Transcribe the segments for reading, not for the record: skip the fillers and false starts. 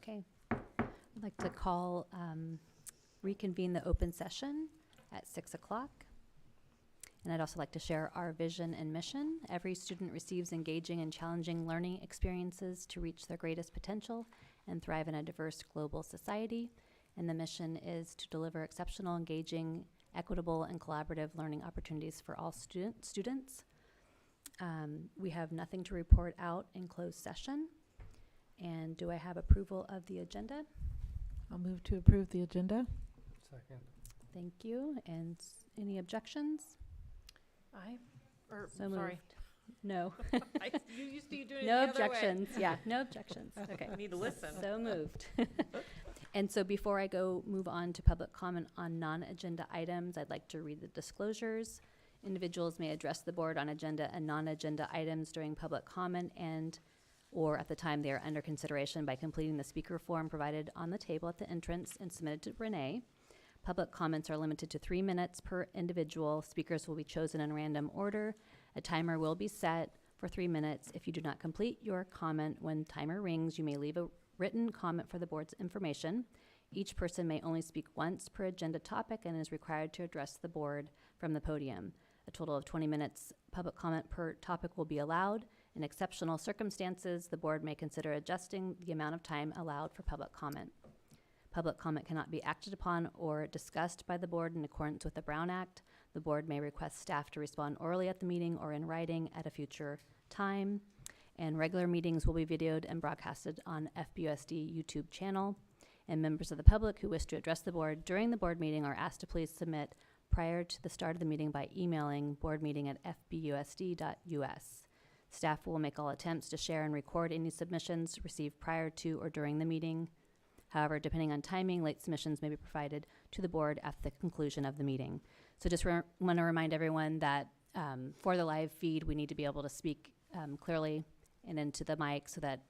Okay. I'd like to call, reconvene the open session at 6 o'clock. And I'd also like to share our vision and mission. Every student receives engaging and challenging learning experiences to reach their greatest potential and thrive in a diverse global society. And the mission is to deliver exceptional, engaging, equitable, and collaborative learning opportunities for all students. We have nothing to report out in closed session. And do I have approval of the agenda? I'll move to approve the agenda. Second. Thank you. And any objections? So sorry. moved. No. You used to do it No the other way. objections. Yeah, no objections. Okay. I need to listen. So moved. And so before I move on to public comment on non-agenda items, I'd like to read the disclosures. Individuals may address the board on agenda and non-agenda items during public comment or at the time they are under consideration by completing the speaker form provided on the table at the entrance and submitted to Renee. Public comments are limited to 3 minutes per individual. Speakers will be chosen in random order. A timer will be set for 3 minutes. If you do not complete your comment when timer rings, you may leave a written comment for the board's information. Each person may only speak once per agenda topic and is required to address the board from the podium. A total of 20 minutes public comment per topic will be allowed. In exceptional circumstances, the board may consider adjusting the amount of time allowed for public comment. Public comment cannot be acted upon or discussed by the board in accordance with the Brown Act. The board may request staff to respond orally at the meeting or in writing at a future time. And regular meetings will be videoed and broadcasted on FBUSD YouTube channel. And members of the public who wish to address the board during the board meeting are asked to please submit prior to the start of the meeting by emailing boardmeeting@fbusd.us. Staff will make all attempts to share and record any submissions received prior to or during the meeting. However, depending on timing, late submissions may be provided to the board at the conclusion of the meeting. So just want to remind everyone that for the live feed, we need to be able to speak clearly and into the mic so that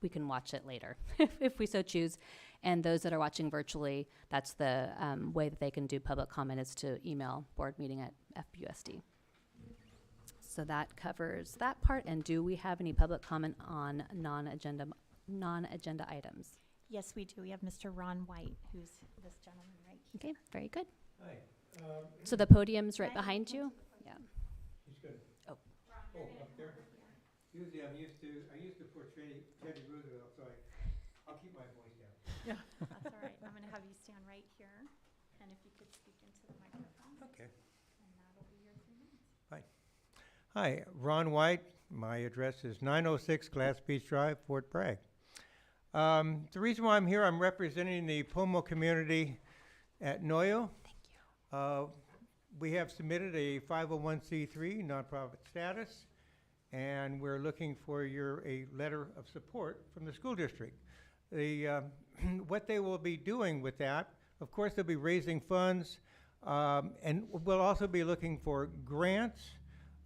we can watch it later if we so choose. And those that are watching virtually, that's the way that they can do public comment is to email boardmeeting@fbusd. So that covers that part. And do we have any public comment on non-agenda items? Yes, we do. We have Mr. Ron White, who's this gentleman right here. Okay, very good. Hi. So the podium's right behind you? Yeah. He's good. Oh. Oh, up there? Usually I used to portray Teddy Roosevelt, so I'll keep my voice down. That's all right. I'm going to have you stand right here, and if you could speak into the microphone. Okay. And that'll be your 3 minutes. Hi, Ron White. My address is 906 Glass Beach Drive, Fort Bragg. The reason why I'm here, I'm representing the Pomo community at Noyo. Thank you. We have submitted a 501c3 nonprofit status, and we're looking for a letter of support from the school district. What they will be doing with that, of course, they'll be raising funds, and we'll also be looking for grants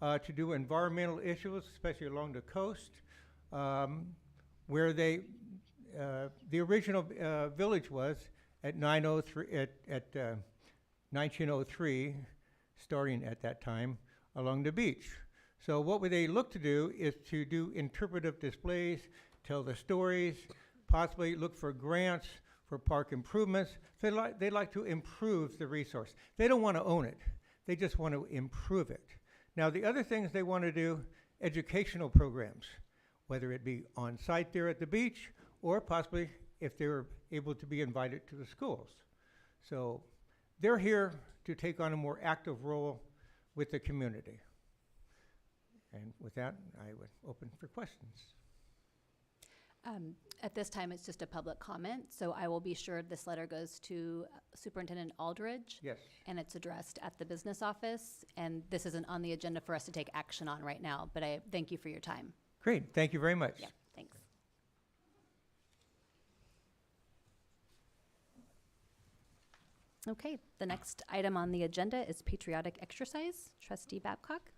to do environmental issues, especially along the coast, where the original village was at 1903, starting at that time along the beach. So what would they look to do is to do interpretive displays, tell the stories, possibly look for grants for park improvements. So they'd like to improve the resource. They don't want to own it. They just want to improve it. Now, the other things they want to do, educational programs, whether it be on site there at the beach or possibly if they're able to be invited to the schools. So they're here to take on a more active role with the community. And with that, I would open for questions. At this time, it's just a public comment, so I will be sure this letter goes to Superintendent Aldridge. Yes. And it's addressed at the business office, and this isn't on the agenda for us to take action on right now, but I thank you for your time. Great. Thank you very much. Yeah, thanks. Okay, the next item on the agenda is patriotic exercise. Trustee Babcock?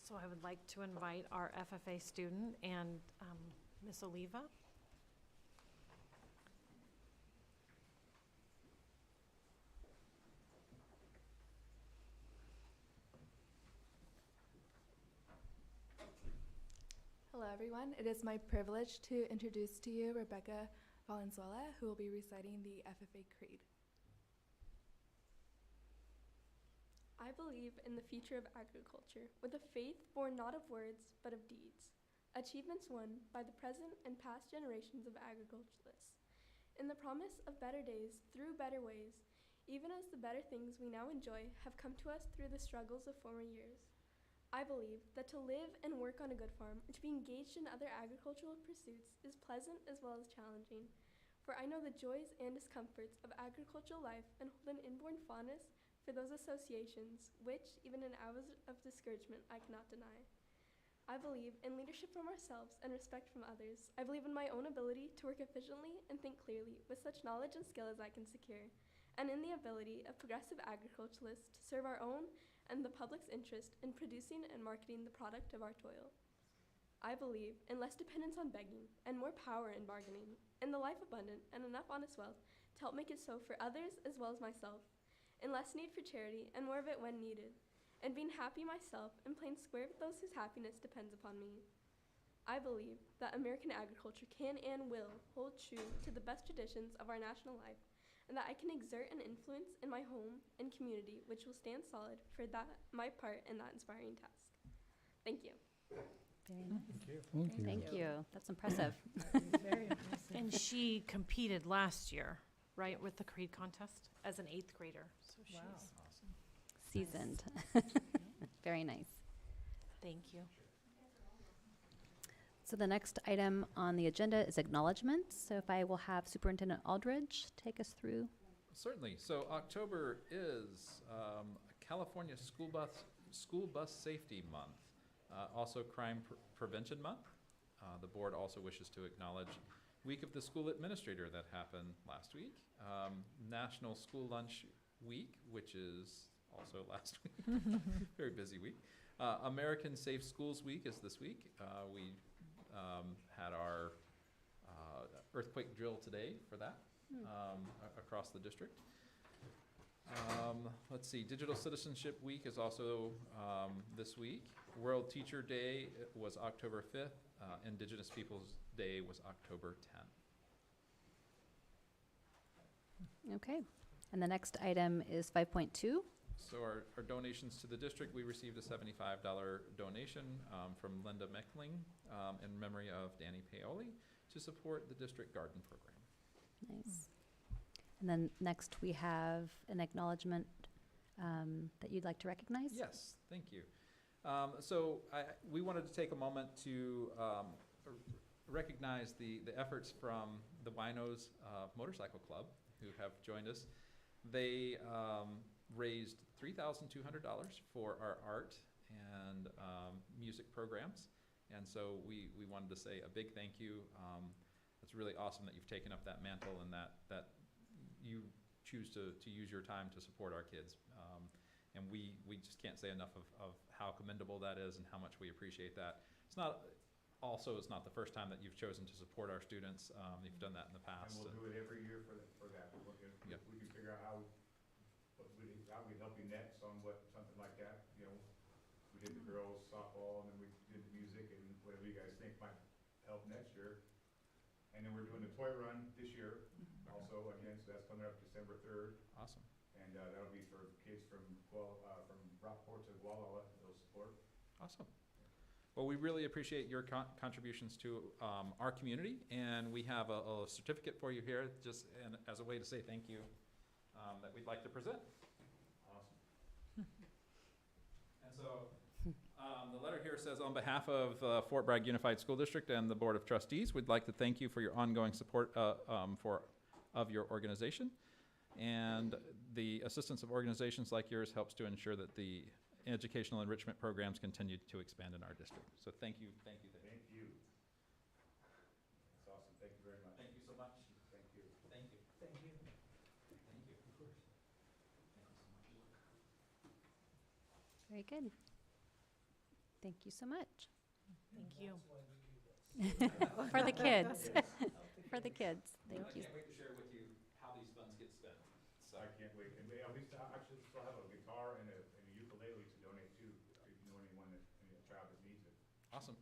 So I would like to invite our FFA student and Miss Oliva. Hello everyone, it is my privilege to introduce to you Rebecca Valenzuela, who will be reciting the FFA Creed. I believe in the future of agriculture, with a faith born not of words, but of deeds. Achievements won by the present and past generations of agriculturalists. In the promise of better days through better ways, even as the better things we now enjoy have come to us through the struggles of former years. I believe that to live and work on a good farm, or to be engaged in other agricultural pursuits, is pleasant as well as challenging. For I know the joys and discomforts of agricultural life and hold an inborn fondness for those associations, which, even in hours of discouragement, I cannot deny. I believe in leadership from ourselves and respect from others. I believe in my own ability to work efficiently and think clearly with such knowledge and skill as I can secure, and in the ability of progressive agriculturalists to serve our own and the public's interest in producing and marketing the product of our toil. I believe in less dependence on begging and more power in bargaining, in the life abundant and enough honest wealth to help make it so for others as well as myself, in less need for charity and more of it when needed, and being happy myself and playing square with those whose happiness depends upon me. I believe that American agriculture can and will hold true to the best traditions of our national life, and that I can exert an influence in my home and community which will stand solid for that my part in that inspiring task. Thank you. Very nice. Thank you. Thank you. That's impressive. Very impressive. And she competed last year, right, with the Creed contest as an 8th grader. So she's, Seasoned. Very nice. thank you. So the next item on the agenda is acknowledgements. So if I will have Superintendent Aldridge take us through. Certainly. So October is California School Bus Safety Month, also Crime Prevention Month. The board also wishes to acknowledge Week of the School Administrator that happened last week, National School Lunch Week, which is also last week, very busy week. American Safe Schools Week is this week. We had our earthquake drill today for that across the district. Let's see, Digital Citizenship Week is also this week. World Teacher Day was October 5th. Indigenous Peoples Day was October 10th. Okay. And the next item is 5.2. So our donations to the district, we received a $75 donation from Linda Meckling in memory of Danny Paoli to support the district garden program. Nice. And then next we have an acknowledgement that you'd like to recognize? Yes, thank you. So we wanted to take a moment to recognize the efforts from the Winos Motorcycle Club who have joined us. They raised $3,200 for our art and music programs. And so we wanted to say a big thank you. It's really awesome that you've taken up that mantle and that you choose to use your time to support our kids. And we just can't say enough of how commendable that is and how much we appreciate that. It's not the first time that you've chosen to support our students. You've done that in the past. And we'll do it every year for that. Yep. We can figure out how we help you next on something like that, you know. We did the girls softball, and then we did the music, and whatever you guys think might help next year. And then we're doing the toy run this year also, again, so that's coming up December 3rd. Awesome. And that'll be for kids from Rockport to Gualala, they'll support. Awesome. Well, we really appreciate your contributions to our community, and we have a certificate for you here, just as a way to say thank you, that we'd like to present. Awesome. And so, the letter here says, on behalf of Fort Bragg Unified School District and the Board of Trustees, we'd like to thank you for your ongoing support of your organization. And the assistance of organizations like yours helps to ensure that the educational enrichment programs continue to expand in our district. So thank you. Thank you. That's awesome. Thank you very much. Thank you so much. Thank you. Thank you. Thank you. Thank you. Of course. Thank you so much. Very good. Thank you so much. Thank you. For the kids. For the kids. Thank you. I can't wait to share with you how these funds get spent. So I can't wait. And we actually still have a guitar and a ukulele to donate to, if you know anyone any child that needs it. awesome.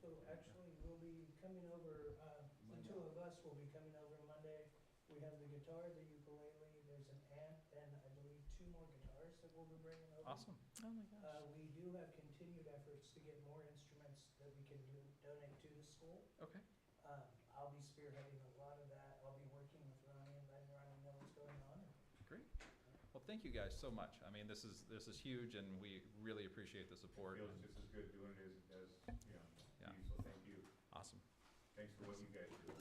So actually, we'll be coming over in 2 two of us will be coming over Monday. We have the guitar, the ukulele, there's an amp, and I believe 2 more guitars that we'll be bringing over. Awesome. Oh, my gosh. We do have continued efforts to get more instruments that we can donate to the school. Okay. I'll be spearheading a lot of that. I'll be working with Ronnie and letting Ronnie know what's going on. Great. Well, thank you guys so much. I mean, this is huge, and we really appreciate the support. Feels and- just as good doing it as, you know, Yeah. you, so thank you. Awesome. Thanks for what you guys do.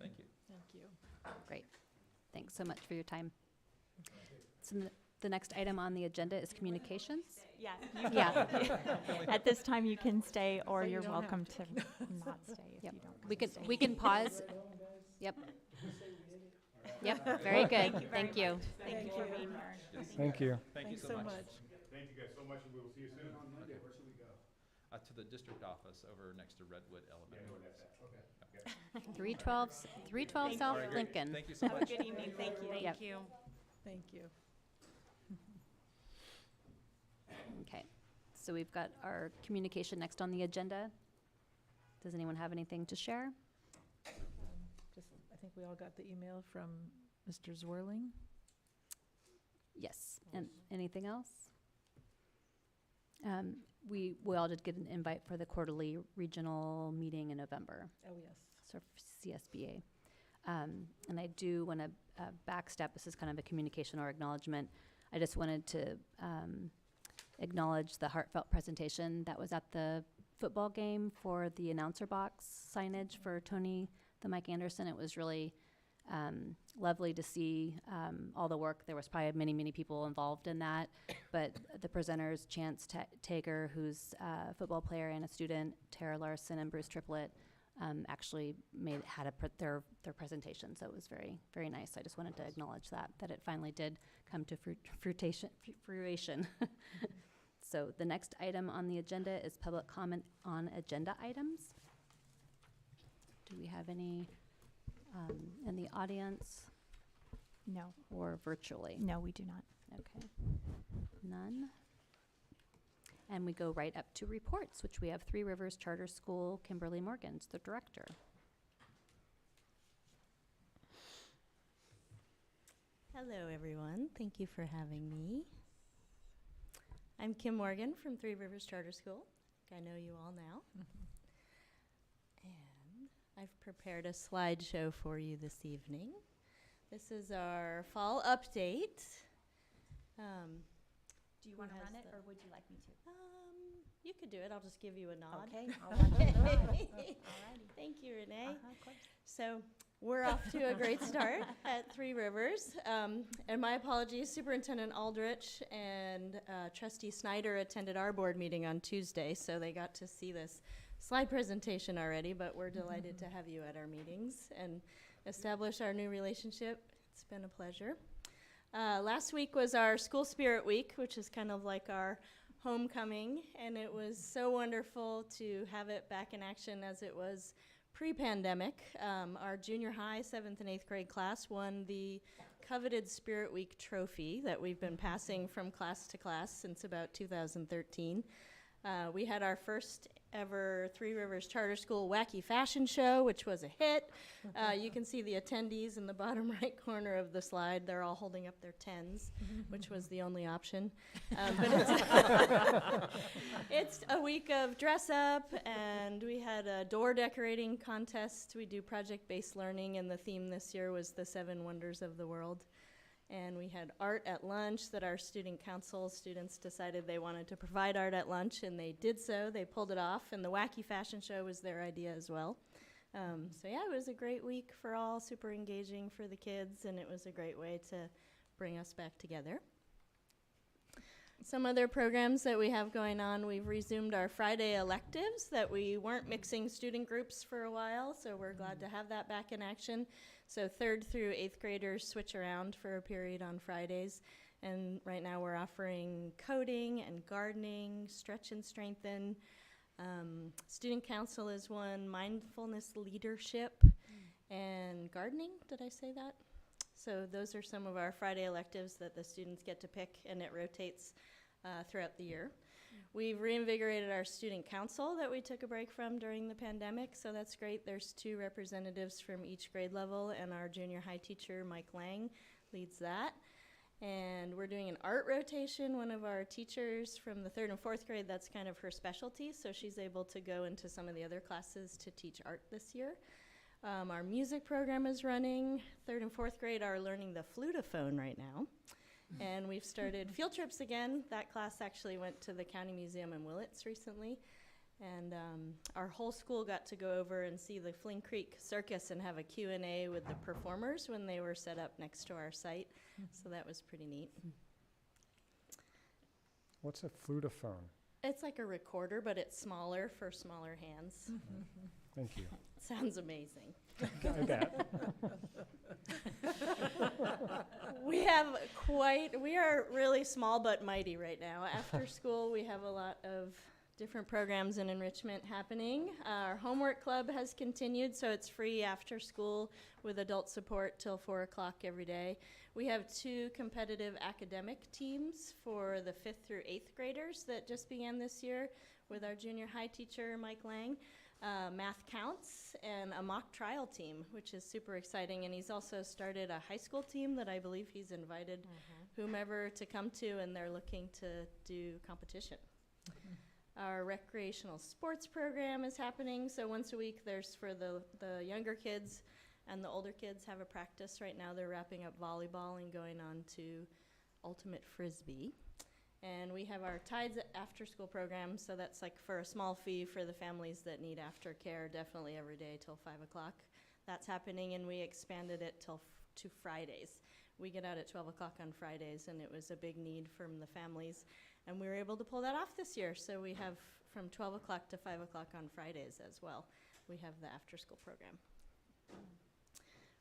Thank you. Thank you. Great. Thanks so much for your time. So the next item on the agenda is communications. Yeah. Yeah. At this time, you can stay, or So you you're don't have welcome to not stay if Yep. you don't. We want to can, stay. we can pause. Yep. Yep, very good. Thank you. Thank you for being here. Thank you. Thank you Thanks so much. Thank you guys so much, and we will see you soon. Okay. To the district office over next to Redwood Yeah, I know Elementary. where that's at. Okay. 312 South All right, great. Lincoln. Thank you so Have a much. good evening. Thank you. Yep. Thank you. Thank you. Okay. So we've got our communication next on the agenda. Does anyone have anything to share? Just, I think we all got the email from Mr. Zwirling. Yes. And anything else? We all did get an invite for the quarterly regional meeting in November. Oh, yes. So CSBA. And I do want to backstep, this is kind of a communication or acknowledgement. I just wanted to acknowledge the heartfelt presentation that was at the football game for the announcer box signage for Tony the Mike Anderson. It was really lovely to see all the work. There was probably many people involved in that, but the presenters, Chance Tager, who's a football player and a student, Tara Larson and Bruce Triplett, actually had their presentation. So it was very nice. I just wanted to acknowledge that it finally did come to fruition. So the next item on the agenda is public comment on agenda items. Do we have any in the audience No, or virtually? no, we do not. Okay. None. And we go right up to reports, which we have Three Rivers Charter School, Kimberly Morgan's the director. Hello, everyone. Thank you for having me. I'm Kim Morgan from Three Rivers Charter School. I know you all now. And I've prepared a slideshow for you this evening. This is our fall update. Do you want to Who has run it, the- or would you like me to? You could do it. I'll just give you a nod. Okay, I'll run it. Alrighty. Thank you, Renee. Of course. So we're off to a great start at Three Rivers. And my apologies, Superintendent Aldrich and Trustee Snyder attended our board meeting on Tuesday, so they got to see this slide presentation already, but we're delighted to have you at our meetings and establish our new relationship. It's been a pleasure. Last week was our School Spirit Week, which is kind of like our homecoming, and it was so wonderful to have it back in action as it was pre-pandemic. Our junior high 7th and 8th grade class won the coveted Spirit Week trophy that we've been passing from class to class since about 2013. We had our first ever Three Rivers Charter School Wacky Fashion Show, which was a hit. You can see the attendees in the bottom right corner of the slide. They're all holding up their 10s, which was the only option. But it's a week of dress up, and we had a door decorating contest. We do project-based learning, and the theme this year was the 7 Wonders of the World. And we had art at lunch that our student council students decided they wanted to provide art at lunch, and they did so. They pulled it off, and the Wacky Fashion Show was their idea as well. So yeah, it was a great week for all, super engaging for the kids, and it was a great way to bring us back together. Some other programs that we have going on, we've resumed our Friday electives that we weren't mixing student groups for a while, so we're glad to have that back in action. So 3rd through 8th graders switch around for a period on Fridays. And right now we're offering coding and gardening, stretch and strengthen. Student council is one, mindfulness leadership, and gardening. Did I say that? So those are some of our Friday electives that the students get to pick, and it rotates throughout the year. We've reinvigorated our student council that we took a break from during the pandemic, so that's great. There's 2 representatives from each grade level, and our junior high teacher, Mike Lang, leads that. And we're doing an art rotation. One of our teachers from the 3rd and 4th grade, that's kind of her specialty, so she's able to go into some of the other classes to teach art this year. Our music program is running. 3rd and 4th grade are learning the flutophone right now. And we've started field trips again. That class actually went to the County Museum in Willits recently. And our whole school got to go over and see the Fling Creek Circus and have a Q&A with the performers when they were set up next to our site. So that was pretty neat. What's a flutophone? It's like a recorder, but it's smaller for smaller hands. Thank you. Sounds amazing. I bet. We are really small but mighty right now. After school, we have a lot of different programs and enrichment happening. Our homework club has continued, so it's free after school with adult support till 4 o'clock every day. We have 2 competitive academic teams for the 5th through 8th graders that just began this year with our junior high teacher, Mike Lang. Math Counts and a mock trial team, which is super exciting. And he's also started a high school team that I believe he's invited whomever to come to, and they're looking to do competition. Our recreational sports program is happening. So once a week there's for the younger kids, and the older kids have a practice. Right now they're wrapping up volleyball and going on to ultimate frisbee. And we have our Tides after school program, so that's like for a small fee for the families that need aftercare, definitely every day till 5 o'clock. That's happening, and we expanded it to Fridays. We get out at 12 o'clock on Fridays, and it was a big need from the families, and we were able to pull that off this year. So we have from 12 o'clock to 5 o'clock on Fridays as well. We have the after school program.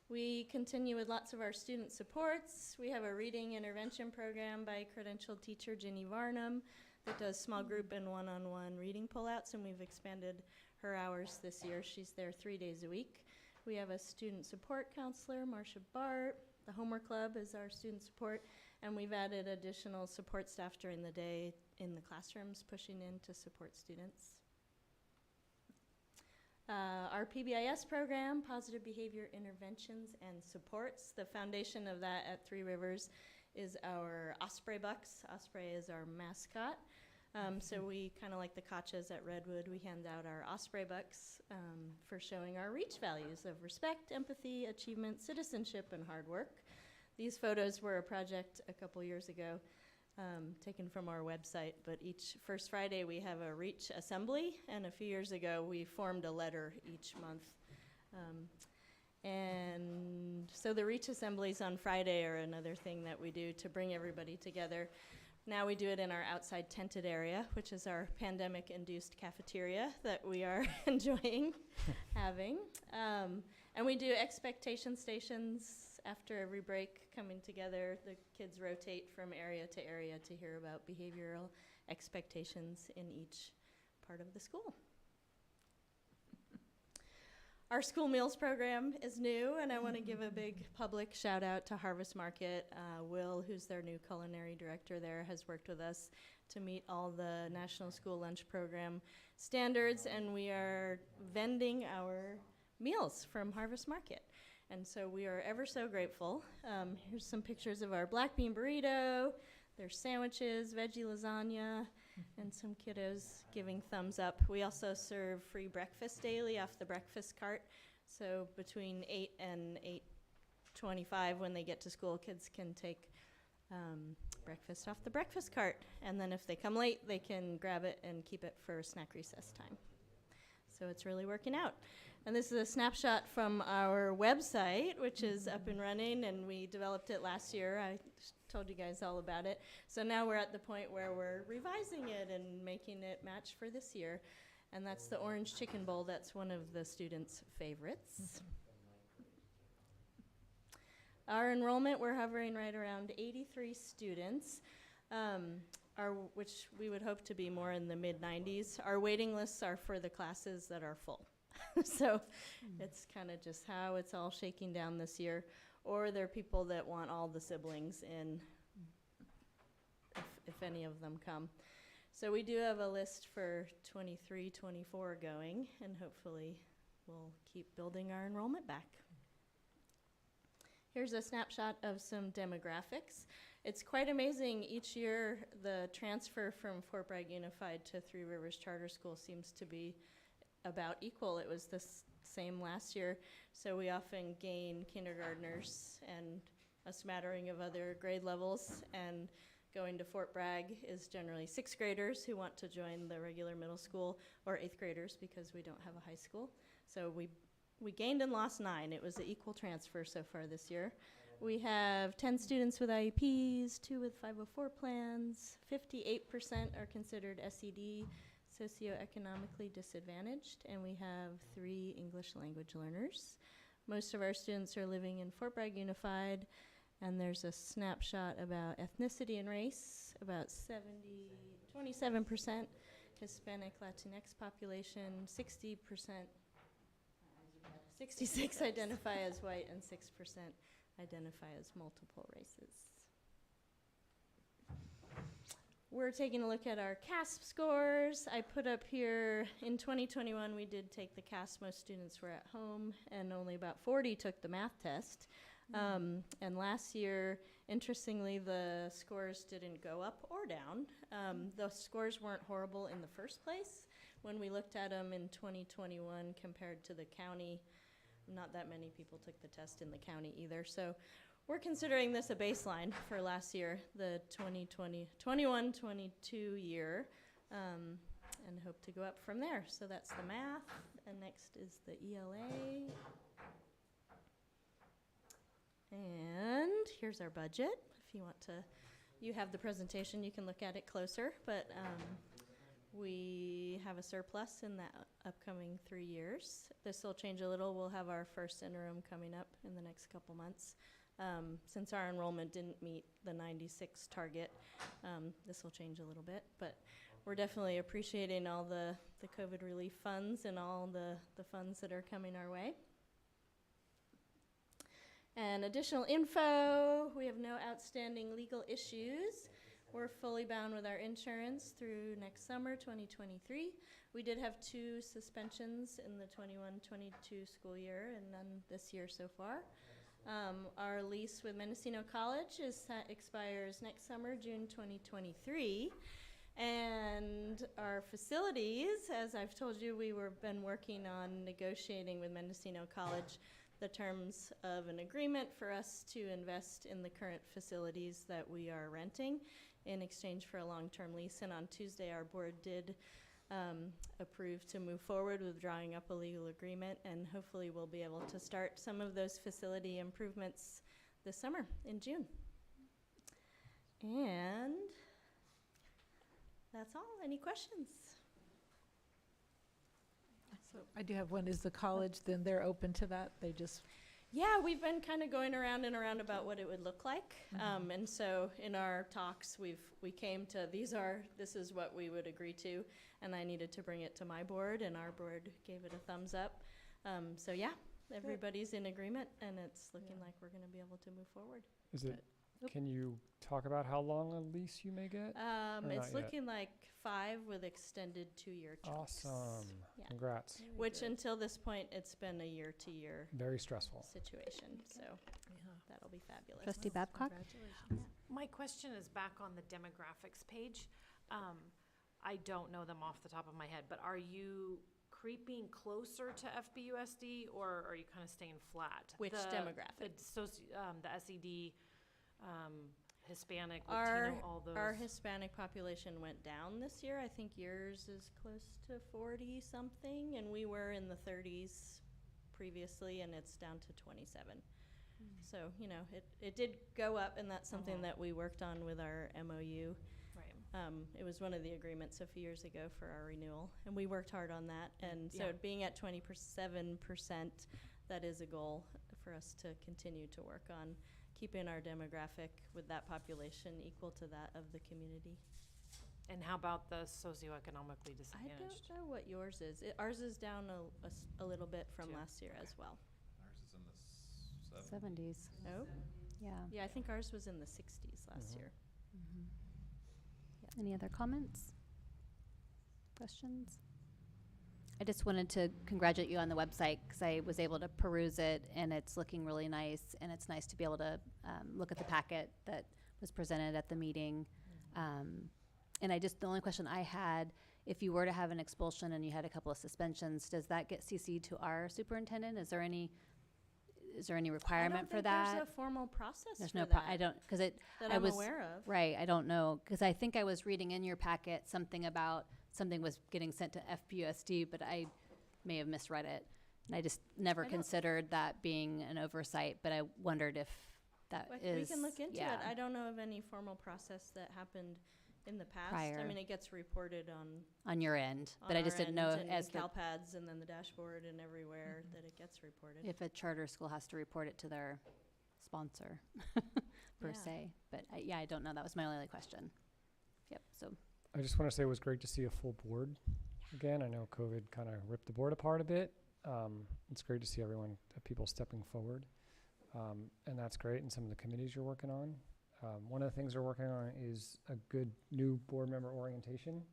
We continue with lots of our student supports. We have a reading intervention program by credentialed teacher Ginny Varnum that does small group and one-on-one reading pullouts, and we've expanded her hours this year. She's there 3 days a week. We have a student support counselor, Marcia Bart. The homework club is our student support, and we've added additional support staff during the day in the classrooms, pushing in to support students. Our PBIS program, Positive Behavior Interventions and Supports, the foundation of that at 3 Rivers is our Osprey Bucks. Osprey is our mascot. So we kind of like the Kachas at Redwood. We hand out our Osprey Bucks for showing our REACH values of respect, empathy, achievement, citizenship, and hard work. These photos were a project a couple years ago taken from our website, but each first Friday we have a REACH assembly, and a few years ago we formed a letter each month. And so the REACH assemblies on Friday are another thing that we do to bring everybody together. Now we do it in our outside tented area, which is our pandemic-induced cafeteria that we are enjoying having. And we do expectation stations after every break, coming together. The kids rotate from area to area to hear about behavioral expectations in each part of the school. Our school meals program is new, and I want to give a big public shout out to Harvest Market. Will, who's their new culinary director there, has worked with us to meet all the National School Lunch Program standards, and we are vending our meals from Harvest Market. And so we are ever so grateful. Here's some pictures of our black bean burrito. There's sandwiches, veggie lasagna, and some kiddos giving thumbs up. We also serve free breakfast daily off the breakfast cart. So between 8 and 8:25 when they get to school, kids can take breakfast off the breakfast cart. And then if they come late, they can grab it and keep it for snack recess time. So it's really working out. And this is a snapshot from our website, which is up and running, and we developed it last year. I told you guys all about it. So now we're at the point where we're revising it and making it match for this year. And that's the orange chicken bowl. That's one of the students' favorites. Our enrollment, we're hovering right around 83 students, which we would hope to be more in the mid-90s. Our waiting lists are for the classes that are full. So it's kind of just how it's all shaking down this year. Or there are people that want all the siblings in, if any of them come. So we do have a list for 23, 24 going, and hopefully we'll keep building our enrollment back. Here's a snapshot of some demographics. It's quite amazing. Each year, the transfer from Fort Bragg Unified to Three Rivers Charter School seems to be about equal. It was the same last year, so we often gain kindergartners and a smattering of other grade levels, and going to Fort Bragg is generally 6th graders who want to join the regular middle school, or 8th graders because we don't have a high school. So we gained and lost 9. It was an equal transfer so far this year. We have 10 students with IEPs, 2 with 504 plans, 58% are considered SED, socioeconomically disadvantaged, and we have 3 English language learners. Most of our students are living in Fort Bragg Unified, and there's a snapshot about ethnicity and race, about 27% Hispanic Latinx population, 66 identify as white, and 6% identify as multiple races. We're taking a look at our CASP scores. I put up here, in 2021, we did take the CASP. Most students were at home, and only about 40 took the math test. And last year, interestingly, the scores didn't go up or down. The scores weren't horrible in the first place. When we looked at them in 2021 compared to the county, not that many people took the test in the county either. So we're considering this a baseline for last year, the 21-22 year, and hope to go up from there. So that's the math, and next is the ELA. And here's our budget. If you want to, you have the presentation, you can look at it closer, but we have a surplus in the upcoming 3 years. This will change a little. We'll have our first interim coming up in the next couple months. Since our enrollment didn't meet the 96 target, this will change a little bit, but we're definitely appreciating all the COVID relief funds and all the funds that are coming our way. And additional info, we have no outstanding legal issues. We're fully bound with our insurance through next summer, 2023. We did have 2 suspensions in the 21-22 school year, and none this year so far. Our lease with Mendocino College expires next summer, June 2023. And our facilities, as I've told you, been working on negotiating with Mendocino College the terms of an agreement for us to invest in the current facilities that we are renting in exchange for a long-term lease. And on Tuesday, our board did approve to move forward with drawing up a legal agreement, and hopefully we'll be able to start some of those facility improvements this summer in June. And that's all. Any questions? So I do have one. Is the college, then they're open to that? They just... Yeah, we've been kind of going around and around about what it would look like. And so in our talks, we came to, this is what we would agree to, and I needed to bring it to my board, and our board gave it a thumbs up. So yeah, everybody's in agreement, and it's looking like we're going to be able to move forward. Is it, can you talk about how long a lease you may get? It's looking like 5 with extended 2-year chunks. Awesome. Yeah. Congrats. Which until this point, it's been a year-to-year Very stressful. situation, so that'll be fabulous. Trustee Babcock? My question is back on the demographics page. I don't know them off the top of my head, but are you creeping closer to FBUSD, or are you kind of staying flat? Which demographic? The SED, Hispanic, Latino, all those. Our Hispanic population went down this year. I think yours is close to 40 something, and we were in the 30s previously, and it's down to 27. So, you know, it did go up, and that's something that we worked on with our MOU. Right. It was one of the agreements a few years ago for our renewal, and we worked hard on that. And so being at 27%, that is a goal for us to continue to work on, keeping our demographic with that population equal to that of the community. And how about the socioeconomically I disadvantaged? don't know what yours is. Ours is down a little bit from last year as well. Ours is in the 70s. Oh? Yeah. Yeah, I think ours was in the 60s last year. Any other comments? questions? I just wanted to congratulate you on the website because I was able to peruse it and it's looking really nice. And it's nice to be able to look at the packet that was presented at the meeting. And the only question I had, if you were to have an expulsion and you had a couple of suspensions, does that get CC'd to our superintendent? Is there any requirement for that? There's a formal process There's for no, that I don't, because that I I'm was, aware of. right, I don't know, because I think I was reading in your packet something about something was getting sent to FPUSD, but I may have misread it. And I just never I don't- considered that being an oversight, but I wondered if that is, We can look into yeah. it. I don't know of any formal process that happened in the past. Prior. I mean, it gets reported on your end, on but I our just didn't end know and as in the, CalPads and then the dashboard and everywhere that it gets reported. if a charter school has to report it to their sponsor per Yeah. se. But yeah, I don't know. That was my only question. Yep, so I just want to say it was great to see a full board again. I know COVID kind of ripped the board apart a bit. It's great to see people stepping forward. And that's great. And some of the committees you're working on. One of the things we're working on is a good new board member orientation.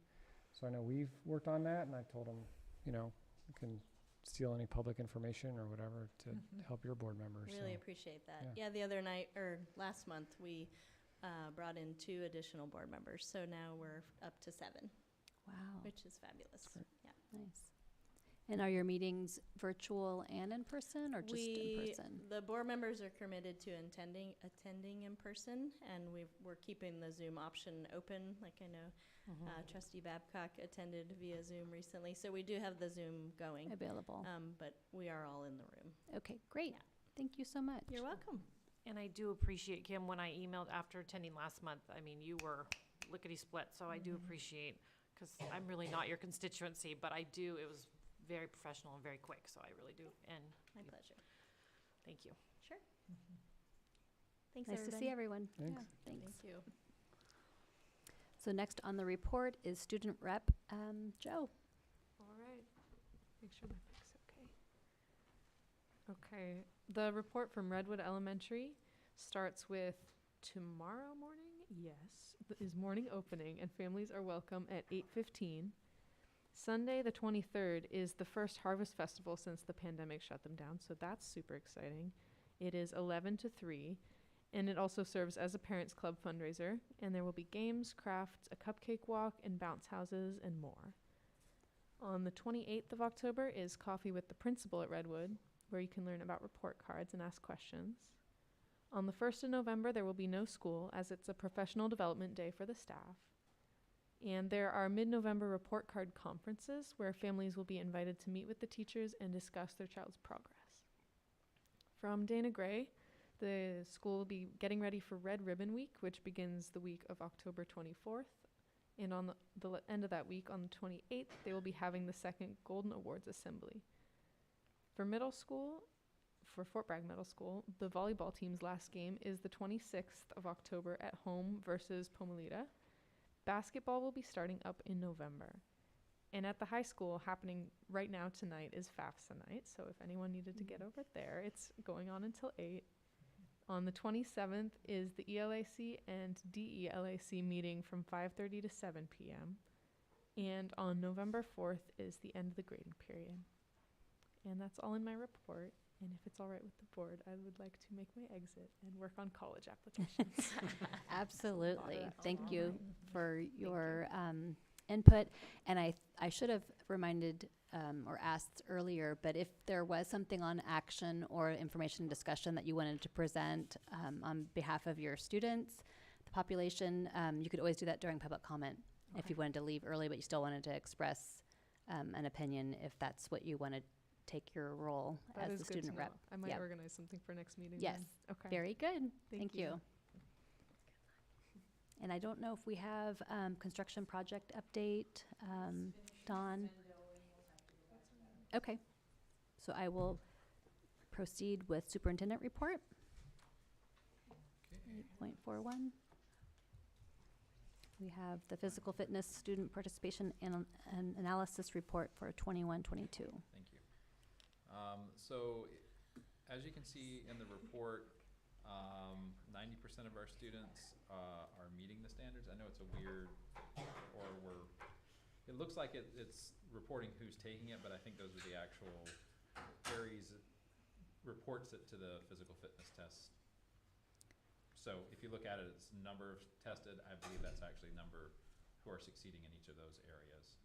So I know we've worked on that, and I told them, you can steal any public information or whatever to help your board members. Really so. appreciate that. yeah. Yeah, the other night, or last month, we brought in 2 additional board members. So now we're up to 7, wow, which is fabulous. great. Yeah. nice. And are your meetings virtual and in person or just in person? The board members are committed to attending in person, and we're keeping the Zoom option open. Like I know Trustee Babcock attended via Zoom recently, so we do have the Zoom going, Available. but we are all in the room. Okay, great. yeah. Thank you so much. You're welcome. And I do appreciate, Kim, when I emailed after attending last month, I mean, you were lickety-split, so I do appreciate, because I'm really not your constituency, but it was very professional and very quick, so I really do, and My pleasure. thank you. Sure. Thanks, Nice to see everyone. Thanks. Yeah, thanks. Thank you. So next on the report is student rep, Joe. All right. Make sure my mic's okay. Okay. The report from Redwood Elementary starts with tomorrow morning. Yes, is morning opening, and families are welcome at 8:15. Sunday, the 23rd, is the first Harvest Festival since the pandemic shut them down, so that's super exciting. It is 11 to 3, and it also serves as a Parents Club fundraiser, and there will be games, crafts, a cupcake walk, and bounce houses, and more. On the 28th of October is Coffee with the Principal at Redwood, where you can learn about report cards and ask questions. On the 1st of November, there will be no school, as it's a professional development day for the staff. And there are mid-November report card conferences where families will be invited to meet with the teachers and discuss their child's progress. From Dana Gray, the school will be getting ready for Red Ribbon Week, which begins the week of October 24th. And on the end of that week, on the 28th, they will be having the second Golden Awards Assembly. For middle school, for Fort Bragg Middle School, the volleyball team's last game is the 26th of October at home versus Pomalita. Basketball will be starting up in November. And at the high school, happening right now tonight, is FAFSA night. So if anyone needed to get over there, it's going on until 8. On the 27th is the ELAC and DELAC meeting from 5:30 to 7 p.m. And on November 4th is the end of the grading period. And that's all in my report. And if it's all right with the board, I would like to make my exit and work on college applications. Absolutely. Thank you for your input. And I should have reminded or asked earlier, but if there was something on action or information discussion that you wanted to present on behalf of your students, the population, you could always do that during public comment. If you wanted to leave early, but you still wanted to express an opinion, if that's what you want to take your role That as is the good student to rep. know. I might Yep. organize something for next meeting. Yes. then. Okay. Very good. Thank Thank you. And I don't know if we have construction project update, Dawn. Okay, so I will proceed with superintendent report. 8.41. We have the physical fitness student participation and analysis report for 21-22. Thank you. So as you can see in the report, 90% of our students are meeting the standards. I know it's a weird, or we're it looks like it's reporting who's taking it, but I think those are the actual Aries reports it to the physical fitness test. So if you look at it, it's number of tested. I believe that's actually number who are succeeding in each of those areas.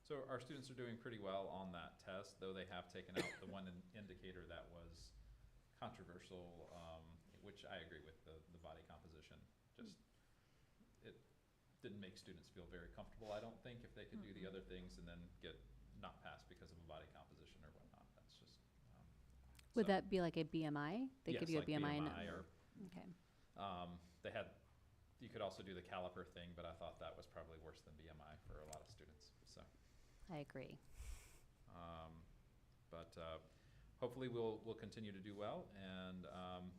So our students are doing pretty well on that test, though they have taken out the one indicator that was controversial, which I agree with, the body composition. Just, it didn't make students feel very comfortable, I don't think, if they could do the other things and then get not passed because of a body composition or whatnot. That's just. Would so- that be like a BMI? They give you a Yes, BMI. like BMI or, Okay. they had, you could also do the caliper thing, but I thought that was probably worse than BMI for a lot of students, so. I agree. But hopefully we'll continue to do well, and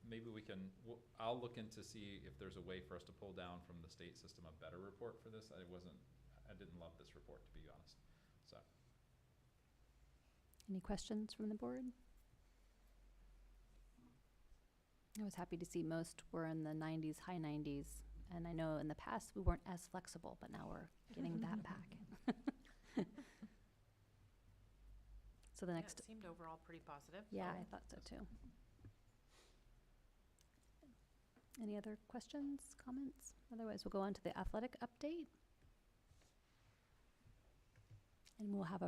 maybe we can, I'll look into see if there's a way for us to pull down from the state system a better report for this. I didn't love this report, to be honest, so. Any questions from the board? I was happy to see most were in the 90s, high 90s, and I know in the past we weren't as flexible, but now we're getting that back. So the Yeah, next, it seemed overall pretty positive. yeah, so- I thought so too. Any other questions, comments? Otherwise, we'll go on to the athletic update. And we'll have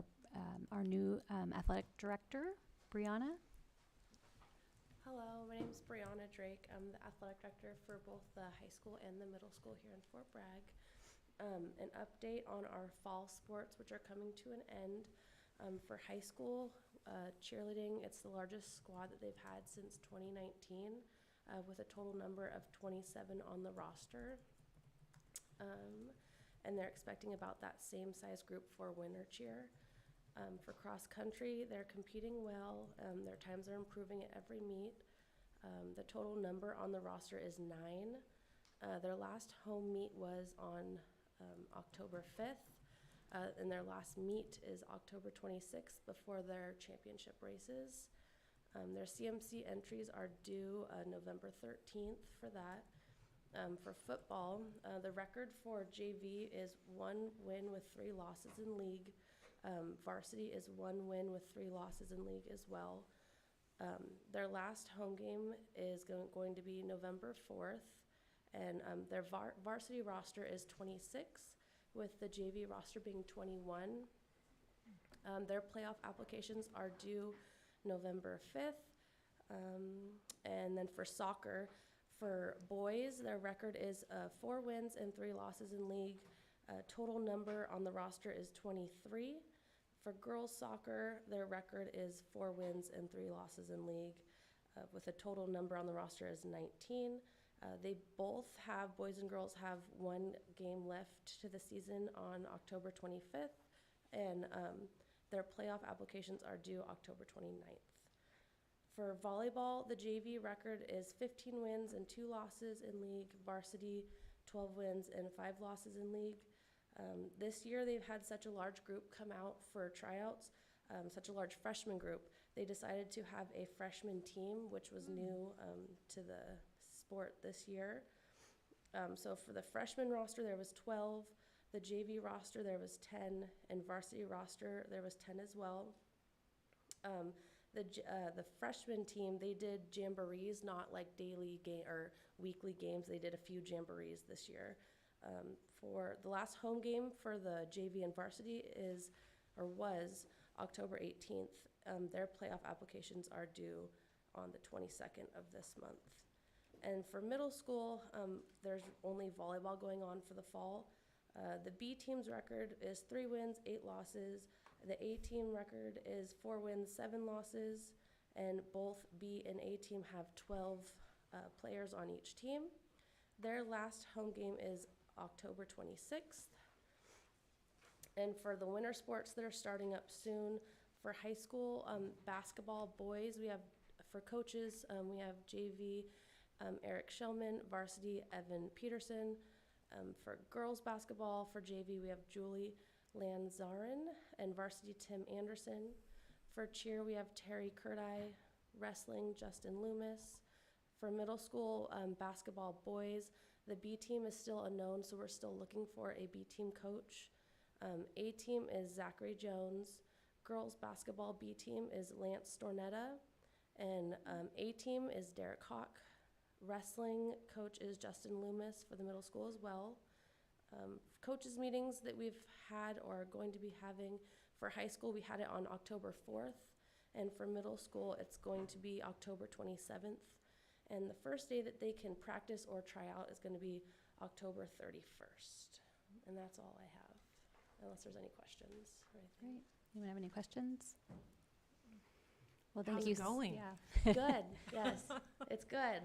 our new athletic director, Brianna. Hello, my name is Brianna Drake. I'm the athletic director for both the high school and the middle school here in Fort Bragg. An update on our fall sports, which are coming to an end. For high school, cheerleading, it's the largest squad that they've had since 2019, with a total number of 27 on the roster. And they're expecting about that same size group for winter cheer. For cross country, they're competing well. Their times are improving at every meet. The total number on the roster is 9. Their last home meet was on October 5th. And their last meet is October 26th before their championship races. Their CMC entries are due November 13th for that. For football, the record for JV is 1 win with 3 losses in league. Varsity is 1 win with 3 losses in league as well. Their last home game is going to be November 4th, and their varsity roster is 26, with the JV roster being 21. Their playoff applications are due November 5th. And then for soccer, for boys, their record is 4 wins and 3 losses in league. Total number on the roster is 23. For girls soccer, their record is 4 wins and 3 losses in league, with a total number on the roster is 19. They both have, boys and girls have 1 game left to the season on October 25th, and their playoff applications are due October 29th. For volleyball, the JV record is 15 wins and 2 losses in league, varsity 12 wins and 5 losses in league. This year they've had such a large group come out for tryouts, such a large freshman group. They decided to have a freshman team, which was new to the sport this year. So for the freshman roster, there was 12. The JV roster, there was 10. And varsity roster, there was 10 as well. The freshman team, they did jamborees, not like daily game or weekly games. They did a few jamborees this year. For the last home game for the JV and varsity was October 18th. Their playoff applications are due on the 22nd of this month. And for middle school, there's only volleyball going on for the fall. The B team's record is 3 wins, 8 losses. The A team record is 4 wins, 7 losses. And both B and A team have 12 players on each team. Their last home game is October 26th. And for the winter sports that are starting up soon, for high school basketball boys, we have, for coaches, we have JV Eric Shellman, varsity Evan Peterson. For girls basketball, for JV, we have Julie Lanzarin, and varsity Tim Anderson. For cheer, we have Terry Curti, wrestling Justin Loomis. For middle school basketball boys, the B team is still unknown, so we're still looking for a B team coach. A team is Zachary Jones. Girls basketball B team is Lance Stornetta. And A team is Derek Hawk. Wrestling coach is Justin Loomis for the middle school as well. Coaches meetings that we've had or are going to be having for high school, we had it on October 4th. And for middle school, it's going to be October 27th. And the first day that they can practice or try out is going to be October 31st. And that's all I have, unless there's any questions or anything. Great. Anyone have any questions? Well, thank How's you. it going? Yeah. Good, yes, it's good.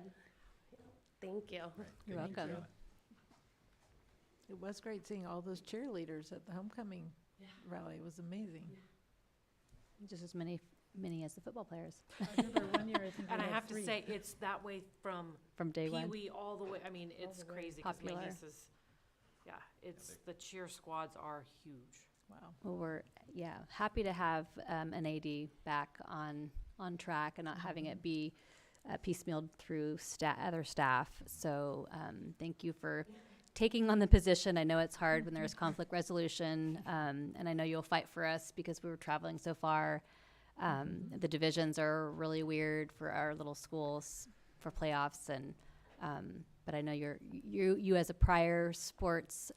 Thank you. You're welcome. It was great seeing all those cheerleaders at the homecoming rally. It was amazing. Just as many as the football players I remember one year, I think And we I had have to 3. say, it's that way from from day one. Pee-wee all the way, I mean, it's the way. crazy, because my Popular. nieces, yeah, it's, the cheer squads are huge. Wow. Well, we're happy to have an AD back on track and not having it be piecemealed through other staff. So thank you for taking on the position. I know it's hard when there's conflict resolution, and I know you'll fight for us because we were traveling so far. The divisions are really weird for our little schools for playoffs, and but I know you as a prior sports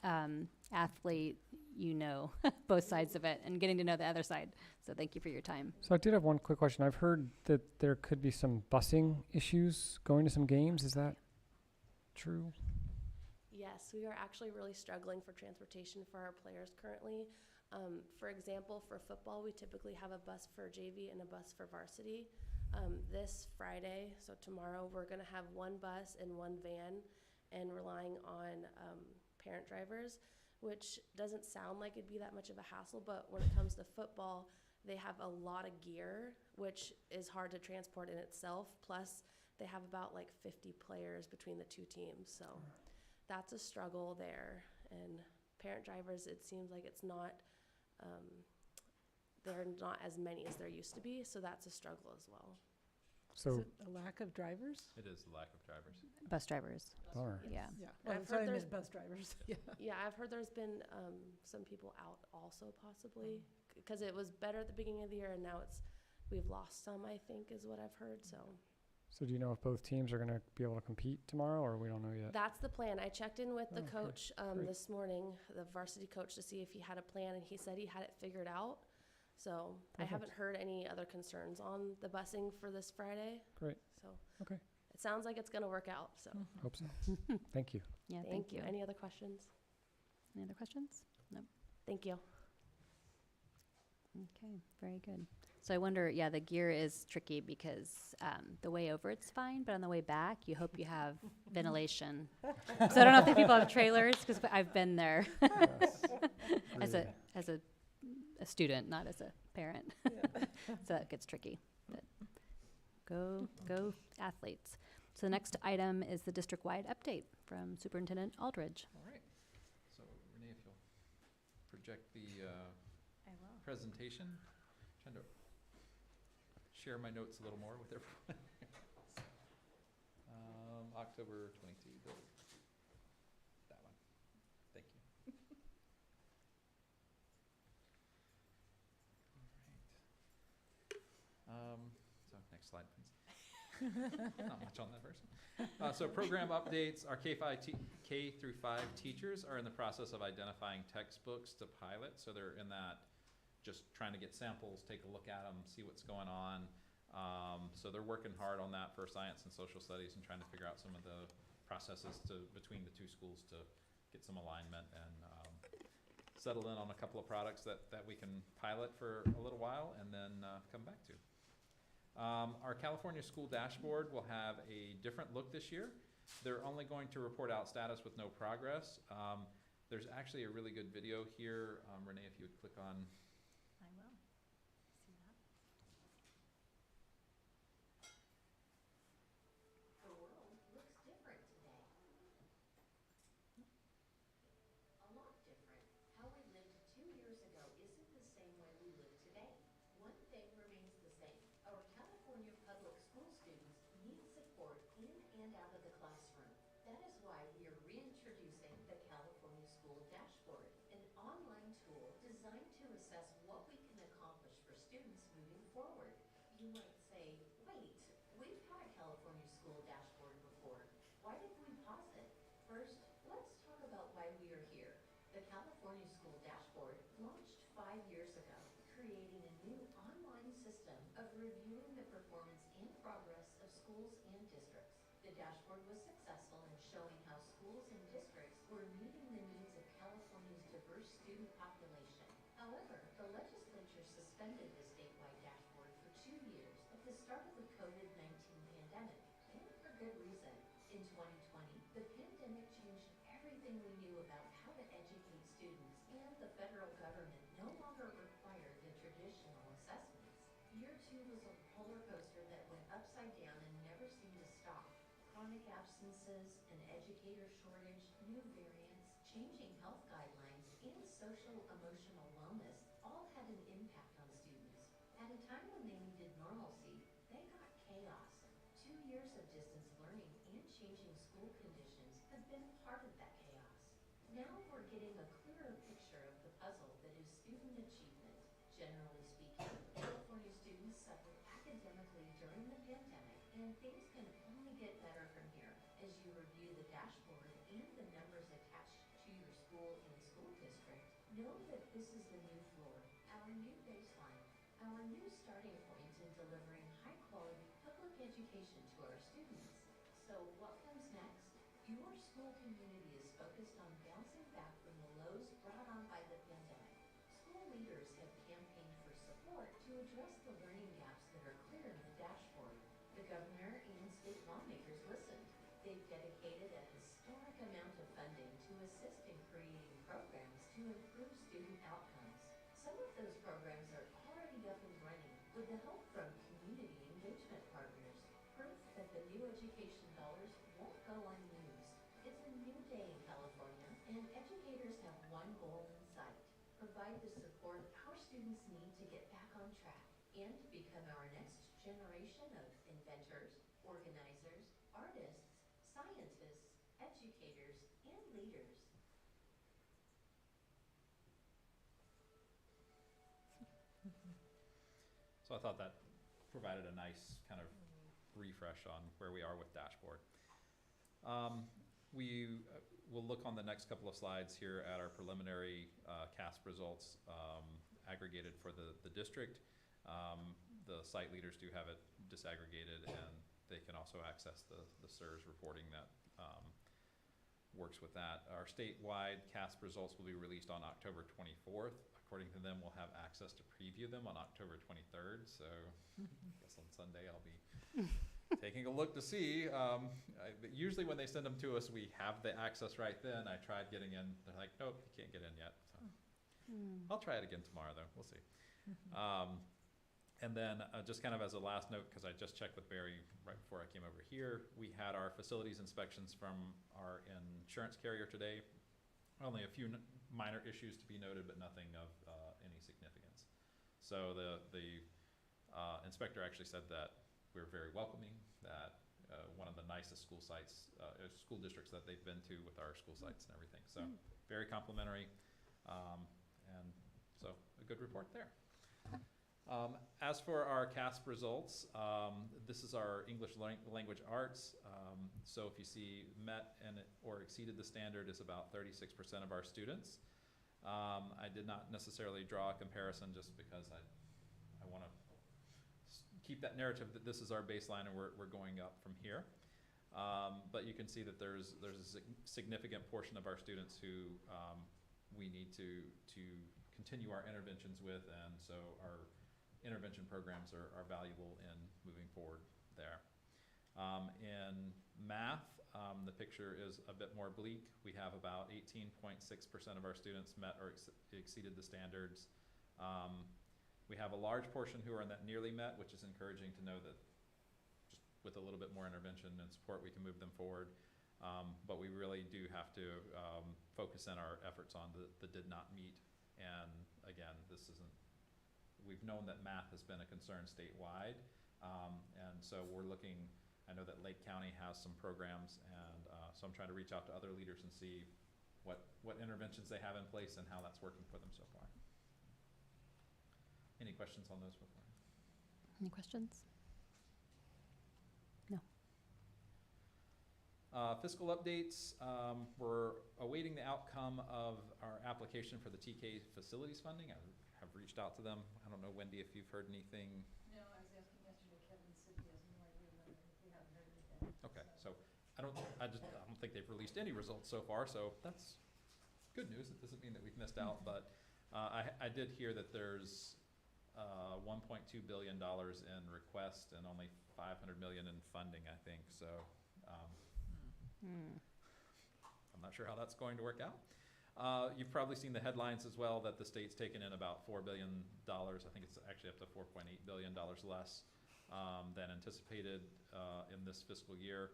athlete, you know both sides of it and getting to know the other side. So thank you for your time. So I did have one quick question. I've heard that there could be some busing issues going to some games. Is that true? Yes, we are actually really struggling for transportation for our players currently. For example, for football, we typically have a bus for JV and a bus for varsity. This Friday, so tomorrow, we're going to have one bus and one van and relying on parent drivers, which doesn't sound like it'd be that much of a hassle, but when it comes to football, they have a lot of gear, which is hard to transport in itself. Plus, they have about like 50 players between the two teams, so that's a struggle there. And parent drivers, it seems like it's not, there are not as many as there used to be, so that's a struggle as well. So Is it a lack of drivers? It is the lack of drivers. Bus drivers. All right. Yeah. Yeah. And Well, I've sorry, heard Miss there's- Bus drivers. Yeah. Yeah, I've heard there's been some people out also possibly, because it was better at the beginning of the year and now we've lost some, I think, is what I've heard, so. So do you know if both teams are going to be able to compete tomorrow, or we don't know yet? That's the plan. I checked in with the Oh, okay. coach Great. this morning, the varsity coach, to see if he had a plan, and he said he had it figured out. So I Perfect. haven't heard any other concerns on the busing for this Friday. Great. So. Okay. It sounds like it's gonna work out, so. Hope so. Thank you. Yeah. Thank you. Any other questions? Any other questions? No. Thank you. Okay, very good. So I wonder, the gear is tricky because the way over it's fine, but on the way back, you hope you have ventilation. So I don't know if the people have trailers, because I've been there as a student, not as a parent. So that gets tricky. But go athletes. So the next item is the district-wide update from Superintendent Aldridge. All right. So Renee, if you'll project the I will. presentation. Trying to share my notes a little more with everyone. October 22, that one. Thank you. All right. So next slide, please. Not much on that version. So program updates. Our K through 5 teachers are in the process of identifying textbooks to pilot. So they're in that, just trying to get samples, take a look at them, see what's going on. So they're working hard on that for science and social studies and trying to figure out some of the processes between the two schools to get some alignment and settle in on a couple of products that we can pilot for a little while and then come back to. Our California School Dashboard will have a different look this year. They're only going to report out status with no progress. There's actually a really good video here. Renee, if you would click on. I will. See that? The world looks different today. A lot different. How we lived 2 years ago isn't the same way we live today. One thing remains the same. Our California public school students need support in and out of the classroom. That is why we are reintroducing the California School Dashboard, an online tool You might say, wait, we've had a California school dashboard before. Why did we pause it? First, let's talk about why we are here. The California School Dashboard launched 5 years ago, creating a new online system of reviewing the performance and progress of schools and districts. The dashboard was successful in showing how schools and districts were meeting the needs of California's diverse student population. However, the legislature suspended the statewide dashboard for 2 years at the start of the COVID-19 pandemic, and for good reason. In 2020, the pandemic changed everything we knew about how to educate students, and the federal government no longer required the traditional assessments. Year 2 was a roller coaster that went upside down and never seemed to stop. Chronic absences, an educator shortage, new variants, changing health guidelines, and social-emotional wellness all had an impact on students. At a time when they needed normalcy, they got chaos. 2 years of distance learning and changing school conditions have been part of that chaos. Now we're getting a clearer picture of the puzzle that is student achievement. Generally speaking, California students suffered academically during the pandemic, and things can only get better from here. As you review the dashboard and the numbers attached to your school and school district, know that this is the new floor, our new baseline, our new starting point in delivering high-quality public education to our students. So what comes next? Your school community is focused on bouncing back from the lows brought on by the pandemic. School leaders have campaigned for support to address the learning gaps that are clear in the dashboard. The governor and state lawmakers listened. They've dedicated a historic amount of funding to assist in creating programs to improve student outcomes. Some of those programs are already up and running with the help from community engagement partners. Proof that the new education dollars won't go unused. It's a new day in California, and educators have one goal in sight: provide the support our students need to get back on track and become our next generation of inventors, organizers, artists, scientists, educators, and leaders. So I thought that provided a nice kind of refresh on where we are with dashboard. We will look on the next couple of slides here at our preliminary CASP results aggregated for the district. The site leaders do have it disaggregated, and they can also access the SERS reporting that works with that. Our statewide CASP results will be released on October 24th. According to them, we'll have access to preview them on October 23rd. So I guess on Sunday I'll be taking a look to see. Usually when they send them to us, we have the access right then. I tried getting in. They're like, nope, you can't get in yet. So I'll try it again tomorrow, though. We'll see. And then just kind of as a last note, because I just checked with Barry right before I came over here, we had our facilities inspections from our insurance carrier today. Only a few minor issues to be noted, but nothing of any significance. So the inspector actually said that we're very welcoming, that one of the nicest school sites, school districts that they've been to with our school sites and everything. So very complimentary, and so a good report there. As for our CASP results, this is our English language arts. So if you see met or exceeded the standard is about 36% of our students. I did not necessarily draw a comparison just because I want to keep that narrative that this is our baseline and we're going up from here. But you can see that there's a significant portion of our students who we need to continue our interventions with, and so our intervention programs are valuable in moving forward there. In math, the picture is a bit more bleak. We have about 18.6% of our students met or exceeded the standards. We have a large portion who are in that nearly met, which is encouraging to know that just with a little bit more intervention and support, we can move them forward. But we really do have to focus in our efforts on the did not meet. And again, we've known that math has been a concern statewide. And so we're looking, I know that Lake County has some programs, and so I'm trying to reach out to other leaders and see what interventions they have in place and how that's working for them so far. Any questions on those before? Any questions? No. Fiscal updates, we're awaiting the outcome of our application for the TK facilities funding. I have reached out to them. I don't know, Wendy, if you've heard anything. No, I was asking yesterday, Kevin said he has no idea about it, we haven't heard anything. Okay, so I don't think they've released any results so far, so that's good news. It doesn't mean that we've missed out, but I did hear that there's $1.2 billion in request and only 500 million in funding, I think, so I'm not sure how that's going to work out. You've probably seen the headlines as well that the state's taken in about $4 billion. I think it's actually up to $4.8 billion less than anticipated in this fiscal year.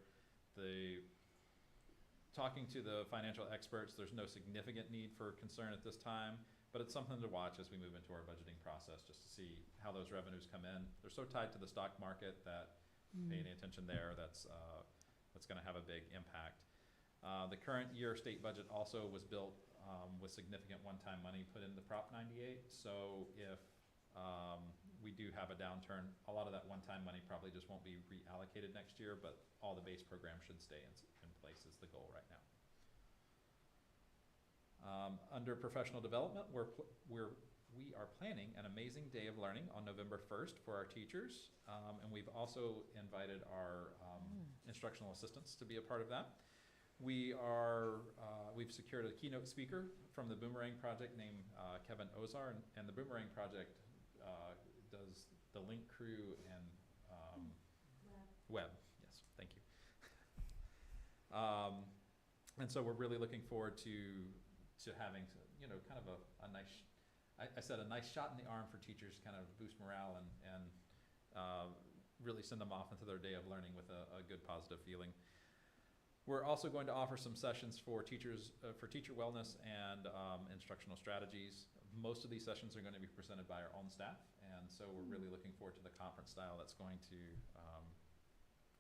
Talking to the financial experts, there's no significant need for concern at this time, but it's something to watch as we move into our budgeting process, just to see how those revenues come in. They're so tied to the stock market that paying attention there, that's going to have a big impact. The current year state budget also was built with significant one-time money put into Prop 98. So if we do have a downturn, a lot of that one-time money probably just won't be reallocated next year, but all the base programs should stay in place is the goal right now. Under professional development, we are planning an amazing day of learning on November 1st for our teachers, and we've also invited our instructional assistants to be a part of that. We've secured a keynote speaker from the Boomerang Project named Kevin Ozar, and the Boomerang Project does the link crew and web. Yes, thank you. And so we're really looking forward to having, kind of a nice, I said a nice shot in the arm for teachers, kind of boost morale and really send them off into their day of learning with a good positive feeling. We're also going to offer some sessions for teachers, for teacher wellness and instructional strategies. Most of these sessions are going to be presented by our own staff, and so we're really looking forward to the conference style that's going to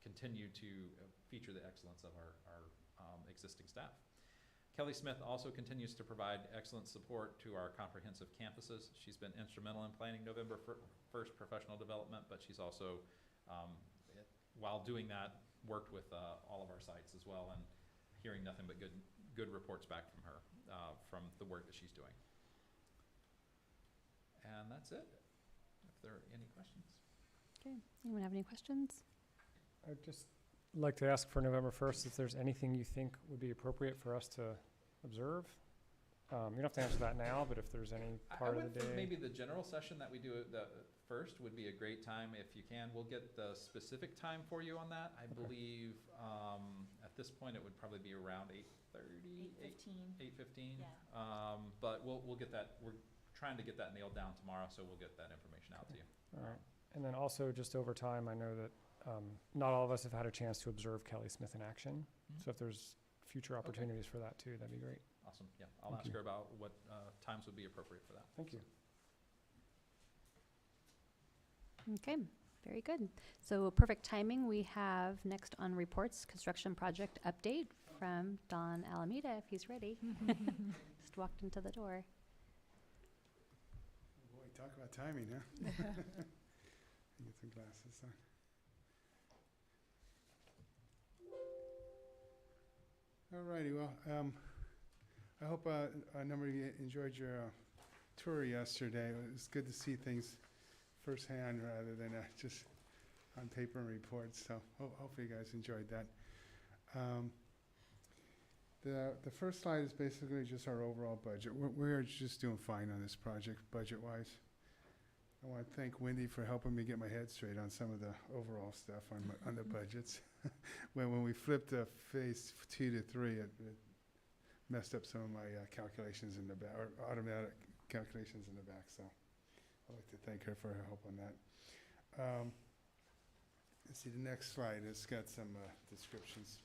continue to feature the excellence of our existing staff. Kelly Smith also continues to provide excellent support to our comprehensive campuses. She's been instrumental in planning November 1st professional development, but she's also, while doing that, worked with all of our sites as well, and hearing nothing but good reports back from her from the work that she's doing. And that's it. If there are any questions. Okay, anyone have any questions? I'd just like to ask for November 1st if there's anything you think would be appropriate for us to observe. You don't have to answer that now, but if there's any part of the day. Maybe the general session that we do the first would be a great time if you can. We'll get the specific time for you on that. I believe at this point it would probably be around 8:30, 8:15. Yeah. But we'll get that. We're trying to get that nailed down tomorrow, so we'll get that information out to you. All right. And then also just over time, I know that not all of us have had a chance to observe Kelly Smith in action. So if there's future opportunities for that too, that'd be great. Awesome. Yeah, I'll ask her about what times would be appropriate for that. Thank you. Okay, very good. So perfect timing. We have next on reports, construction project update from Don Alameda, if he's ready. Just walked into the door. Boy, talk about timing, huh? Get some glasses on. All righty, well, I hope a number of you enjoyed your tour yesterday. It was good to see things firsthand rather than just on paper and reports, so hopefully you guys enjoyed that. The first slide is basically just our overall budget. We're just doing fine on this project, budget-wise. I want to thank Wendy for helping me get my head straight on some of the overall stuff on the budgets. When we flipped phase 2 to 3, it messed up some of my calculations in the back, or automatic calculations in the back. So I'd like to thank her for her help on that. Let's see, the next slide has got some descriptions.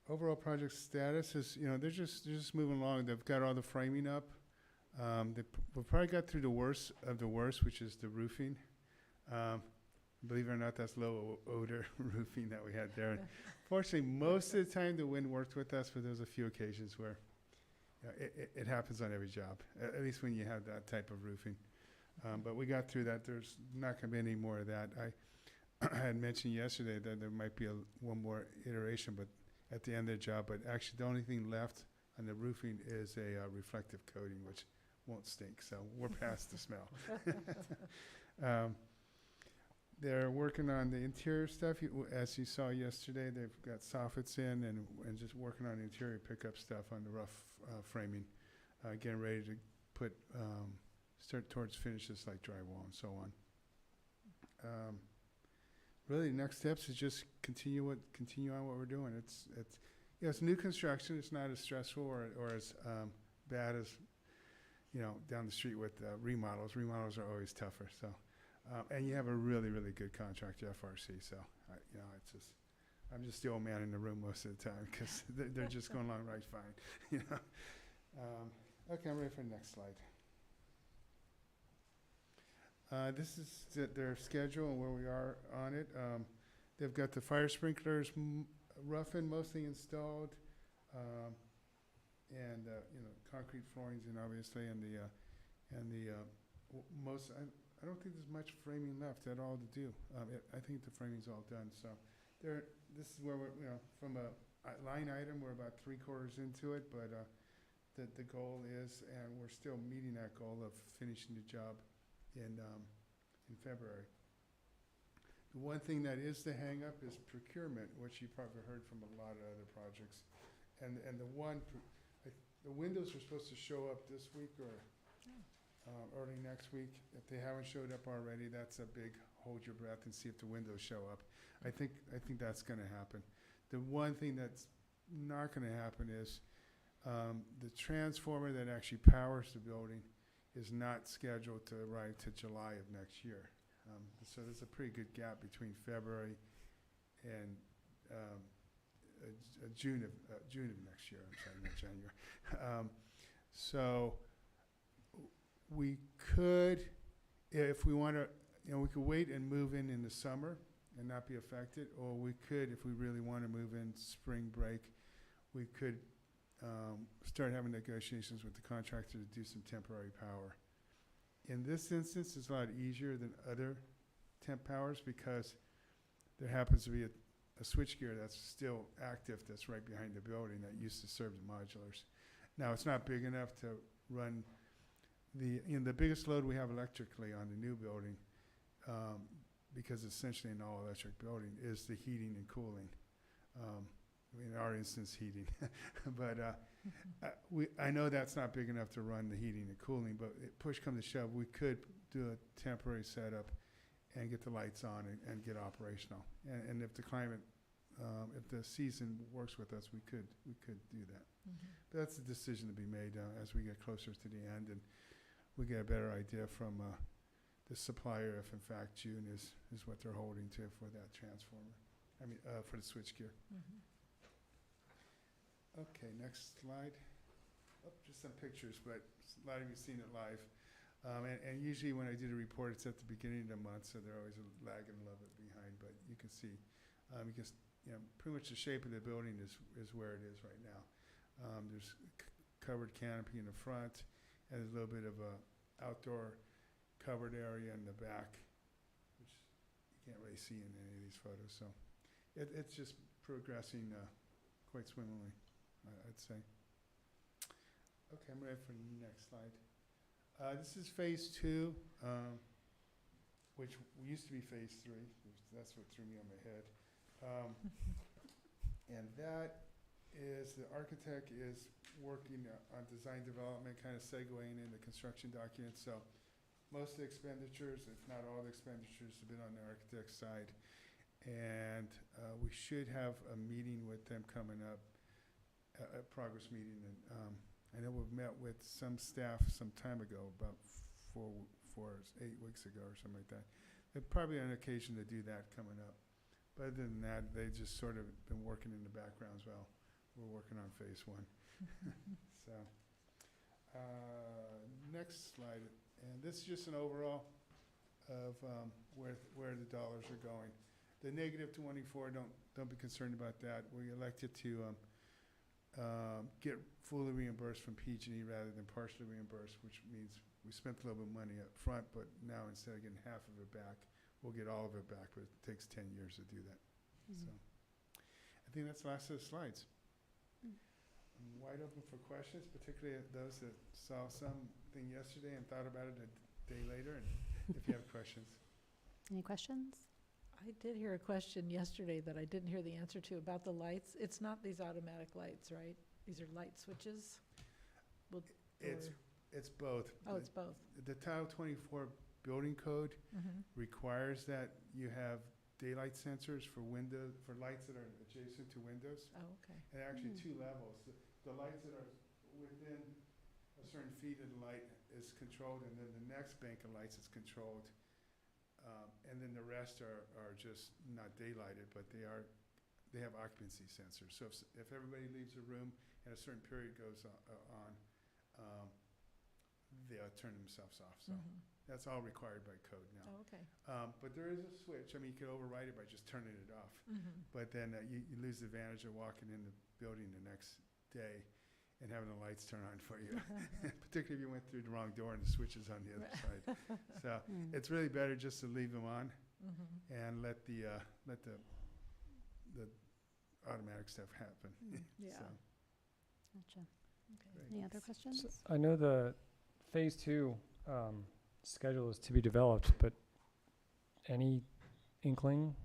Overall project status is, they're just moving along. They've got all the framing up. We've probably got through the worst of the worst, which is the roofing. Believe it or not, that's low odor roofing that we had there. Fortunately, most of the time the wind worked with us, but there was a few occasions where it happens on every job, at least when you have that type of roofing. But we got through that. There's not going to be any more of that. I had mentioned yesterday that there might be one more iteration, but at the end of the job. But actually, the only thing left on the roofing is a reflective coating, which won't stink. So we're past the smell. They're working on the interior stuff. As you saw yesterday, they've got soffits in and just working on interior pickup stuff on the rough framing, getting ready to put start towards finishes like drywall and so on. Really, the next steps is just continue on what we're doing. It's new construction. It's not as stressful or as bad as down the street with remodels. Remodels are always tougher. So, and you have a really good contractor, FRC. So, I'm just the old man in the room most of the time because they're just going along right fine. Okay, I'm ready for the next slide. This is their schedule and where we are on it. They've got the fire sprinklers rough-in mostly installed, and concrete floorings in obviously, and the most. I don't think there's much framing left at all to do. I think the framing's all done. So this is where we're from a line item we're about 3/4 into it, but the goal is, and we're still meeting that goal of finishing the job in February. The one thing that is the hang up is procurement, which you probably heard from a lot of other projects. And the windows are supposed to show up this week or early next week. If they haven't showed up already, that's a big hold your breath and see if the windows show up. I think that's going to happen. The one thing that's not going to happen is the transformer that actually powers the building is not scheduled to arrive to July of next year. So there's a pretty good gap between February and June of next year. I'm sorry, not January. So we could, if we want to, we could wait and move in the summer and not be affected, or we could, if we really want to move in spring break, we could start having negotiations with the contractor to do some temporary power. In this instance, it's a lot easier than other temp powers because there happens to be a switchgear that's still active that's right behind the building that used to serve the modulars. Now, it's not big enough to run the biggest load we have electrically on the new building, because it's essentially an all-electric building, is the heating and cooling. In our instance, heating. But I know that's not big enough to run the heating and cooling, but push come to shove, we could do a temporary setup and get the lights on and get operational. And if the climate, if the season works with us, we could do that. But that's a decision to be made as we get closer to the end, and we get a better idea from the supplier if in fact June is what they're holding to for that transformer. I mean, for the switchgear. Okay, next slide. Oh, just some pictures, but a lot of you seen it live. And usually when I do the report, it's at the beginning of the month, so they're always a lag and a little bit behind. But you can see, because pretty much the shape of the building is where it is right now. There's covered canopy in the front, and there's a little bit of a outdoor covered area in the back, which you can't really see in any of these photos. So it's just progressing quite swimmingly, I'd say. Okay, I'm ready for the next slide. This is phase 2, which used to be phase 3. That's what threw me on my head. And that is, the architect is working on design development, kind of segueing into construction documents. So most of the expenditures, if not all the expenditures, have been on the architect's side. And we should have a meeting with them coming up, a progress meeting. And I know we've met with some staff some time ago, about 8 weeks ago or something like that. They're probably on occasion to do that coming up. But other than that, they just sort of been working in the background as well. We're working on phase 1. So, next slide. And this is just an overall of where the dollars are going. The negative 24, don't be concerned about that. We elected to get fully reimbursed from PG&E rather than partially reimbursed, which means we spent a little bit of money up front, but now instead of getting half of it back, we'll get all of it back, but it takes 10 years to do that. So I think that's the last of the slides. I'm wide open for questions, particularly those that saw something yesterday and thought about it a day later, and if you have questions. Any questions? I did hear a question yesterday that I didn't hear the answer to about the lights. It's not these automatic lights, right? These are light switches? It's both. Oh, it's both. The Title 24 building code requires that you have daylight sensors for lights that are adjacent to windows. Oh, okay. And actually 2 levels. The lights that are within a certain feet of the light is controlled, and then the next bank of lights is controlled. And then the rest are just not daylighted, but they have occupancy sensors. So if everybody leaves a room and a certain period goes on, they'll turn themselves off. So that's all required by code now. Oh, okay. But there is a switch. I mean, you can override it by just turning it off. But then you lose the advantage of walking in the building the next day and having the lights turn on for you, particularly if you went through the wrong door and the switch is on the other side. So it's really better just to leave them on and let the automatic stuff happen. Yeah. So, Gotcha. Okay. Any other questions? I know the phase 2 schedule is to be developed, but any inkling?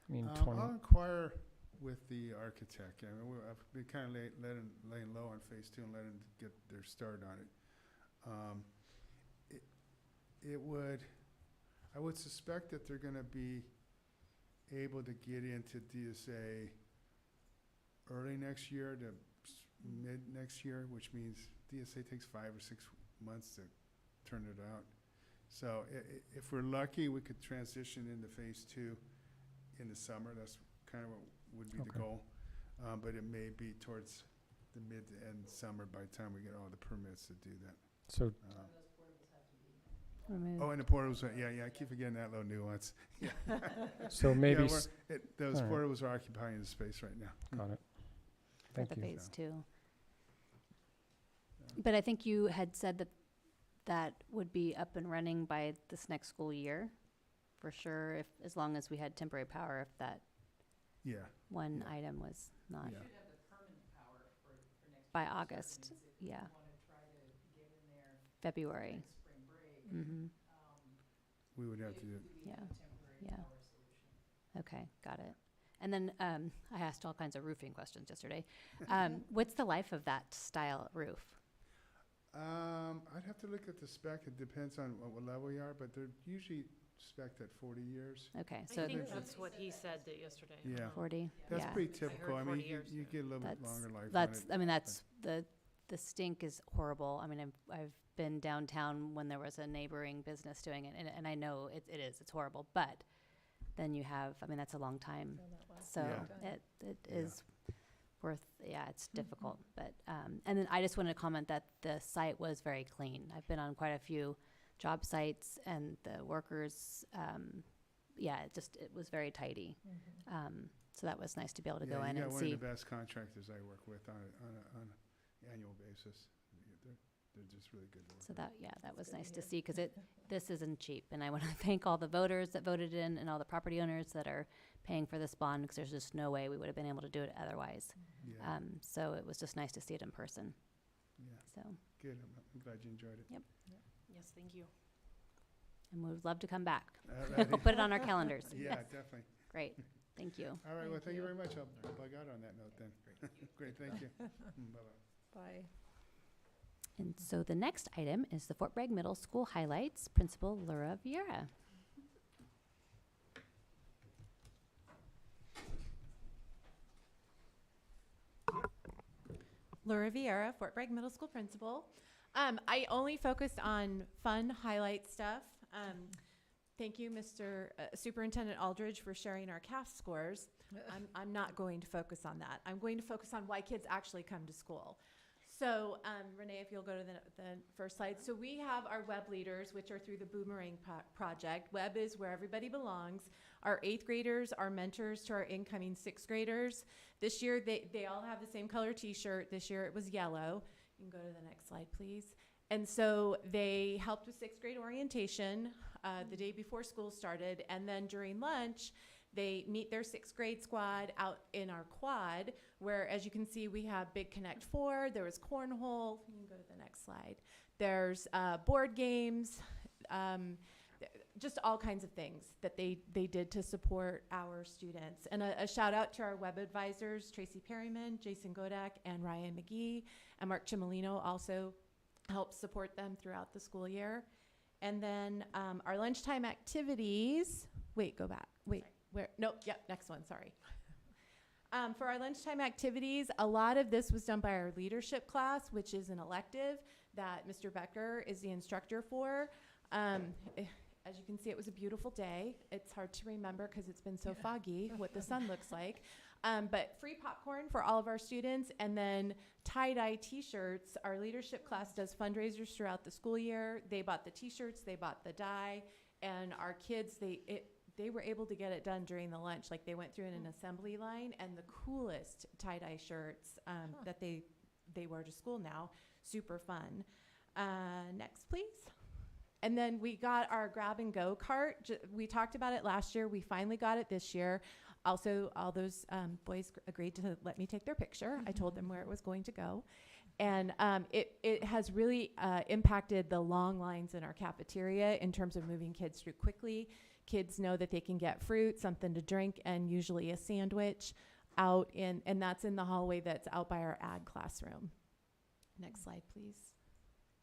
I mean, I'll inquire with the architect. I mean, I've been kind of laying low on phase 2 and letting them get their start on it. I would suspect that they're going to be able to get into DSA early next year to mid next year, which means DSA takes 5 or 6 months to turn it out. So if we're lucky, we could transition into phase 2 in the summer. That's kind of what would be the goal. But it may be towards the mid to end summer by the time we get all the permits to do that. So Removed. Oh, and the portables, yeah, I keep forgetting that little nuance. Yeah. So maybe those all right. portables are occupying the space right now. Got it. For Thank the you. phase 2. But I think you had said that that would be up and running by this next school year, for sure, as long as we had temporary power, if that one item was not. Yeah. By August, yeah. February. We would have to do it. Yeah. Okay, got it. And then I asked all kinds of roofing questions yesterday. What's the life of that style roof? I'd have to look at the spec. It depends on what level you are, but they're usually spec'd at 40 years. Okay, I so think that's what he said that yesterday. Yeah. 40. That's yeah. pretty typical. I mean, 40 you years. get a little bit That's longer life that's. on it. I mean, that's the stink is horrible. I mean, I've been downtown when there was a neighboring business doing it, and I know it is. It's horrible, but then you have. I mean, that's a long time. So it is worth. Yeah, it's difficult, but and then I just wanted to comment that the site was very clean. I've been on quite a few job sites, and the workers. It was very tidy. So that was nice to be able to go in and one see. of the best contractors I work with on an annual basis. They're just really good work. So that was nice to see, because this isn't cheap, and I want to thank all the voters that voted in and all the property owners that are paying for this bond, because there's just no way we would have been able to do it otherwise. Yeah. So it was just nice to see it in person. Yeah. So, Good. I'm glad you enjoyed it. Yep. Yes, thank you. and we would love to come back. Alrighty. We'll put it on our calendars. Yeah, Yes. definitely. Great. Thank you. All right. Well, thank you very much. I'll bug out on that note then. Great. Thank you. Bye-bye. Bye. And so the next item is the Fort Bragg Middle School highlights. Principal Laura Vieira. Laura Vieira, Fort Bragg Middle School principal. I only focused on fun highlight stuff. Thank you, Mr. Superintendent Aldridge, for sharing our CAF scores. I'm not going to focus on that. I'm going to focus on why kids actually come to school. So, Renee, if you'll go to the first slide. So we have our web leaders, which are through the Boomerang project. Web is where everybody belongs. Our 8th graders are mentors to our incoming 6th graders. This year, they all have the same color t-shirt. This year it was yellow. You can go to the next slide, please. And so they helped with 6th grade orientation the day before school started. And then during lunch, they meet their 6th grade squad out in our quad, where, as you can see, we have Big Connect 4. There was cornhole. You can go to the next slide. There's board games, just all kinds of things that they did to support our students. And a shout out to our web advisors, Tracy Perryman, Jason Godak, and Ryan McGee, and Mark Chimolino also helped support them throughout the school year. And then our lunchtime activities, wait, go back, wait. Sorry. Where? Nope. Yep. Next one. Sorry. For our lunchtime activities, a lot of this was done by our leadership class, which is an elective that Mr. Becker is the instructor for. As you can see, it was a beautiful day. It's hard to remember because it's been so foggy what the sun looks like. But free popcorn for all of our students, and then tie-dye t-shirts. Our leadership class does fundraisers throughout the school year. They bought the t-shirts, they bought the dye, and our kids, they were able to get it done during the lunch. Like, they went through in an assembly line, and the coolest tie-dye shirts that they wear to school now. Super fun. Next, please. And then we got our grab and go cart. We talked about it last year. We finally got it this year. Also, all those boys agreed to let me take their picture. I told them where it was going to go. And it has really impacted the long lines in our cafeteria in terms of moving kids through quickly. Kids know that they can get fruit, something to drink, and usually a sandwich out in, and that's in the hallway that's out by our ag classroom. Next slide, please.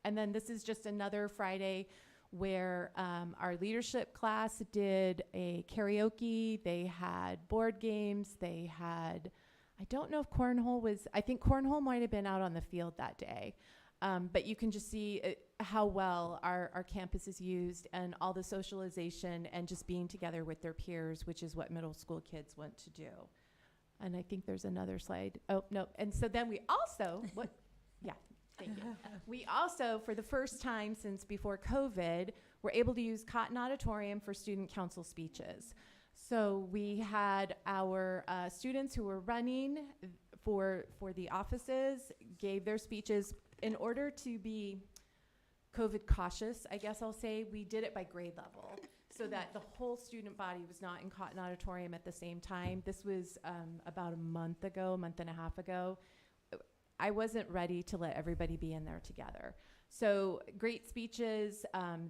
And then this is just another Friday where our leadership class did a karaoke. They had board games. They had, I don't know if cornhole was, I think cornhole might have been out on the field that day. But you can just see how well our campus is used, and all the socialization and just being together with their peers, which is what middle school kids want to do. And I think there's another slide. Oh, no. And so then we also, yeah, thank you. We also, for the first time since before COVID, were able to use Cotton Auditorium for student council speeches. So we had our students who were running for the offices, gave their speeches. In order to be COVID cautious, I guess I'll say, we did it by grade level so that the whole student body was not in Cotton Auditorium at the same time. This was about a month and a half ago. I wasn't ready to let everybody be in there together. So great speeches.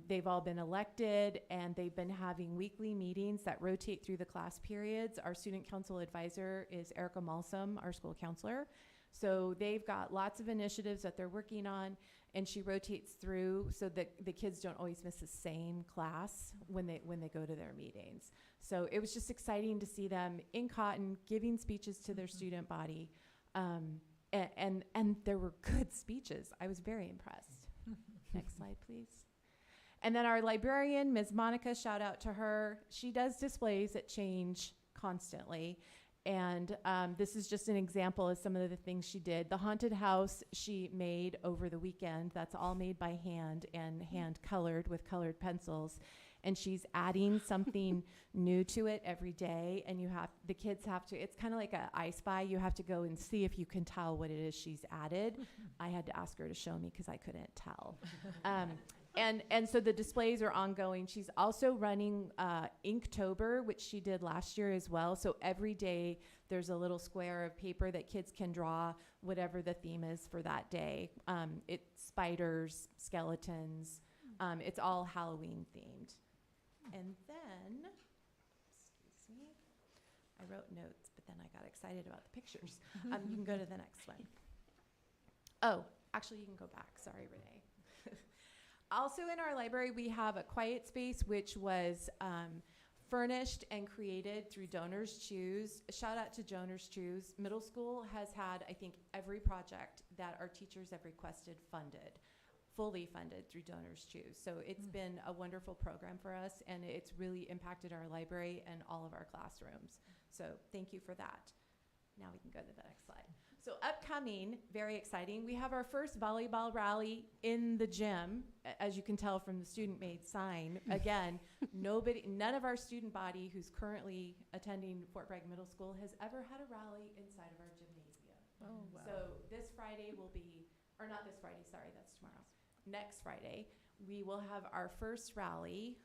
They've all been elected, and they've been having weekly meetings that rotate through the class periods. Our student council advisor is Erica Malsum, our school counselor. So they've got lots of initiatives that they're working on, and she rotates through so that the kids don't always miss the same class when they go to their meetings. So it was just exciting to see them in Cotton giving speeches to their student body. And there were good speeches. I was very impressed. Next slide, please. And then our librarian, Ms. Monica, shout out to her. She does displays that change constantly. And this is just an example of some of the things she did. The haunted house she made over the weekend. That's all made by hand and hand colored with colored pencils. And she's adding something new to it every day. And the kids have to, it's kind of like an I Spy. You have to go and see if you can tell what it is she's added. I had to ask her to show me because I couldn't tell. And so the displays are ongoing. She's also running Inktober, which she did last year as well. So every day there's a little square of paper that kids can draw whatever the theme is for that day. It's spiders, skeletons. It's all Halloween themed. And then, excuse me, I wrote notes, but then I got excited about the pictures. You can go to the next one. Oh, actually, you can go back. Sorry, Renee. Also in our library, we have a quiet space, which was furnished and created through Donors Choose. Shout out to Donors Choose. Middle school has had, I think, every project that our teachers have requested funded, fully funded through Donors Choose. So it's been a wonderful program for us, and it's really impacted our library and all of our classrooms. So thank you for that. Now we can go to the next slide. So upcoming, very exciting, we have our first volleyball rally in the gym, as you can tell from the student-made sign. Again, none of our student body who's currently attending Fort Bragg Middle School has ever had a rally inside of our gymnasium. Oh, wow. So this Friday will be, or not this Friday, sorry, that's tomorrow. Next Friday, we will have our first rally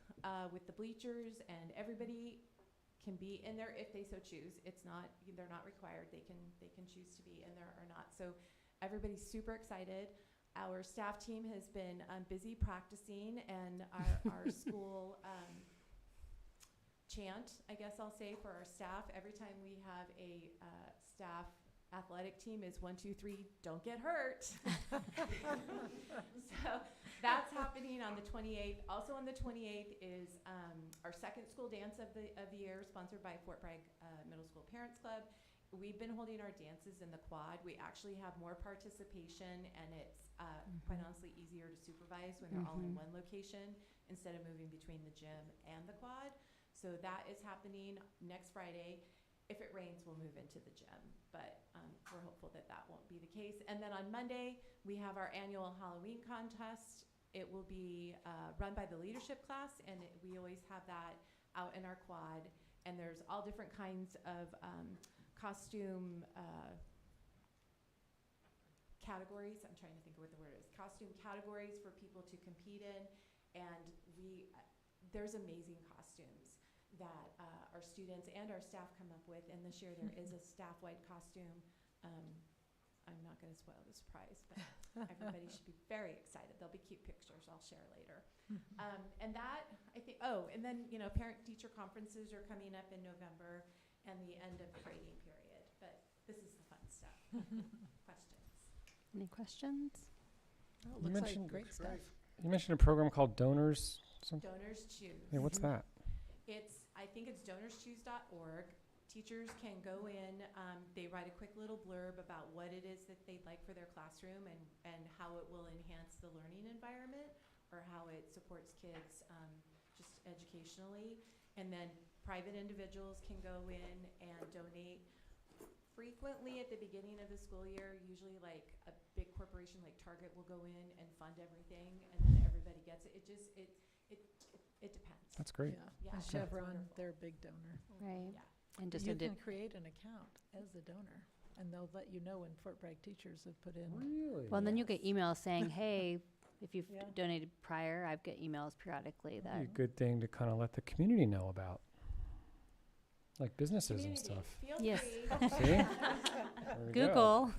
with the bleachers, and everybody can be in there if they so choose. It's not, they're not required. They can choose to be in there or not. So everybody's super excited. Our staff team has been busy practicing, and our school chant, I guess I'll say, for our staff every time we have a staff athletic team is 1, 2, 3, don't get hurt. So that's happening on the 28th. Also on the 28th is our second school dance of the year, sponsored by Fort Bragg Middle School Parents Club. We've been holding our dances in the quad. We actually have more participation, and it's quite honestly easier to supervise when they're all in one location instead of moving between the gym and the quad. So that is happening next Friday. If it rains, we'll move into the gym, but we're hopeful that that won't be the case. And then on Monday, we have our annual Halloween contest. It will be run by the leadership class, and we always have that out in our quad. And there's all different kinds of costume categories. I'm trying to think of what the word is. Costume categories for people to compete in. And there's amazing costumes that our students and our staff come up with, and this year there is a staff-wide costume. I'm not going to spoil the surprise, but everybody should be very excited. There'll be cute pictures I'll share later. And that, I think, and then, parent-teacher conferences are coming up in November, and the end of the grading period. But this is the fun stuff. Questions? Any questions? Oh, You looks like mentioned- great stuff. You mentioned a program called Donors. Donors Choose. Yeah, what's that? I think it's donorschoose.org. Teachers can go in, they write a quick little blurb about what it is that they'd like for their classroom and how it will enhance the learning environment or how it supports kids just educationally. And then private individuals can go in and donate. Frequently at the beginning of the school year, usually like a big corporation like Target will go in and fund everything, and then everybody gets it. It depends. That's great. Yeah, And it's Chevron, wonderful. they're a big donor. Right. Yeah. And just You can create an account as a donor, and they'll let you know when Fort Bragg teachers have put in. Really? well, and then you'll get emails saying, hey, if you've Yeah. donated prior, I've got emails periodically That'd that. be a good thing to kind of let the community know about, like businesses and Community, stuff. feel Yes. free. See? There we go. Google.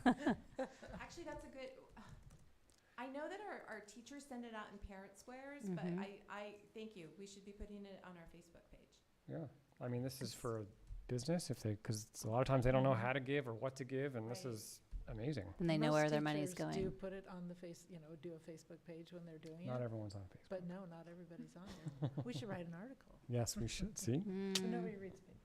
Actually, that's a good, I know that our teachers send it out in parent squares, but Mhm. I thank you. We should be putting it on our Facebook page. Yeah. I mean, this is for business because a lot of times they don't know how to give or what to give, and this Right. is amazing. And they know Most where their money's teachers going. do put it on the do a Facebook page when they're doing Not it. everyone's on Facebook. But no, not everybody's on there. We should write an article. Yes, we should. See? Mm. Nobody reads paper.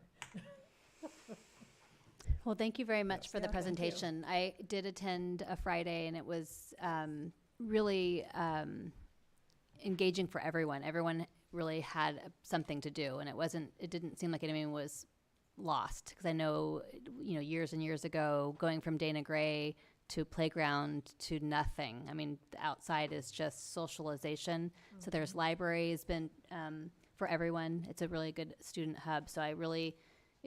Well, thank you very much for the Yeah, thank you. presentation. I did attend a Friday, and it was really engaging for everyone. Everyone really had something to do, and it didn't seem like anyone was lost. Because I know, years and years ago, going from Dana Gray to playground to nothing. I mean, the outside is just socialization. So there's libraries been for everyone. It's a really good student hub. So it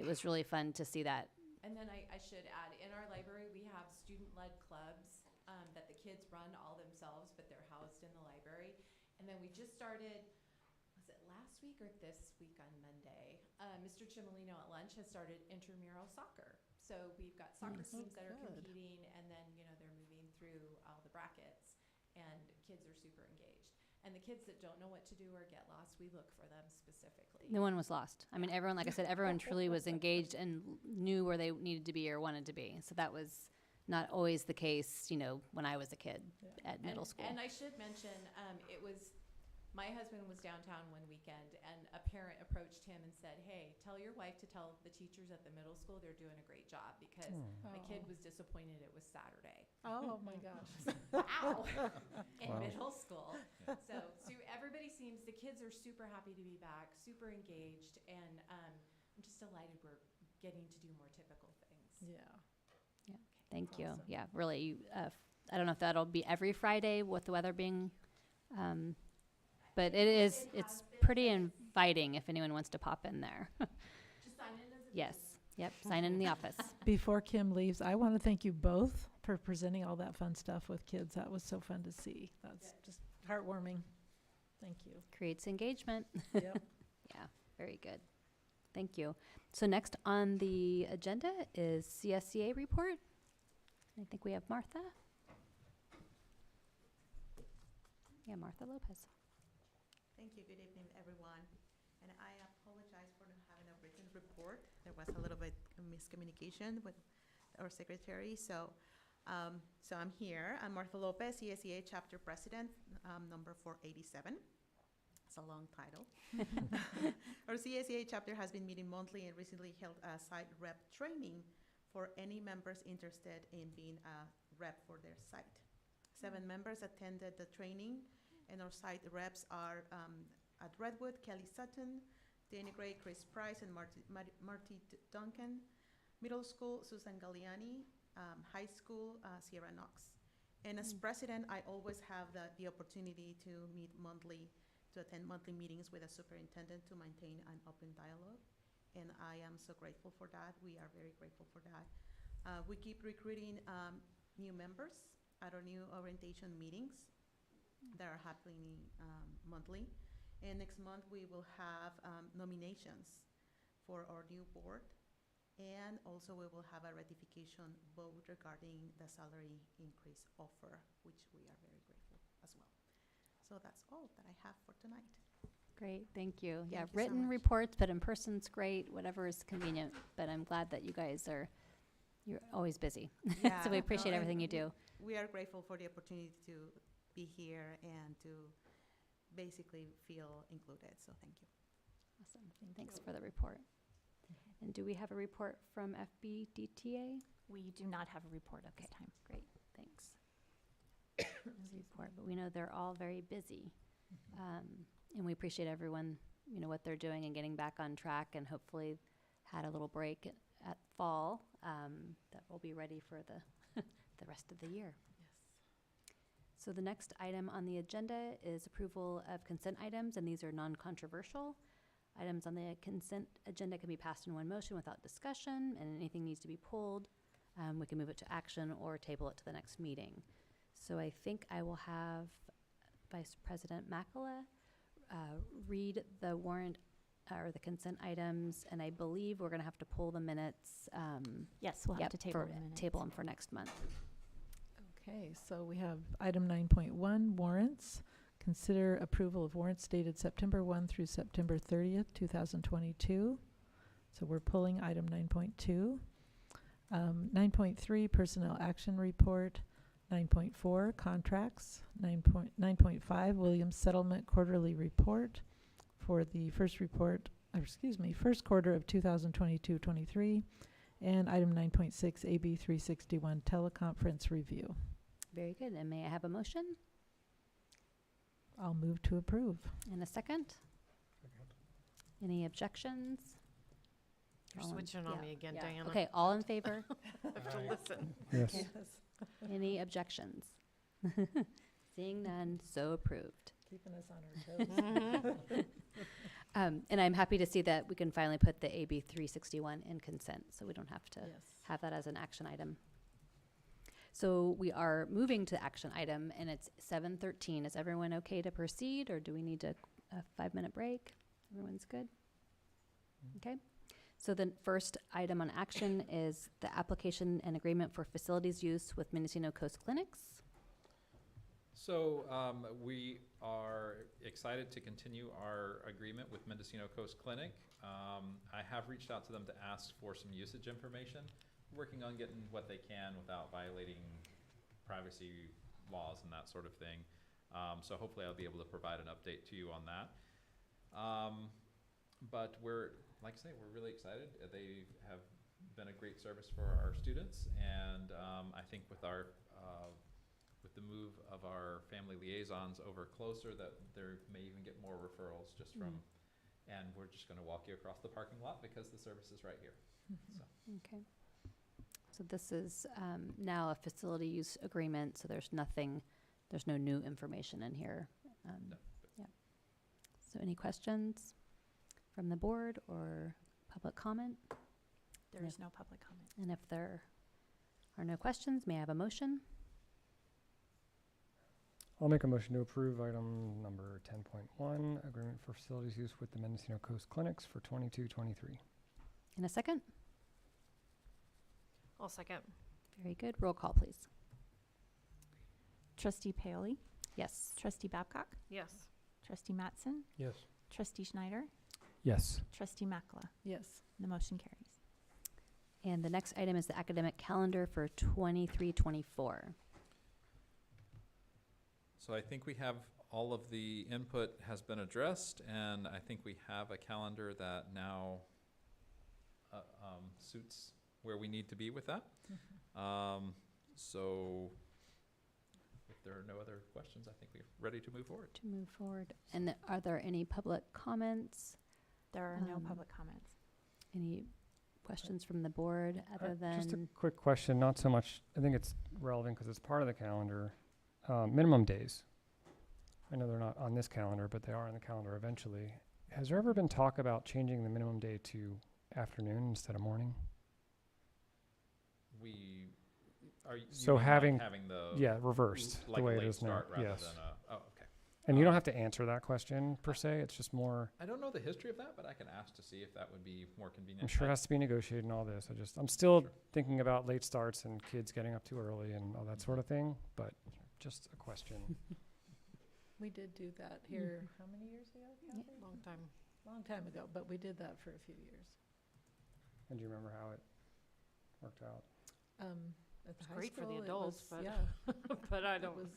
was really fun to see that. And then I should add, in our library, we have student-led clubs that the kids run all themselves, but they're housed in the library. And then we just started, was it last week or this week on Monday? Mr. Chimolino at lunch has started intramural soccer. So we've got soccer teams that are good. competing, and then, they're moving through all the brackets, and kids are super engaged. And the kids that don't know what to do or get lost, we look for them specifically. No one was lost. I mean, everyone, like I said, everyone truly was engaged and knew where they needed to be or wanted to be. So that was not always the case, when I was a kid at middle school. And I should mention, my husband was downtown one weekend, and a parent approached him and said, hey, tell your wife to tell the teachers at the middle school they're doing a great job, because my kid was disappointed it was Saturday. Oh, my gosh. Wow. In Wow. middle school. So everybody the kids are super happy to be back, super engaged, and I'm just delighted we're getting to do more typical things. Yeah. Yeah. Thank you. awesome. Yeah, really, I don't know if that'll be every Friday with the weather being, but it's pretty inviting if anyone wants to pop in there. Just sign in as a Yes, yep, sign in the office. Before Kim leaves, I want to thank you both for presenting all that fun stuff with kids. That was so fun to see. That's just heartwarming. Thank you. Creates engagement. Yep. Yeah, very good. Thank you. So next on the agenda is CSCA report. I think we have Martha. Yeah, Martha Lopez. Thank you. Good evening, everyone. And I apologize for not having a written report. There was a little bit of miscommunication with our secretary. So I'm here. I'm Martha Lopez, CSEA chapter president, number 487. It's a long title. Our CSEA chapter has been meeting monthly and recently held a site rep training for any members interested in being a rep for their site. 7 members attended the training, and our site reps are at Redwood, Kelly Sutton, Danny Gray, Chris Price, and Marty Duncan. Middle school, Susan Galliani. High school, Sierra Knox. And as president, I always have the opportunity to attend monthly meetings with a superintendent to maintain an open dialogue. And I am so grateful for that. We are very grateful for that. We keep recruiting new members at our new orientation meetings that are happening monthly. And next month, we will have nominations for our new board. And also, we will have a ratification vote regarding the salary increase offer, which we are very grateful as well. So that's all that I have for tonight. Great, thank you. Yeah, Thank you so written much. reports, but in person's great, whatever is convenient. But I'm glad that you're always busy. Yeah, So we appreciate no, everything and you do. We are grateful for the opportunity to be here and to basically feel included. So thank you. Awesome. Thanks for the report. And do we have a report from FBDTA? We do not have a report at this time. Great, thanks. No report, but we know they're all very busy. And we appreciate everyone, what they're doing and getting back on track, and hopefully had a little break at fall that will be ready for the rest of the year. Yes. So the next item on the agenda is approval of consent items, and these are non-controversial. Items on the consent agenda can be passed in one motion without discussion, and anything needs to be pulled. We can move it to action or table it to the next meeting. So I think I will have Vice President Makala read the warrant or the consent items, and I believe we're going to have to pull the minutes. Yes, we'll have to table the minutes. Table them for next month. Okay, so we have item 9.1, warrants. Consider approval of warrants dated September 1 through September 30th, 2022. So we're pulling item 9.2. 9.3, personnel action report. 9.4, contracts. 9.5, Williams Settlement quarterly report for the first quarter of 2022-23. And item 9.6, AB 361, teleconference review. Very good. And may I have a motion I'll move to approve. and a second? Any objections? You're All in- switching on yeah, me again, yeah. Diana. Okay, all in favor? I have to listen. Yes. Any objections? Seeing none, so approved. Keeping us on our toes. And I'm happy to see that we can finally put the AB 361 in consent, so we don't have to Yes. have that as an action item. So we are moving to action item, and it's 7:13. Is everyone okay to proceed, or do we need a 5-minute break? Everyone's good? Okay. So the first item on action is the application and agreement for facilities use with Mendocino Coast Clinics. So we are excited to continue our agreement with Mendocino Coast Clinic. I have reached out to them to ask for some usage information, working on getting what they can without violating privacy laws and that sort of thing. So hopefully I'll be able to provide an update to you on that. But like I say, we're really excited. They have been a great service for our students, and I think with the move of our family liaisons over closer, that there may even get more referrals just from, and we're just going to walk you across the parking lot because the service is right here. So. Okay. So this is now a facility use agreement, so there's no new information in here. No. Yeah. So any questions from the board or public comment? There is no public comment. And if there are no questions, may I have a motion? I'll make a motion to approve item number 10.1, agreement for facilities use with the Mendocino Coast Clinics for 22-23. In a second? I'll second. Very good. Roll call, please. Trustee Paoli? Yes. Trustee Babcock? Yes. Trustee Mattson? Yes. Trustee Schneider? Yes. Trustee Makla? Yes. The motion carries. And the next item is the academic calendar for 23-24. So I think we have all of the input has been addressed, and I think we have a calendar that now suits where we need to be with that. So if there are no other questions, I think we're ready to move forward. To move forward. And are there any public comments? There are no public comments. Any questions from the board other than? Just a quick question, not so much, I think it's relevant because it's part of the calendar. Minimum days. I know they're not on this calendar, but they are on the calendar eventually. Has there ever been talk about changing the minimum day to afternoon instead of morning? We are you So mean like having, having the yeah, reversed like the a way it late is now. start rather Yes. than a, oh, okay. And you don't have to answer that question per se. It's just more, I don't know the history of that, but I can ask to see if that would be more convenient. I'm sure it has to be negotiated and all this. I'm still thinking about late starts and kids getting up too early and all that sort of thing, but just a question. We did do that here, how many years ago, Kathy? Long time. Long time ago, but we did that for a few years. And do you remember how it worked out? At the It's high great for the school, it adults, was- but- yeah. but I It don't- was,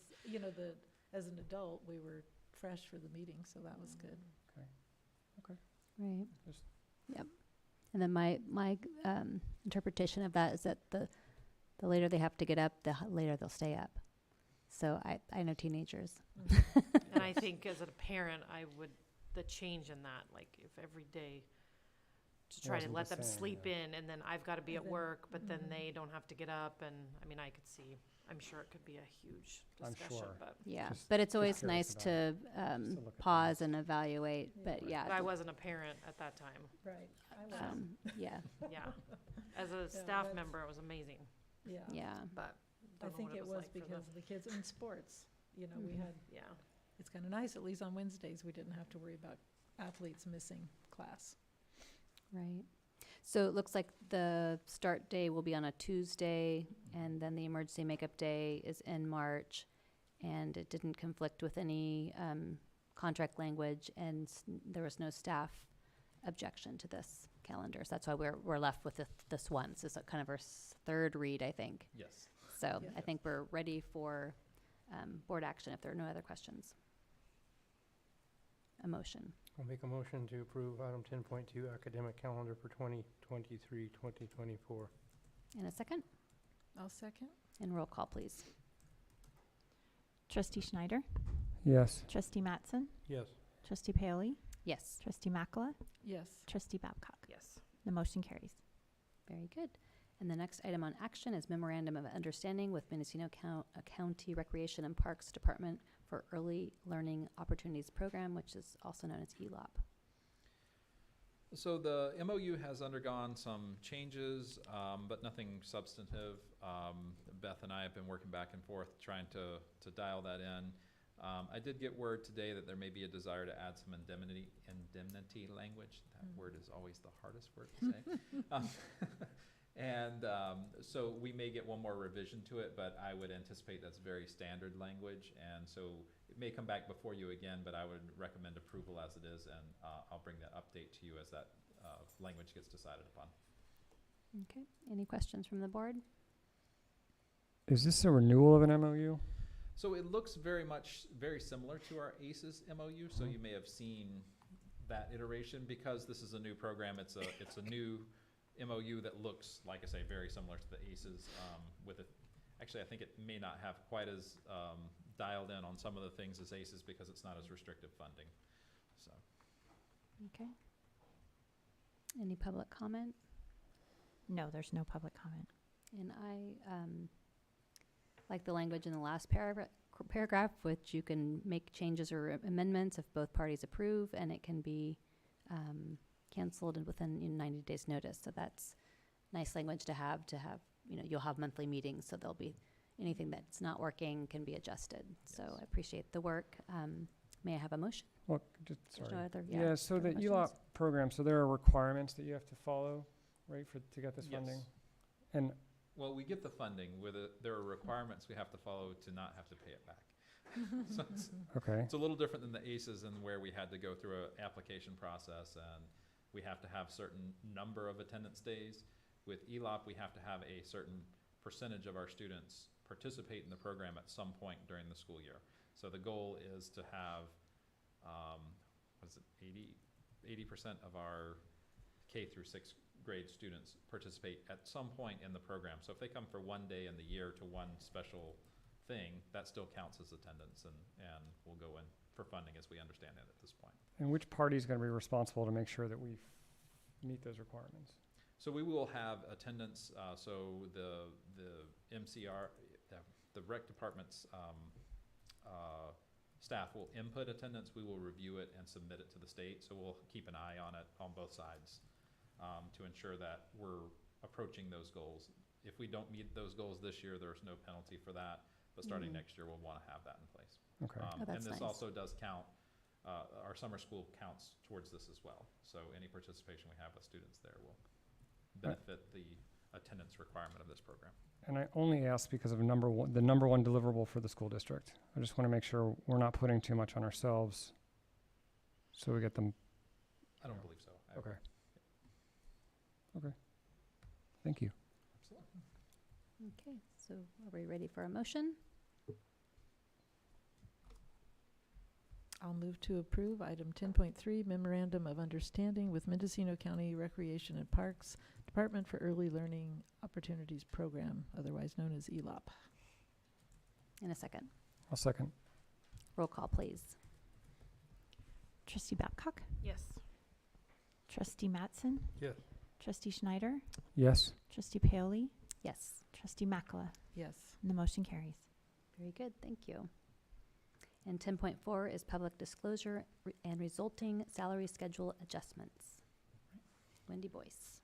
as an adult, we were fresh for the meeting, so that was good. Right. Just- Yep. And then my interpretation of that is that the later they have to get up, the later they'll stay up. So I know teenagers. And I think as a parent, the change in that, like if every day to try to Wasn't let the them same, sleep yeah. in and then I've got to be And at then- work, but then they don't have to get up and, I mean, I could see, I'm sure it could be a huge I'm discussion, sure. but. Yeah, Just- but it's just always curious nice about to look at pause things. and evaluate, but yeah. But I wasn't a parent at that time, Right. I was. Yeah, yeah. As a Yeah, staff that's- member, it was amazing, Yeah. yeah. but I don't know think what it was like for because of the kids in sports. We had, Yeah. it's kind of nice, at least on Wednesdays, we didn't have to worry about athletes missing class. Right. So it looks like the start day will be on a Tuesday, and then the emergency makeup day is in March, and it didn't conflict with any contract language, and there was no staff objection to this calendar. So that's why we're left with this one. So it's kind of our third read, I think. Yes. So Yeah. I think we're ready for board action if there are no other questions. A motion. I'll make a motion to approve item 10.2 academic calendar for 2023-2024. In a second, I'll second. and roll call, please. Trustee Schneider? Yes. Trustee Mattson? Yes. Trustee Paoli? Yes. Trustee Makla? Yes. Trustee Babcock? Yes. The motion carries. Very good. And the next item on action is memorandum of understanding with Mendocino County Recreation and Parks Department for Early Learning Opportunities Program, which is also known as ELOP. So the MOU has undergone some changes, but nothing substantive. Beth and I have been working back and forth trying to dial that in. I did get word today that there may be a desire to add some indemnity language. That word is always the hardest word to say. So we may get one more revision to it, but I would anticipate that's very standard language. And so it may come back before you again, but I would recommend approval as it is, and I'll bring that update to you as that language gets decided upon. Okay. Any questions from the board? Is this a renewal of an MOU? So it looks very similar to our ACES MOU. So you may have seen that iteration because this is a new program. It's a new MOU that looks, like I say, very similar to the ACES. Actually, I think it may not have quite as dialed in on some of the things as ACES because it's not as restrictive funding. So. Okay. Any public comment? No, there's no public comment. And I like the language in the last paragraph, which you can make changes or amendments if both parties approve, and it can be canceled and within 90 days notice. So that's nice language to have, you'll have monthly meetings, so there'll be anything that's not working can be adjusted. So I appreciate the work. May I have a motion? Well, just, There's sorry. no other- Yeah, so the further ELOP questions? program, so there are requirements that you have to follow, right, to get this Yes. funding? And Well, we get the funding with there are requirements we have to follow to not have to pay it back. So okay, it's a little different than the ACEs, and where we had to go through an application process and we have to have certain number of attendance days. With ELOP, we have to have a certain percentage of our students participate in the program at some point during the school year. So the goal is to have, 80% of our K through 6th grade students participate at some point in the program. So if they come for one day in the year to one special thing, that still counts as attendance, and will go in for funding as we understand it at this point. and which party is going to be responsible to make sure that we meet those requirements? So we will have attendance, so the MCR, the rec department's staff will input attendance, we will review it and submit it to the state, so we'll keep an eye on it on both sides to ensure that we're approaching those goals. If we don't meet those goals this year, there's no penalty for that, but starting next year, we'll want to have that in place. Okay. Oh, And that's this nice. also does count, our summer school counts towards this as well. So any participation we have with students there will benefit the attendance requirement of this program. And I only ask because of the number one deliverable for the school district. I just want to make sure we're not putting too much on ourselves, so we get them. I don't believe so. Okay. Okay. Thank you. Absolutely. Okay, so are we ready for a motion? I'll move to approve item 10.3, Memorandum of Understanding with Mendocino County Recreation and Parks Department for Early Learning Opportunities Program, otherwise known as ELOP. In a second. I'll second. Roll call, please. Trustee Babcock? Yes. Trustee Mattson? Yes. Trustee Schneider? Yes. Trustee Paoli? Yes. Trustee Makala? Yes. And the motion carries. Very good, thank you. And 10.4 is public disclosure and resulting salary schedule adjustments. Wendy Boyce.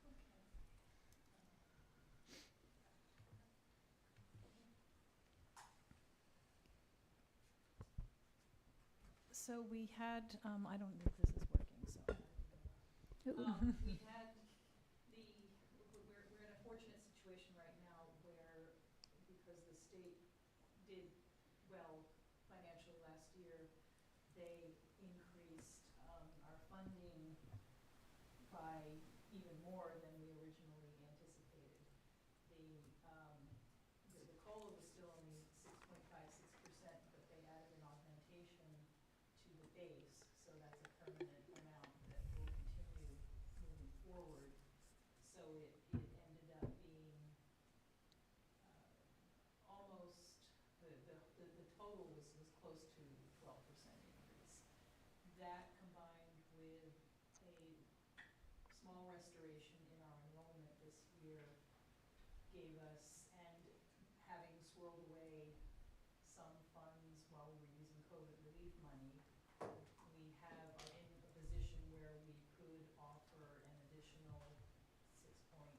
So we had, I don't know if this is working, so. We had we're in a fortunate situation right now where, because the state did well financially last year, they increased our funding by even more than we originally anticipated. The COLA was still only 6.56%, but they added an augmentation to the base, so that's a permanent amount that will continue moving forward. So it ended up being almost, the total was close to 12% increase. That combined with a small restoration in our enrollment this year gave us, and having swirled away some funds while we were using COVID relief money, we are in a position where we could offer an additional 6.25%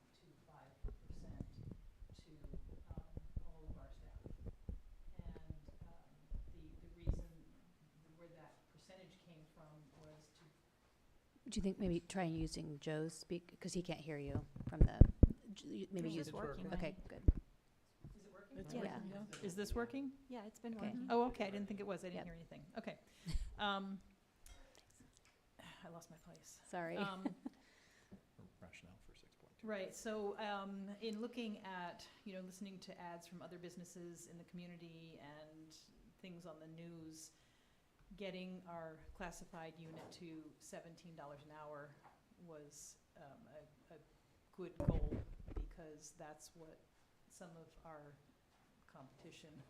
to all of our staff. And the reason where that percentage came from was to. Do you think maybe try using Joe's speak, because he can't hear you from maybe use. It's working. Okay, good. Is it working? It's Yeah. working now. Is this working? Yeah, it's been Okay. working. Oh, okay, I didn't think it was, I didn't Yep. hear anything, okay. I lost my place. Sorry. Rationale for 6.2. Right, so in looking at, listening to ads from other businesses in the community and things on the news, getting our classified unit to $17 an hour was a good goal, because that's what some of our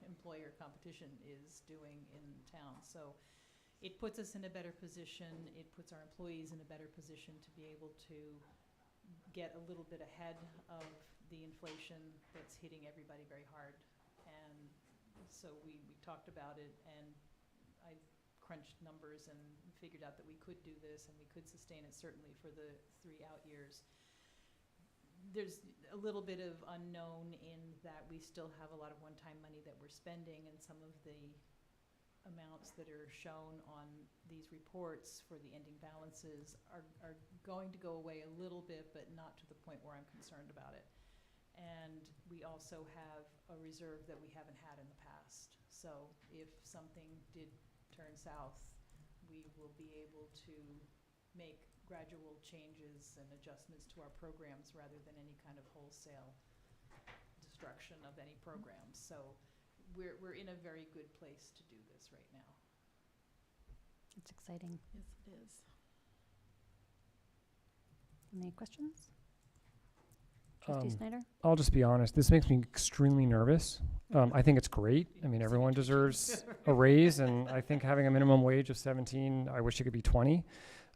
employer competition is doing in town. So it puts us in a better position, it puts our employees in a better position to be able to get a little bit ahead of the inflation that's hitting everybody very hard. And so we talked about it, and I crunched numbers and figured out that we could do this and we could sustain it certainly for the 3 out years. There's a little bit of unknown in that we still have a lot of one-time money that we're spending, and some of the amounts that are shown on these reports for the ending balances are going to go away a little bit, but not to the point where I'm concerned about it. And we also have a reserve that we haven't had in the past. So if something did turn south, we will be able to make gradual changes and adjustments to our programs rather than any kind of wholesale destruction of any programs. So we're in a very good place to do this right now. It's exciting. Yes, it is. Any questions? Trustee Snyder? I'll just be honest. This makes me extremely nervous. I think it's great. I mean, everyone deserves a raise, and I think having a minimum wage of 17, I wish it could be 20.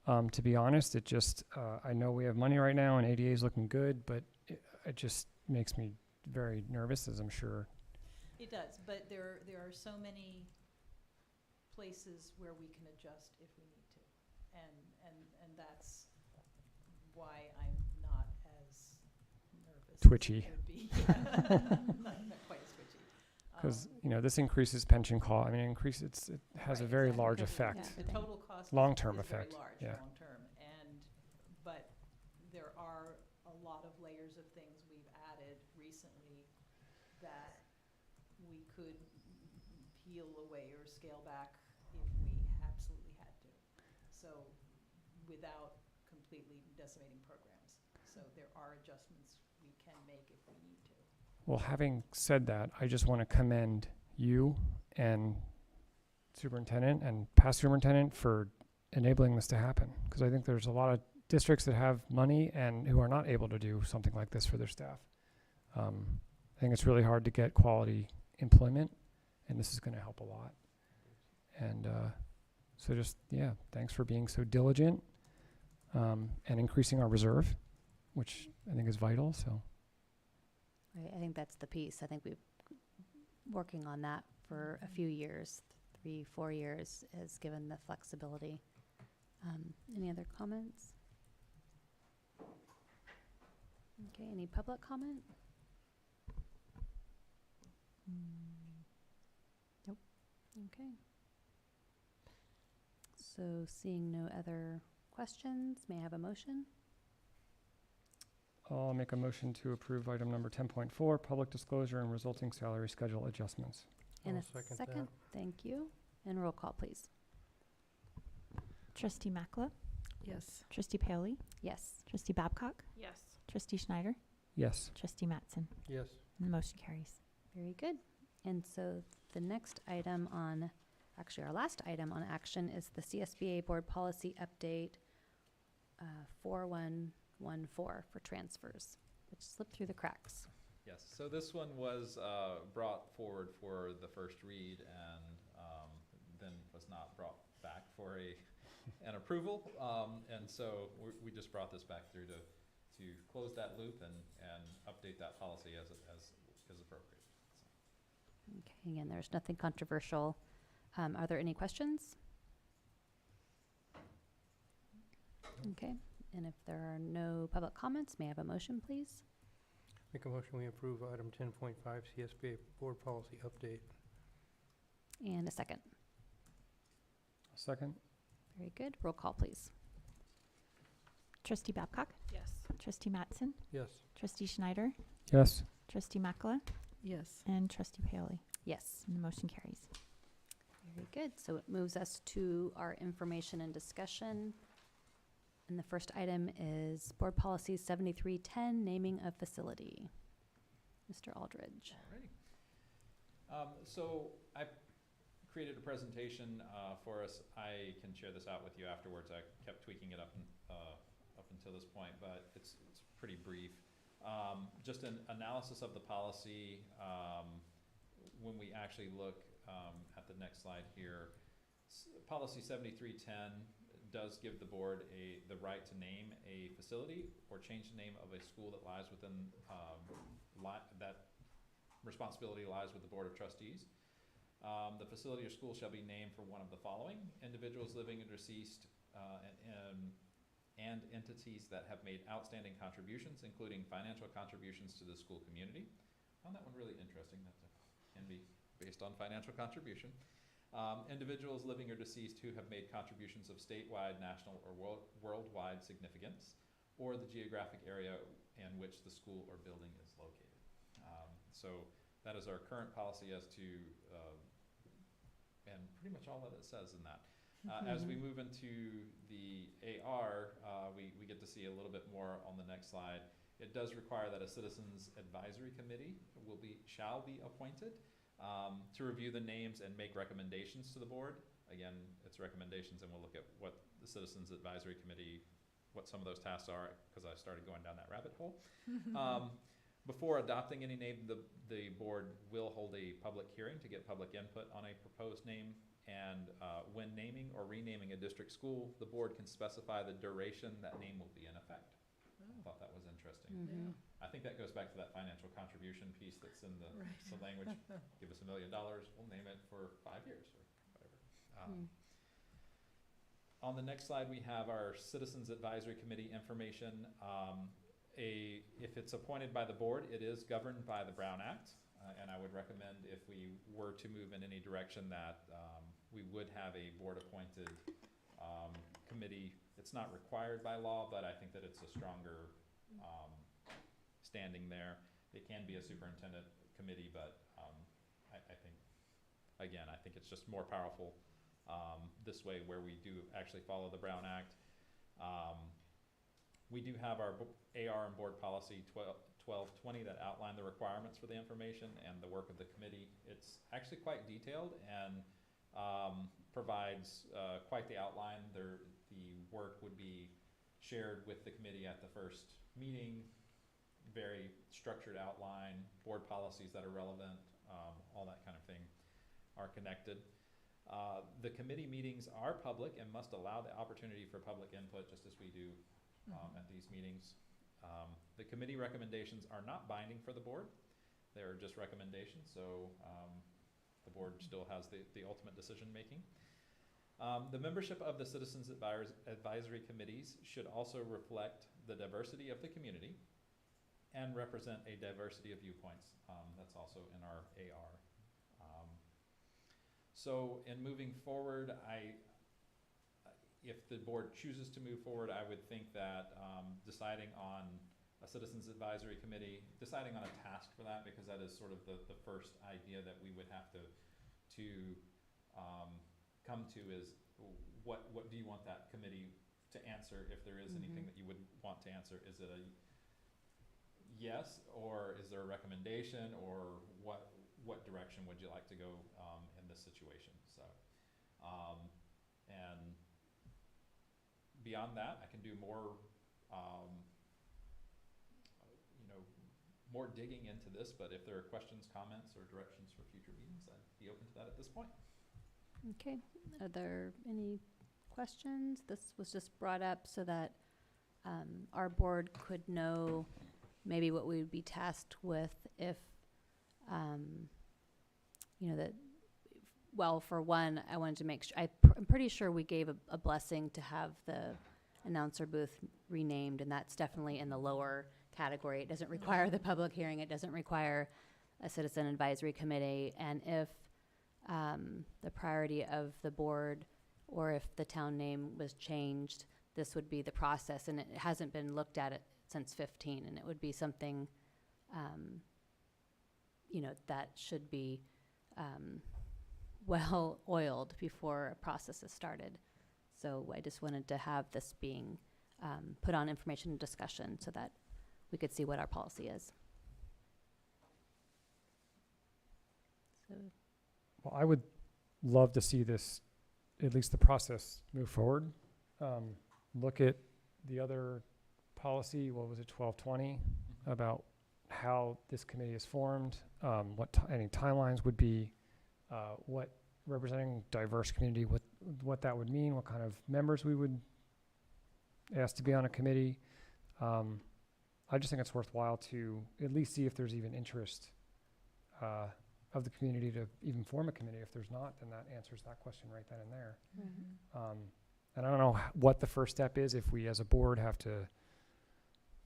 To be honest, it just, I know we have money right now, and ADA is looking good, but it just makes me very nervous, as I'm sure. It does, but there are so many places where we can adjust if we need to. And that's why I'm not as nervous. Twitchy. As I would be. Not quite as twitchy. Because, this increases pension cost. I mean, it has a very large effect. The total cost long-term is effect. very large, Yeah. long-term. But there are a lot of layers of things we've added recently that we could peel away or scale back if we absolutely had to. So without completely decimating programs. So there are adjustments we can make if we need to. Well, having said that, I just want to commend you and superintendent and past superintendent for enabling this to happen. Because I think there's a lot of districts that have money and who are not able to do something like this for their staff. I think it's really hard to get quality employment, and this is going to help a lot. And so just, thanks for being so diligent and increasing our reserve, which I think is vital. So. Right, I think that's the piece. I think we've working on that for a few years, 3-4 years, has given the flexibility. Any other comments? Okay, any public comment? Nope. Okay. So seeing no other questions, may I have a motion? I'll make a motion to approve item number 10.4, public disclosure and resulting salary schedule adjustments. And I'll a second second, thank you. And roll call, please. Trustee Makla? Yes. Trustee Paoli? Yes. Trustee Babcock? Yes. Trustee Schneider? Yes. Trustee Mattson? Yes. And the motion carries. Very good. And so the next item on, actually our last item on action is the CSBA board policy update 4114 for transfers, which slipped through the cracks. Yes, so this one was brought forward for the first read and then was not brought back for an approval. And so we just brought this back through to close that loop and update that policy as appropriate. So. Okay, again, there's nothing controversial. Are there any questions? Okay, and if there are no public comments, may I have a motion, please? Make a motion, we approve item 10.5, CSBA board policy update. And a second. Second. Very good. Roll call, please. Trustee Babcock? Yes. Trustee Mattson? Yes. Trustee Schneider? Yes. Trustee Makla? Yes. And Trustee Paoli? Yes. And the motion carries. Very good. So it moves us to our information and discussion. And the first item is Board Policy 7310, naming of facility. Mr. Aldridge. Alrighty. So I created a presentation for us. I can share this out with you afterwards. I kept tweaking it up until this point, but it's pretty brief. Just an analysis of the policy. When we actually look at the next slide here, policy 7310 does give the board the right to name a facility or change the name of a school that lies within, that responsibility lies with the Board of Trustees. The facility or school shall be named for one of the following: individuals living and deceased, and entities that have made outstanding contributions, including financial contributions to the school community. I found that one really interesting. That can be based on financial contribution. Individuals living or deceased who have made contributions of statewide, national, or worldwide significance, or the geographic area in which the school or building is located. So that is our current policy as to, and pretty much all that it says in that. As we move into the AR, we get to see a little bit more on the next slide. It does require that a Citizens Advisory Committee shall be appointed to review the names and make recommendations to the board. Again, it's recommendations, and we'll look at what the Citizens Advisory Committee, what some of those tasks are, because I started going down that rabbit hole. Before adopting any name, the board will hold a public hearing to get public input on a proposed name. And when naming or renaming a district school, the board can specify the duration that name will be in effect. I thought that was interesting. Mhm. I think that goes back to that financial contribution piece that's in the language. Give us $1 million, we'll name it for 5 years or whatever. On the next slide, we have our Citizens Advisory Committee information. If it's appointed by the board, it is governed by the Brown Act. And I would recommend, if we were to move in any direction, that we would have a board-appointed committee. It's not required by law, but I think that it's a stronger standing there. It can be a superintendent committee, but I think, again, I think it's just more powerful this way, where we do actually follow the Brown Act. We do have our AR and board policy 1220 that outline the requirements for the information and the work of the committee. It's actually quite detailed and provides quite the outline. The work would be shared with the committee at the first meeting, very structured outline, board policies that are relevant, all that kind of thing are connected. The committee meetings are public and must allow the opportunity for public input, just as we do at these meetings. The committee recommendations are not binding for the board. They're just recommendations, so the board still has the ultimate decision making. The membership of the Citizens Advisory Committees should also reflect the diversity of the community and represent a diversity of viewpoints. That's also in our AR. So in moving forward, if the board chooses to move forward, I would think that deciding on a Citizens Advisory Committee, deciding on a task for that, because that is sort of the first idea that we would have to come to, is what do you want that committee to answer? If there is anything that you would want to answer, is it a yes, or is there a recommendation, or what direction would you like to go in this situation? So, and beyond that, I can do more, more digging into this, but if there are questions, comments, or directions for future meetings, I'd be open to that at this point. Okay, are there any questions? This was just brought up so that our board could know maybe what we would be tasked with if, that, well, for one, I wanted to make sure, I'm pretty sure we gave a blessing to have the announcer booth renamed, and that's definitely in the lower category. It doesn't require the public hearing. It doesn't require a citizen advisory committee. And if the priority of the board, or if the town name was changed, this would be the process. And it hasn't been looked at it since 15, and it would be something, that should be well oiled before a process is started. So I just wanted to have this being put on information and discussion so that we could see what our policy is. So, Well, I would love to see this, at least the process, move forward. Look at the other policy, what was it, 1220, about how this committee is formed, what any timelines would be, what representing diverse community, what what that would mean, what kind of members we would ask to be on a committee. I just think it's worthwhile to at least see if there's even interest of the community to even form a committee. If there's not, then that answers that question right then and there. And I don't know what the first step is if we as a board have to,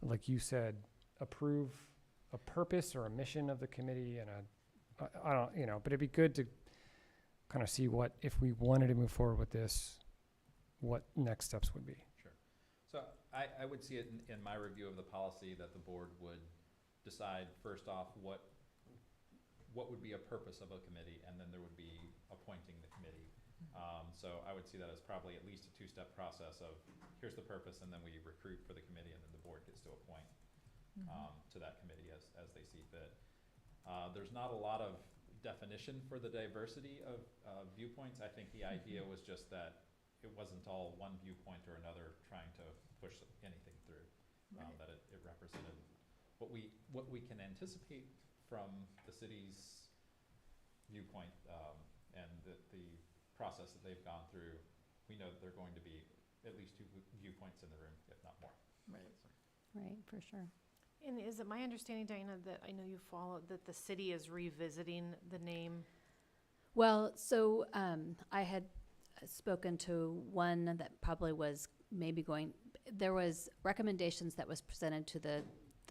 like you said, approve a purpose or a mission of the committee and I don't, you know, but it'd be good to kind of see what, if we wanted to move forward with this, what next steps would be. Sure. So I would see it in my review of the policy that the board would decide first off what would be a purpose of a committee, and then there would be appointing the committee. So I would see that as probably at least a two-step process of here's the purpose, and then we recruit for the committee, and then the board gets to appoint to that committee as they see fit. There's not a lot of definition for the diversity of viewpoints. I think the idea was just that it wasn't all one viewpoint or another trying to push anything through, that it represented what we can anticipate from the city's viewpoint and the process that they've gone through. We know that there are going to be at least two viewpoints in the room, if not more. Right. Right, for sure. And is it my understanding, Diana, that I know you followed, that the city is revisiting the name? Well, so I had spoken to one that probably was maybe going, there was recommendations that was presented to the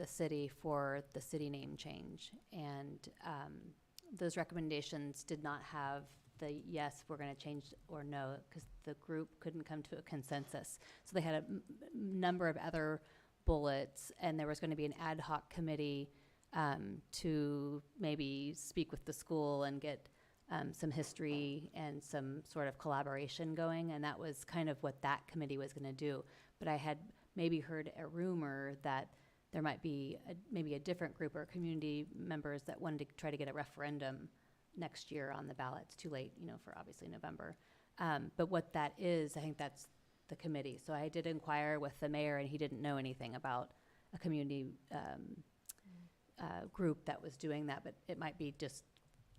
city for the city name change. And those recommendations did not have the yes, we're going to change or no, because the group couldn't come to a consensus. So they had a number of other bullets, and there was going to be an ad hoc committee to maybe speak with the school and get some history and some sort of collaboration going, and that was kind of what that committee was going to do. But I had maybe heard a rumor that there might be maybe a different group or community members that wanted to try to get a referendum next year on the ballot. It's too late, you know, for obviously November. But what that is, I think that's the committee. So I did inquire with the mayor, and he didn't know anything about a community group that was doing that, but it might be just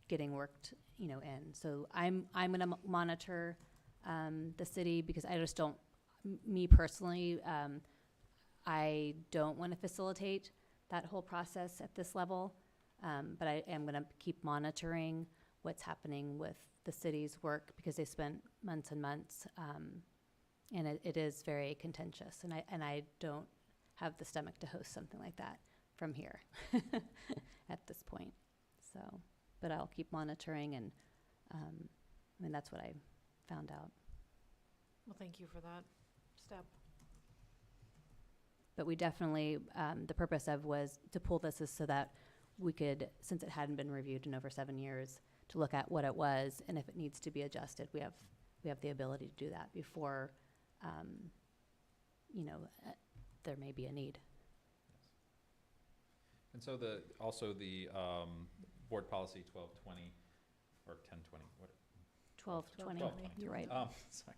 getting worked, you know, in. So I'm going to monitor the city, because I just don't, me personally, I don't want to facilitate that whole process at this level, but I am going to keep monitoring what's happening with the city's work, because they spent months and months, and it is very contentious, and I don't have the stomach to host something like that from here at this point. So, but I'll keep monitoring, and I mean, that's what I found out. Well, thank you for that step. But we definitely, the purpose of was to pull this is so that we could, since it hadn't been reviewed in over 7 years, to look at what it was, and if it needs to be adjusted, we have the ability to do that before, you know, there may be a need. And so also the board policy 1220 or 1020, what? 1220, you're right. Sorry.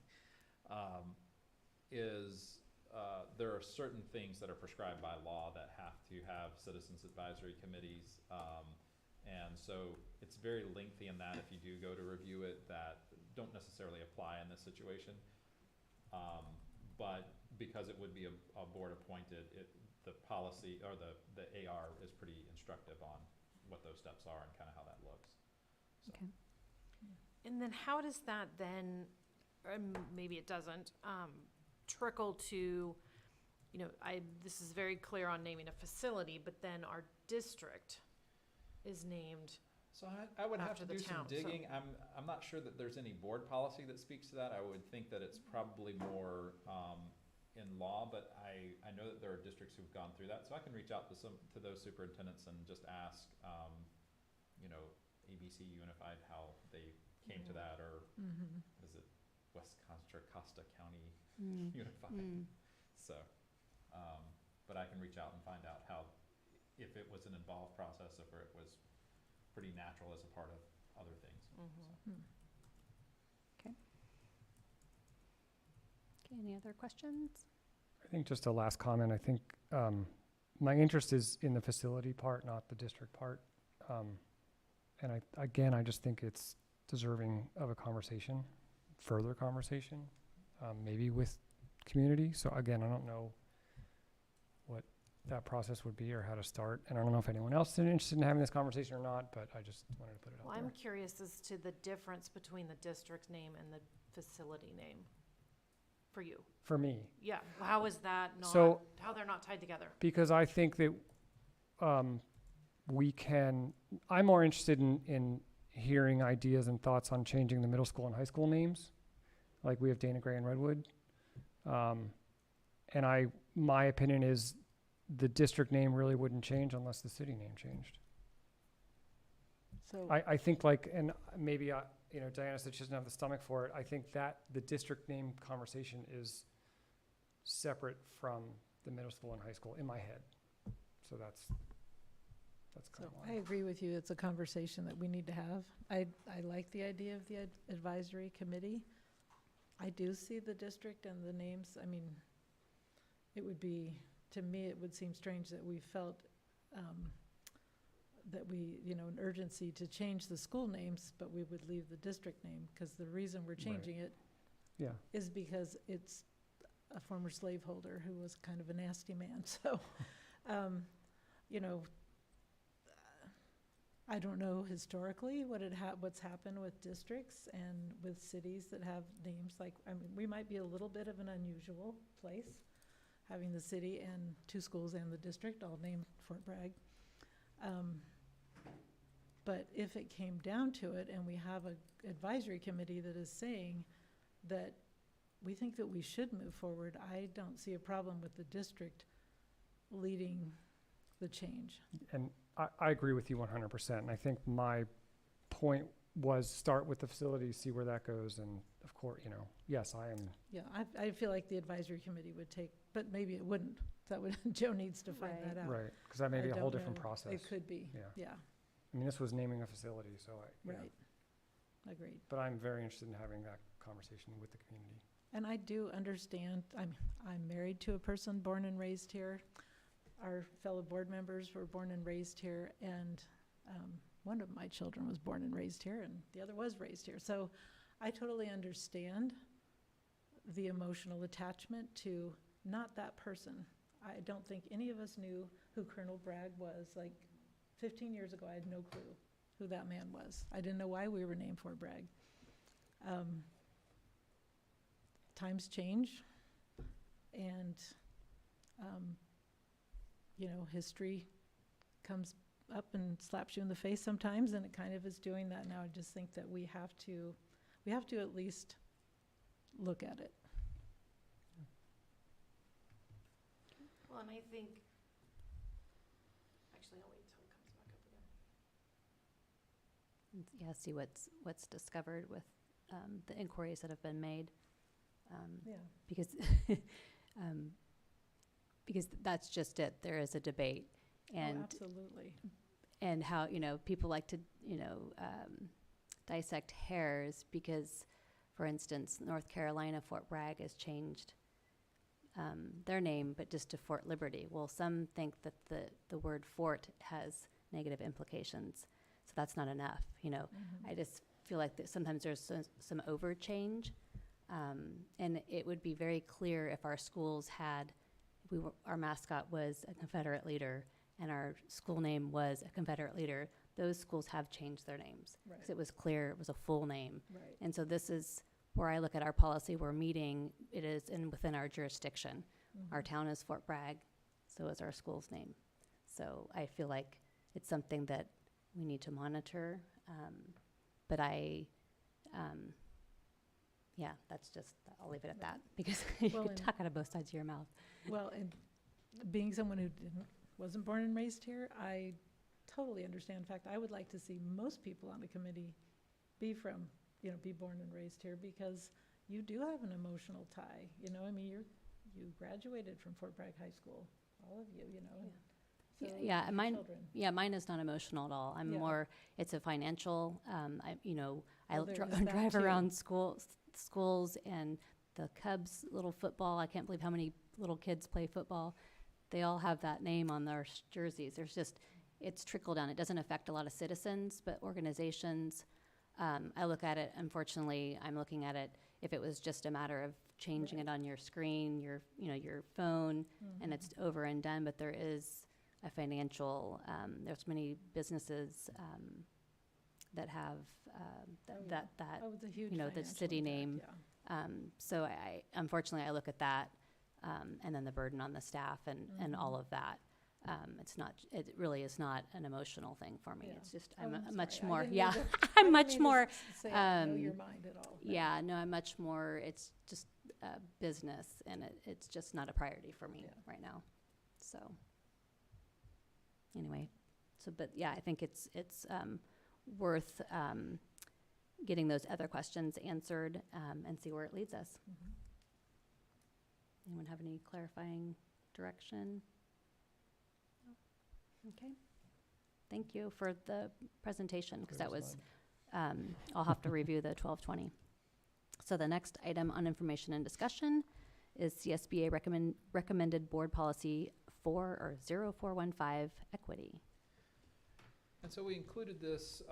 There are certain things that are prescribed by law that have to have citizens advisory committees. And so it's very lengthy in that if you do go to review it, that don't necessarily apply in this situation. But because it would be a board appointed, the policy or the AR is pretty instructive on what those steps are and kind of how that looks. So. Okay. And then how does that then, or maybe it doesn't, trickle to, you know, this is very clear on naming a facility, but then our district is named. So I would have to do some town, digging. I'm not sure that there's any board policy that speaks to that. I would think that it's probably more in law, but I know that there are districts who've gone through that. So I can reach out to those superintendents and just ask, you know, ABC Unified how they came to that, or is it West Contra Costa County Unified? So, but I can reach out and find out if it was an involved process, or if it was pretty natural as a part of other things. So. Okay. Okay, any other questions? I think just a last comment. I think my interest is in the facility part, not the district part. And I just think it's deserving of a conversation further conversation, maybe with community. So again, I don't know what that process would be or how to start. And I don't know if anyone else is interested in having this conversation or not, but I just wanted to put it Well, out I'm there. curious as to the difference between the district name and the facility name for you. For me, Yeah, how is that not, So- how they're not tied together? because I think that I'm more interested in hearing ideas and thoughts on changing the middle school and high school names. Like we have Dana Gray and Redwood. And my opinion is the district name really wouldn't change unless the city name changed. So, I think and maybe, Diana said she doesn't have the stomach for it. I think that the district name conversation is separate from the middle school and high school in my head. So that's kind so of I why. agree with you. It's a conversation that we need to have. I like the idea of the advisory committee. I do see the district and the names. I mean, it would be, to me, it would seem strange that we felt that an urgency to change the school names, but we would leave the district name, because the reason we're changing it Yeah. is because it's a former slaveholder who was kind of a nasty man. So, I don't know historically what's happened with districts and with cities that have names like, we might be a little bit of an unusual place, having the city and 2 schools and the district all named Fort Bragg. But if it came down to it and we have an advisory committee that is saying that we think that we should move forward, I don't see a problem with the district leading the change. And I agree with you 100%. And I think my point was start with the facility, see where that goes. And of course, yes, I am. Yeah, I feel like the advisory committee would take, but maybe it wouldn't. That would, Joe needs to find Right. that out. Right, because that may I be a whole don't different know. process. It could be, Yeah. yeah, I mean, this was naming a facility, so right. Agreed. But I'm very interested in having that conversation with the community. And I do understand, I'm married to a person born and raised here. Our fellow board members were born and raised here, and one of my children was born and raised here, and the other was raised here. So I totally understand the emotional attachment to not that person. I don't think any of us knew who Colonel Bragg was. Like 15 years ago, I had no clue who that man was. I didn't know why we were named Fort Bragg. Times change, and history comes up and slaps you in the face sometimes, and it kind of is doing that now. I just think that we have to at least look at it. Well, and I think, actually, I'll wait till it comes back up again. Yeah, see what's discovered with the inquiries that have been made. Yeah. Because because that's just it. There is a debate, and Oh, absolutely. and how people like to dissect hairs because, for instance, North Carolina Fort Bragg has changed their name, but just to Fort Liberty. Well, some think that the word fort has negative implications, so that's not enough. I just feel like that sometimes there's some overchange, and it would be very clear if our schools had, our mascot was a Confederate leader and our school name was a Confederate leader. Those schools have changed their names because Right. it was clear it was a full name. Right. And so this is where I look at our policy. We're meeting, it is within our jurisdiction. Our town is Fort Bragg, so is our school's name. So I feel like it's something that we need to monitor. But that's just, I'll leave it at that because you Well, can and- talk out of both sides of your mouth. Well, and being someone who wasn't born and raised here, I totally understand. In fact, I would like to see most people on the committee be born and raised here, because you do have an emotional tie. You graduated from Fort Bragg High School, all of you. So Yeah, your and mine. children. Yeah, mine is not emotional at all. I'm Yeah. more. It's a financial. I Well, there is that drive too. around schools and the Cubs little football. I can't believe how many little kids play football. They all have that name on their jerseys. It's trickle down. It doesn't affect a lot of citizens, but organizations. I look at it. Unfortunately, I'm looking at it. if it was just a matter of changing it on your screen, your, your phone, and it's over and done, but there is a financial, there's many businesses, that have, that, Oh, it's a huge the financial city impact, name. yeah. So unfortunately, I look at that, and then the burden on the staff and all of that. It really is not an emotional thing for me. Yeah. It's just, Oh, I'm I'm much sorry. I more, didn't yeah, mean to- I'm I much didn't mean to more, say I know your mind at all. No. yeah, no, I'm much more, it's just business, and it's just not a priority for me right now. So, anyway, but yeah, I think it's worth getting those other questions answered, and see where it leads us. Mhm. Anyone have any clarifying direction? No? Okay. Thank you for the presentation, because that was, I'll have to review the 1220. So the next item on information and discussion is CSBA recommended board policy 0415, equity. And so we included this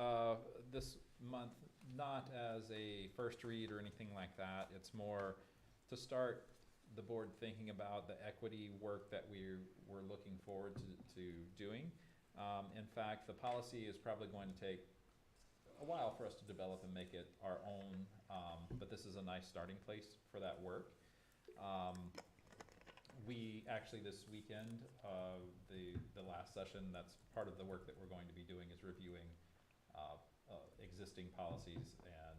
this month, not as a first read or anything like that. It's more to start the board thinking about the equity work that we're looking forward to doing. In fact, the policy is probably going to take a while for us to develop and make it our own, but this is a nice starting place for that work. We actually, this weekend, the last session, that's part of the work that we're going to be doing, is reviewing existing policies and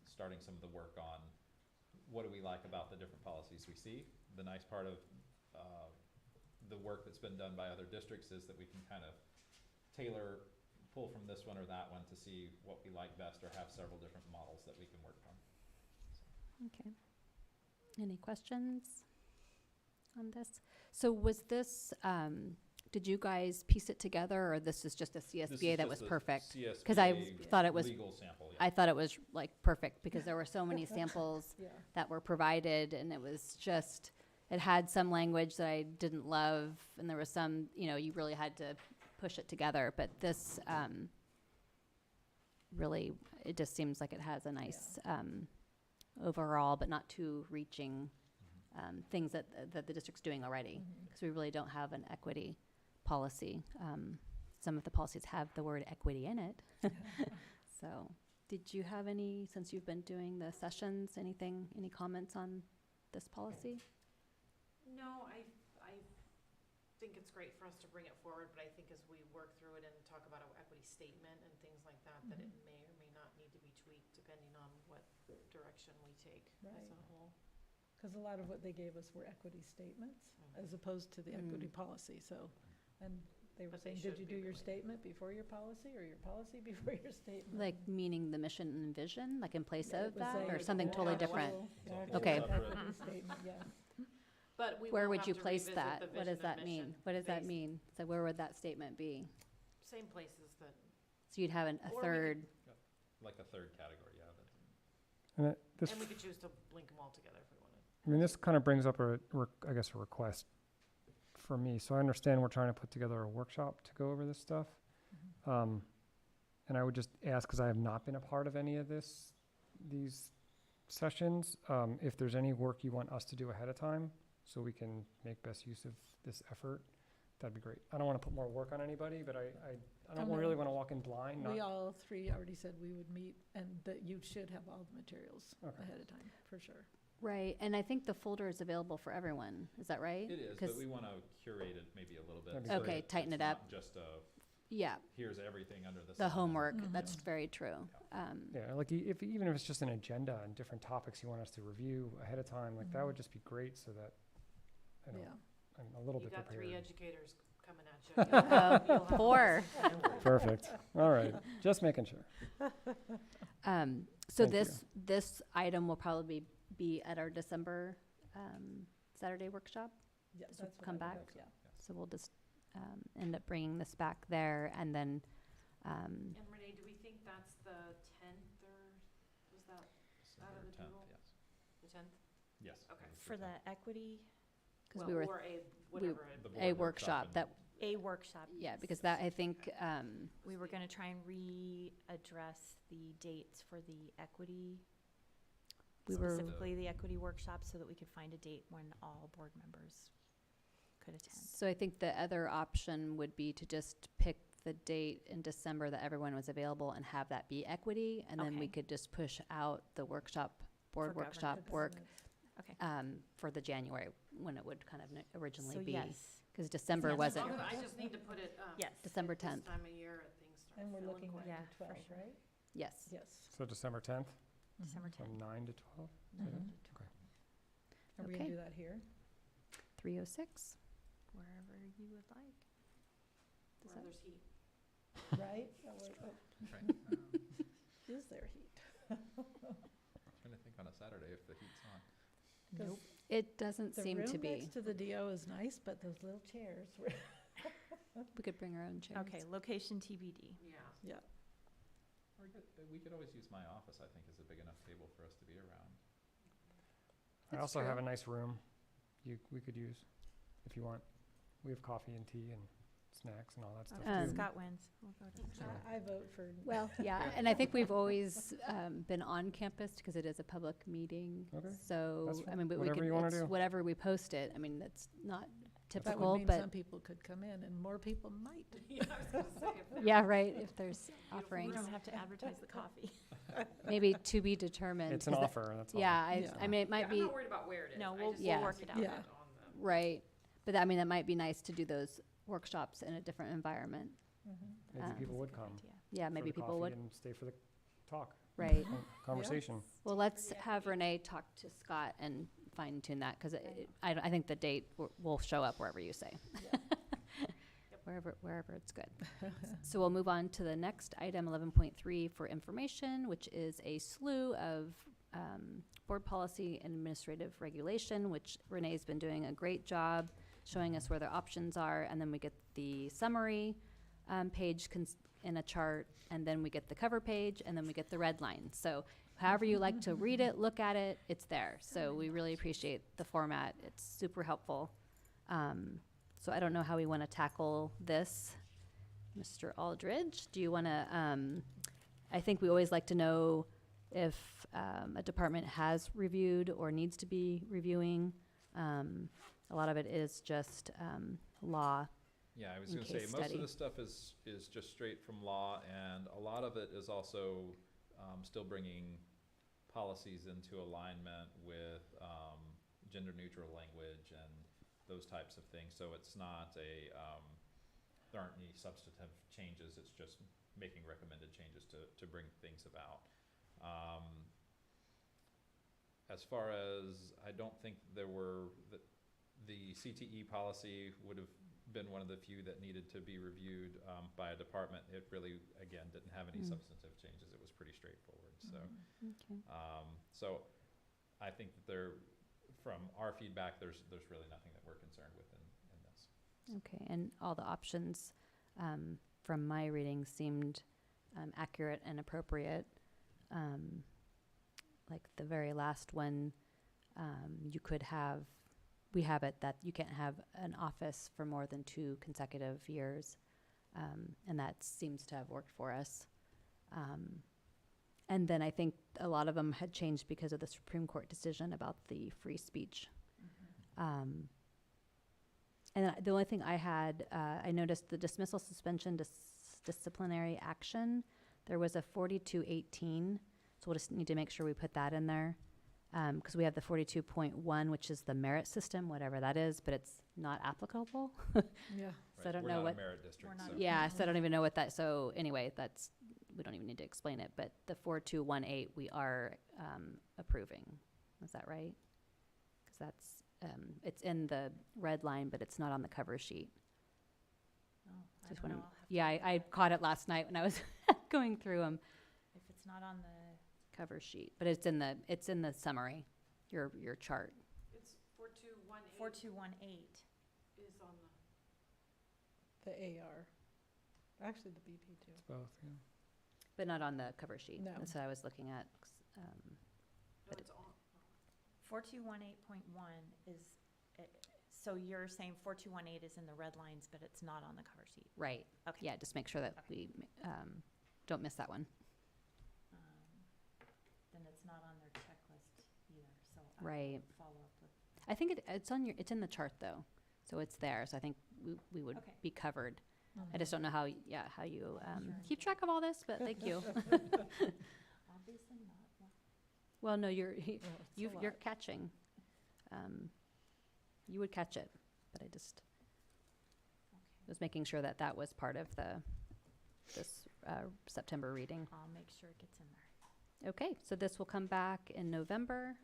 starting some of the work on what do we like about the different policies we see. The nice part of the work that's been done by other districts is that we can kind of pull from this one or that one to see what we like best, or have several different models that we can work from. Okay. Any questions on this? So was this, did you guys piece it together, or this is just a CSBA that was perfect? Because I thought it was, legal sample, yeah. I thought it was like perfect, because there were so many samples Yeah. that were provided, and it was just, it had some language that I didn't love, and there was some, you really had to push it together. But this, really, it just seems like it has a nice overall, but not too reaching things that the district's doing already, because we really don't have an equity policy. Some of the policies have the word equity in it. So, did you have any, since you've been doing the sessions, any comments on this policy? No, I think it's great for us to bring it forward, but I think as we work through it and talk about our equity statement and things like that, that it may or may not need to be tweaked depending on what direction we take as Right. a whole. Because a lot of what they gave us were equity statements as opposed to the equity policy, so, and they were But they saying, did should you be do your related. statement before your policy, or your policy before your statement? Like meaning the mission and vision, like in place Yeah, of it was that, or a something totally different? actual Okay. equity statement, yes. But we Where will would have you to place revisit that? the What does vision that and mean? mission What does that based- mean? So where would that statement be? Same places that, So you'd have a Or we could- third, Like a third category, yeah. And this, and we could choose to link them all together if we wanted. I mean, this kind of brings up a request for me. So I understand we're trying to put together a workshop to go over this stuff. And I would just ask, because I have not been a part of any of these sessions, if there's any work you want us to do ahead of time, so we can make best use of this effort, that'd be great. I don't want to put more work on anybody, but I don't really want to walk in blind. We not- all three already said we would meet, and that you should have all the materials Okay. ahead of time, for sure. right, and I think the folder is available for everyone, is that right? It is, 'Cause- but we want to curate it maybe a little bit. That'd be so great. Okay, that tighten it's it up. not just a, Yeah, here's everything under the sun. the homework, Mhm. that's very true. Yeah, like even if it's just an agenda and different topics you want us to review ahead of time, like that would just be great, so that, you know, Yeah. I'm a little You bit got three prepared. educators coming at you. You'll have- you'll have- Four. Perfect. All right, just making sure. So Thank you. this item will probably be at our December Saturday workshop. Yeah, This will that's what come I would back. hope, yeah. So we'll just end up bringing this back there, and then And Renee, do we think that's the 10th, or was that out of the December 10th, doodle? yes. The 10th? Yes. Okay. it was For the 10th. the equity, because Well, we were or a, whatever. The a board workshop and- that a workshop. yeah, because that I think We were gonna try and readdress the dates for the equity We were- specifically the equity workshop, so that we could find a date when all board members could attend. So I think the other option would be to just pick the date in December that everyone was available and have that be equity, and then we Okay. could just push out the workshop, board For workshop governance. work Okay. for the January, when it would kind of originally So be. yes. Because December Yes. wasn't, I just need to put it, Yes. December this 10th. time of year, things start And we're filling looking quick. at Yeah, the for 12, sure. right? Yes. Yes. So December 10th, December 10th. from 9 to 12? Is that it? Mhm. Okay. Are we Okay. gonna do that here? 3:06. Wherever you would like. Does Where that- there's heat. Right? Oh, wait, oh. Right. Is there heat? I'm trying to think on a Saturday if the heat's on. Nope. It doesn't seem to The room be. next to the DO is nice, but those little chairs were. We could bring our own chairs. Okay, location TBD. Yeah. Yeah. We could always use my office, I think, is a big enough table for us to be around. I That's also have true. a nice room we could use if you want. We have coffee and tea and snacks and all that stuff Um, too. Scott wins. We'll go to Scott. I vote for. Well, yeah, and I think we've always been on campus because it is a public meeting. Okay, So, that's I fine. mean, but we Whatever could, you wanna it's do. whatever we post it. I mean, that's not That typical, would mean but some people could come in and more people might. Yeah, I was gonna say, if yeah, right, if there's We offerings. don't have to advertise the coffee. Maybe to be determined. It's an 'cause offer, that's all. Yeah, Yeah. I mean, it might I'm be, not worried about where it is. No, I we'll, just Yeah. we'll work it out. Yeah. on the- right. But I mean, that might be nice to do those workshops in a different environment. Maybe people would That's a good come. idea. Yeah, for maybe the people coffee would. and stay for the talk. Right. Conversation. Well, let's have Renee talk to Scott and fine tune that, because I think the date will show up wherever you say. Wherever it's good. So we'll move on to the next item, 11.3, for information, which is a slew of board policy and administrative regulation, which Renee's been doing a great job showing us where the options are, and then we get the summary page in a chart, and then we get the cover page, and then we get the red line. So however you like to read it, look at it, it's there. So we really appreciate the format. It's super helpful. So I don't know how we want to tackle this. Mr. Aldridge, do you want to, I think we always like to know if a department has reviewed or needs to be reviewing. A lot of it is just law. Yeah, I was and gonna say, case most study. of the stuff is just straight from law, and a lot of it is also still bringing policies into alignment with gender-neutral language and those types of things. So it's not there aren't any substantive changes, it's just making recommended changes to bring things about. As far as, I don't think there were, the CTE policy would have been one of the few that needed to be reviewed by a department. It really, again, didn't have any substantive changes. It was pretty straightforward. So, Okay. so I think that from our feedback, there's really nothing that we're concerned with in this. Okay, and all the options from my reading seemed accurate and appropriate. Like the very last one, you could have, we have it that you can't have an office for more than 2 consecutive years, and that seems to have worked for us. And then I think a lot of them had changed because of the Supreme Court decision about the free speech. And then the only thing I had, I noticed the dismissal, suspension, disciplinary action. There was a 4218, so we'll just need to make sure we put that in there. Because we have the 42.1, which is the merit system, whatever that is, but it's not applicable. Yeah. So I don't We're know not what. a merit district, We're not so. a- Yeah, so I don't even know what that, so anyway, that's, we don't even need to explain it, but the 4218 we are approving. Is that right? Because that's, it's in the red line, but it's not on the cover sheet. Oh, I Just don't know. wanna- I'll have to Yeah, look I at it. caught it last night when I was going through them, If it's not on the, cover sheet, but it's in the summary, your chart. It's 4218 4218. is on the. The AR. Actually, the BP too. It's both, yeah. But not on the cover sheet. No. That's what I was looking at. No, it's on. 4218.1 is, so you're saying 4218 is in the red lines, but it's not on the cover sheet? Right. Okay. Yeah, just make sure that we don't miss that one. Then it's not on their checklist Right. follow up with. I think it's on it's in the chart though, so it's there. So I think we would Okay. be covered. Mm-hmm. I just don't know how how you keep track of all this, but thank you. Obviously not. Well, no, you're it's a you're lot. catching. You would catch it, but I just was making sure that that was part of this September reading. I'll make sure it gets in there. Okay, so this will come back in November.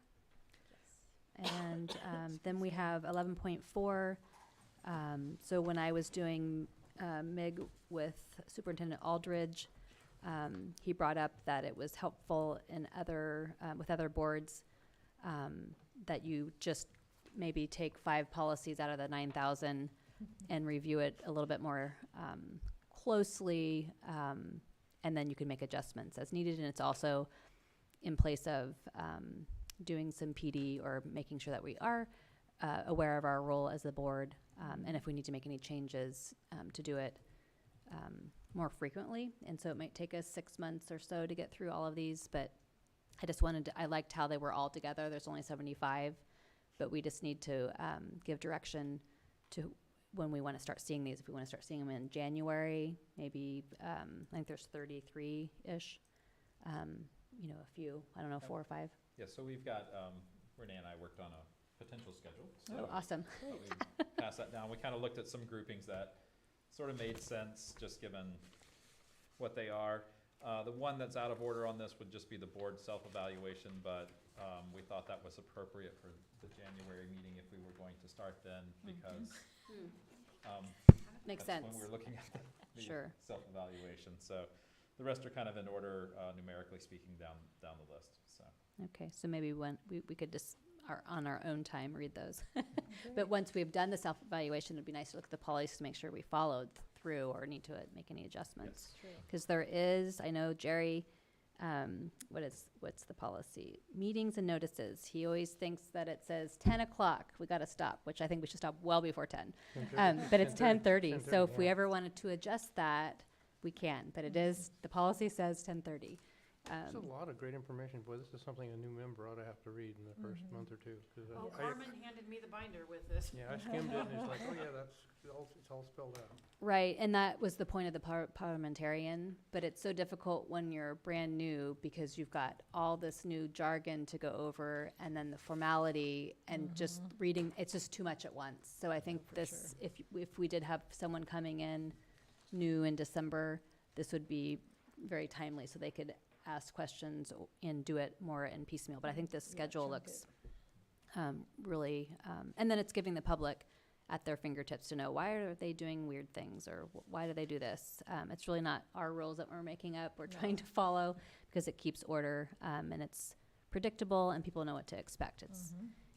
And then we have 11.4. So when I was doing MIG with Superintendent Aldridge, he brought up that it was helpful in with other boards that you just maybe take 5 policies out of the 9,000 and review it a little bit more closely, and then you can make adjustments as needed. And it's also in place of doing some PD or making sure that we are aware of our role as the board, and if we need to make any changes, to do it more frequently. And so it might take us 6 months or so to get through all of these, but I liked how they were all together. There's only 75, but we just need to give direction to when we want to start seeing these. If we want to start seeing them in January, maybe, I think there's 33-ish, a few, I don't know, 4 or 5. Yeah, so we've got, Renee and I worked on a potential schedule. So Oh, awesome. we passed that down. We kind of looked at some groupings that sort of made sense, just given what they are. The one that's out of order on this would just be the board self-evaluation, but we thought that was appropriate for the January meeting if we were going to start then, because Makes that's sense. when we're looking at the Sure. self-evaluation. So the rest are kind of in order, numerically speaking, down the list. So Okay, so maybe when we could just, on our own time, read those. But once we've done the self-evaluation, it'd be nice to look at the policies to make sure we followed through or need to make any adjustments. Because there is, I know Jerry, what's the policy? Meetings and notices. He always thinks that it says 10 o'clock, we got to stop, which I think we should stop well before 10. But it's 10:30, so if we ever wanted to adjust that, we can. But it is, the policy says 10:30. There's a lot of great information. Boy, this is something a new member ought to have to read in the first month or two. 'Cause Oh, Carmen handed me the binder with this. Yeah, I skimmed it and it's like, oh yeah, it's all spelled out. Right, and that was the point of the parliamentarian, but it's so difficult when you're brand new because you've got all this new jargon to go over and then the formality and just reading, it's just too much at once. So I think this, if we did have someone coming in new in December, this would be very timely so they could ask questions and do it more in piecemeal. But I think this schedule looks really, and then it's giving the public at their fingertips to know why are they doing weird things or why do they do this. It's really not our rules that we're making up. We're trying to follow because it keeps order and it's predictable and people know what to expect.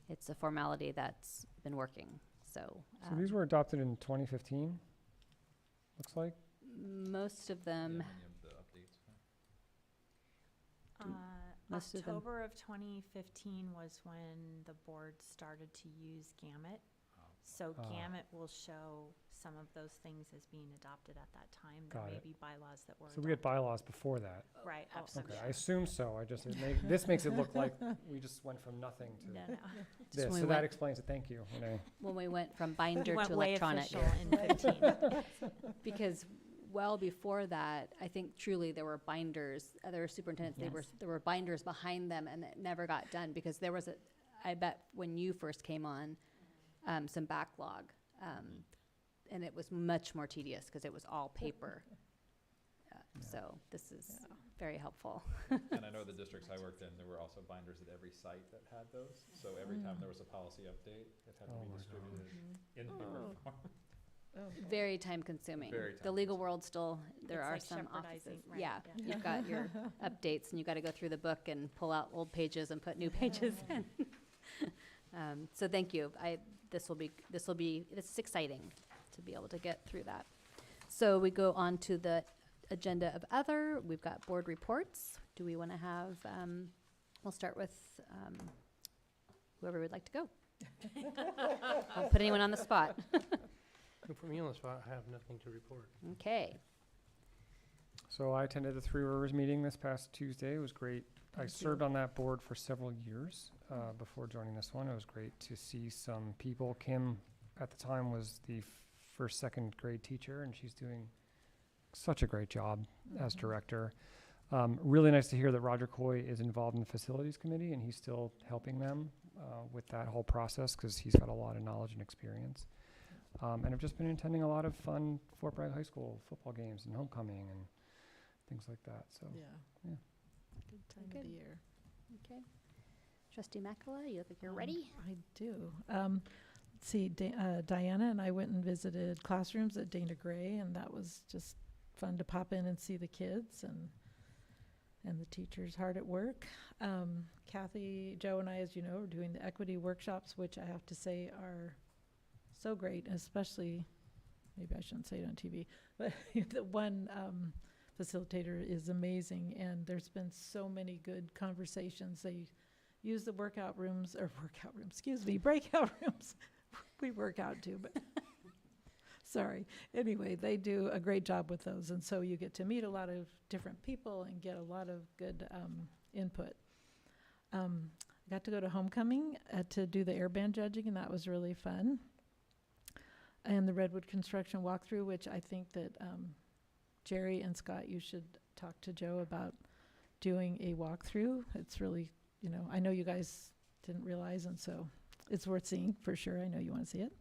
It's a formality that's been working. So So these were adopted in 2015, looks like? most of them. many of the updates. Most of them. October of 2015 was when the board started to use Gamut. So Gamut will show some of those things as being adopted at that time. There Got may it. be bylaws that were So we had bylaws before that. Right, Oh, absolutely. Okay, I assume so. This makes it look like we just went from nothing to No, this. Just when we So that went- explains it. Thank you, Renee. When we went from binder went to way electronic. official in 15. Because well before that, I think truly there were binders, other superintendents, Yes. there were binders behind them and it never got done because there was I bet when you first came on, some backlog. And it was much more tedious because it was all paper. So this is very helpful. And I know the districts I worked in, there were also binders at every site that had those. So every time there was a policy update, it had to be distributed in paper form. Very time consuming. Very The legal world still, there It's are like some shepherdizing, offices. right, Yeah, yeah. you've got your updates and you've got to go through the book and pull out old pages and put new pages in. So thank you. This will be, it's exciting to be able to get through that. So we go on to the agenda of other. We've got board reports. Do we want to have, we'll start with whoever would like to go. Don't put anyone on the spot. Don't put me on the spot. I have nothing to report. Okay. So I attended the Three Rivers meeting this past Tuesday. It was great. I Thank you. served on that board for several years. before joining this one. It was great to see some people. Kim, at the time, was the first, second grade teacher, and she's doing such a great job as director. Really nice to hear that Roger Coy is involved in the facilities committee, and he's still helping them with that whole process because he's got a lot of knowledge and experience. And I've just been attending a lot of fun Fort Bragg High School football games and homecoming and things like that. So Yeah. Good time Good. of the year. Okay. Trustee Makala, you look like you're ready. I do. Let's see, Diana and I went and visited classrooms at Dana Gray, and that was just fun to pop in and see the kids and the teachers hard at work. Kathy, Joe, and I, as you know, are doing the equity workshops, which I have to say are so great, especially, maybe I shouldn't say it on TV, but the one facilitator is amazing, and there's been so many good conversations. They use the breakout rooms. Breakout rooms. We work out too, but sorry. Anyway, they do a great job with those, and so you get to meet a lot of different people and get a lot of good input. Got to go to homecoming to do the airband judging, and that was really fun. And the Redwood construction walkthrough, which I think that Jerry and Scott, you should talk to Joe about doing a walkthrough. It's really, I know you guys didn't realize, and so it's worth seeing for sure. I know you want to see it.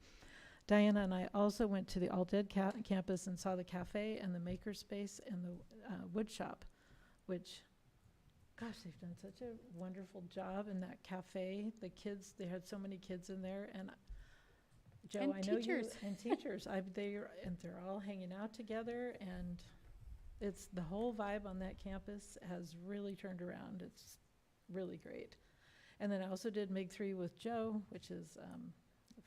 Diana and I also went to the Alt-Ed campus and saw the cafe and the makerspace and the wood shop, which, gosh, they've done such a wonderful job in that cafe. The kids, they had so many kids in there, and Joe, And I know teachers. you and teachers. They're all hanging out together, and it's the whole vibe on that campus has really turned around. It's really great. And then I also did MIG 3 with Joe, which is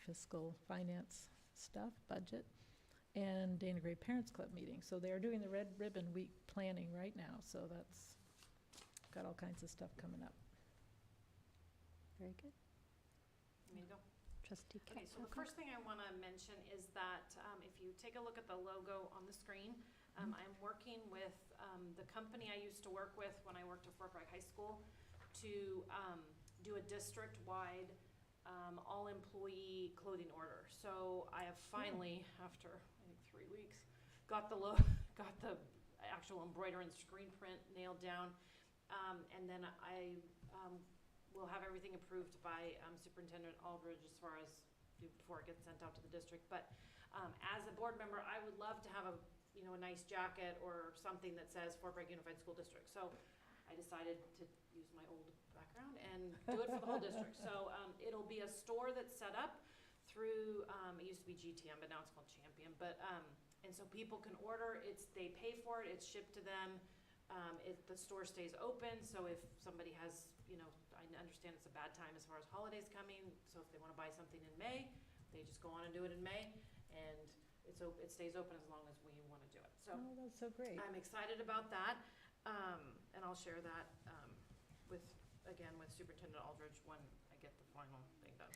fiscal finance stuff, budget, and Dana Gray Parents Club meeting. So they are doing the Red Ribbon Week planning right now. So that's got all kinds of stuff coming up. Very good. Me to go? Trustee Okay, so the first thing I want to mention is that if you take a look at the logo on the screen, I'm working with the company I used to work with when I worked at Fort Bragg High School to do a district-wide all-employee clothing order. So I have finally, after I think 3 weeks, got the actual embroider and screen print nailed down, and then I we'll have everything approved by Superintendent Aldridge as far as before it gets sent out to the district. But as a board member, I would love to have a nice jacket or something that says Fort Bragg Unified School District. So I decided to use my old background and do it for the whole district. So it'll be a store that's set up through it used to be GTM, but now it's called Champion. But and so people can order. They pay for it. It's shipped to them. The store stays open. So if somebody has I understand it's a bad time as far as holidays coming, so if they want to buy something in May, they just go on and do it in May, and it stays open as long as we want to do it. So that's so great. I'm excited about that, and I'll share that with Superintendent Aldridge when I get the final thing done.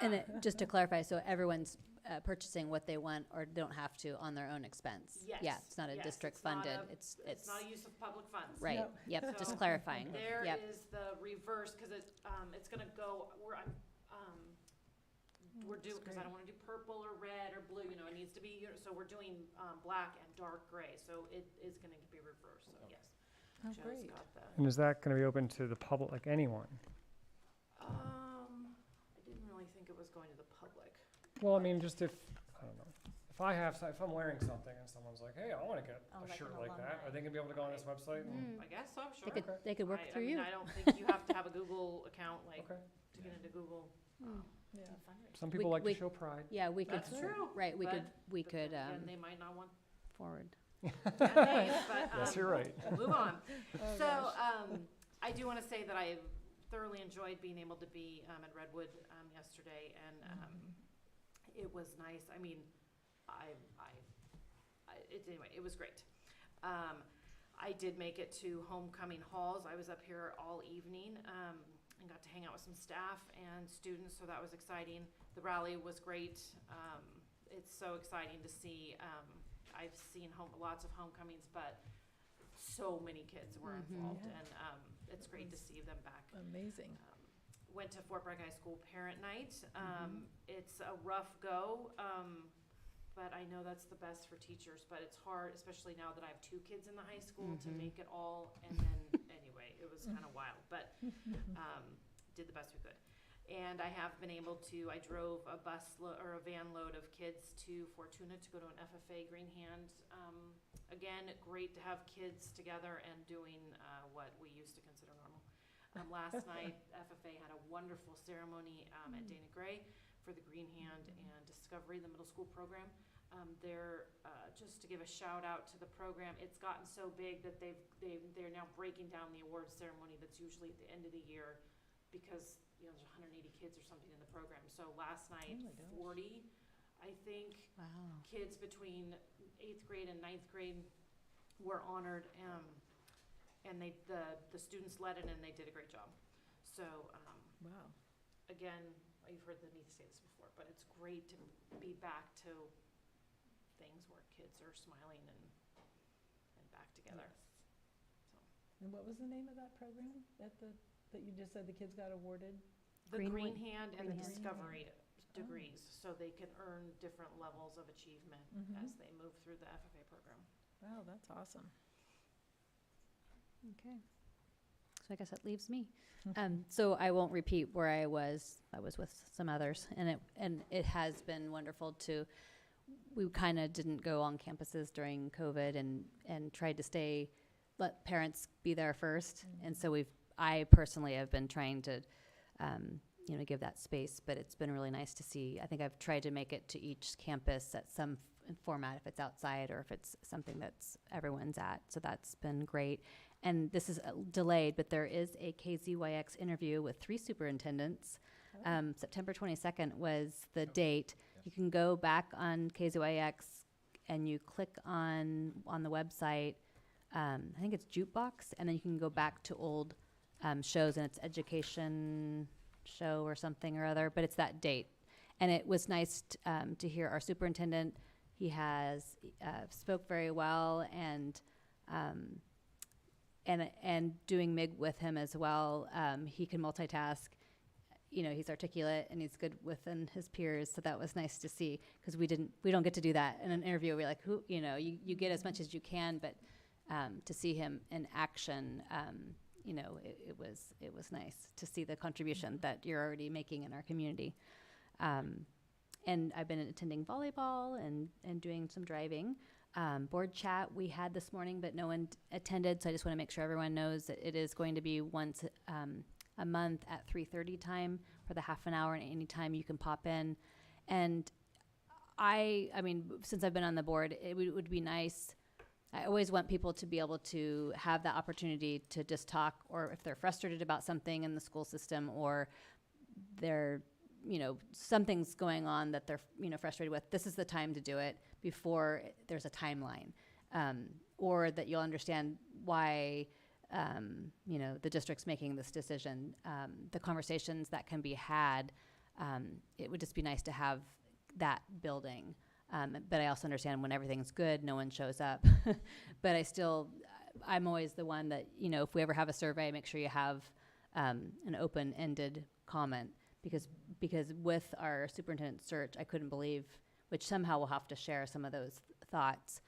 And just to clarify, so everyone's purchasing what they want or don't have to on their own expense? Yes. Yeah, it's not a district funded, It's not a use of public funds. Right, yep, So just clarifying. There Yep. is the reverse, because it's gonna go, we're doing, because I don't wanna do purple or red or blue, it needs to be, so we're doing black and dark gray, so it is gonna be reversed, so yes. Oh, Joe's great. got the, And is that going to be open to the public, like anyone? I didn't really think it was going to the public. Well, I mean, just if I'm wearing something and someone's like, hey, I want to get a like shirt an like that, are they going to be able to go on this website? And I guess so, sure. They could work I through mean, you. I don't think you have to have a Google account, to get into Google. Yeah. Some people like to show pride. Yeah, we could. That's true. Right, we could, And they might not want forward. Yes, you're right. Move on. So, I do want to say that I thoroughly enjoyed being able to be at Redwood yesterday, and it was nice. I mean, anyway, it was great. I did make it to homecoming halls. I was up here all evening and got to hang out with some staff and students, so that was exciting. The rally was great. It's so exciting to see. I've seen lots of homecomings, but so many kids were involved, and it's great to see them back. Amazing. went to Fort Bragg High School Parent Night. It's a rough go, but I know that's the best for teachers, but it's hard, especially now that I have 2 kids in the high school, to make it all, and then, anyway, it was kind of wild, but did the best we could. And I have been able to, I drove a or a van load of kids to Fortuna to go to an FFA Green Hand. Again, great to have kids together and doing what we used to consider normal. Last night, FFA had a wonderful ceremony at Dana Gray for the Green Hand and Discovery, the middle school program. They're just to give a shout out to the program. It's gotten so big that they're now breaking down the awards ceremony that's usually at the end of the year, because there's 180 kids or something in the program. So last night, 40, I think, kids between 8th grade and 9th grade were honored, and the students led it, and they did a great job. So again, you've heard me say this before, but it's great to be back to things where kids are smiling and back together. And what was the name of that program that you just said the kids got awarded? The Green Hand. Hand and the Green Hand. Discovery degrees, so they can earn different levels of achievement as they move through the FFA program. Wow, that's awesome. Okay. So I guess that leaves me. So I won't repeat where I was. I was with some others, and it has been wonderful to. We kind of didn't go on campuses during COVID, and tried to let parents be there first. And so I personally have been trying to, give that space. But it's been really nice to see. I think I've tried to make it to each campus at some format, if it's outside or if it's something that's everyone's at. So that's been great. And this is delayed, but there is a KZYX interview with 3 superintendents. September 22nd was the date. You can go back on KZYX and you click on the website. I think it's Jukebox, and then you can go back to old shows, and it's education show or something or other, but it's that date. And it was nice to hear our superintendent. He has spoke very well, and doing MIG with him as well. He can multitask. He's articulate and he's good within his peers. So that was nice to see, because we don't get to do that in an interview. We're like, you get as much as you can, but to see him in action, it was nice to see the contribution that you're already making in our community. And I've been attending volleyball and doing some driving. Board chat we had this morning, but no one attended. So I just want to make sure everyone knows that it is going to be once a month at 3:30 time for the half an hour, and any time you can pop in. And I mean, since I've been on the board, it would be nice. I always want people to be able to have the opportunity to just talk, or if they're frustrated about something in the school system, or they're, something's going on that they're, frustrated with, this is the time to do it before there's a timeline, or that you'll understand why, the district's making this decision. The conversations that can be had, it would just be nice to have that building. But I also understand when everything's good, no one shows up. But I'm always the one that, if we ever have a survey, make sure you have an open-ended comment, because with our superintendent search, I couldn't believe, which somehow we'll have to share some of those thoughts.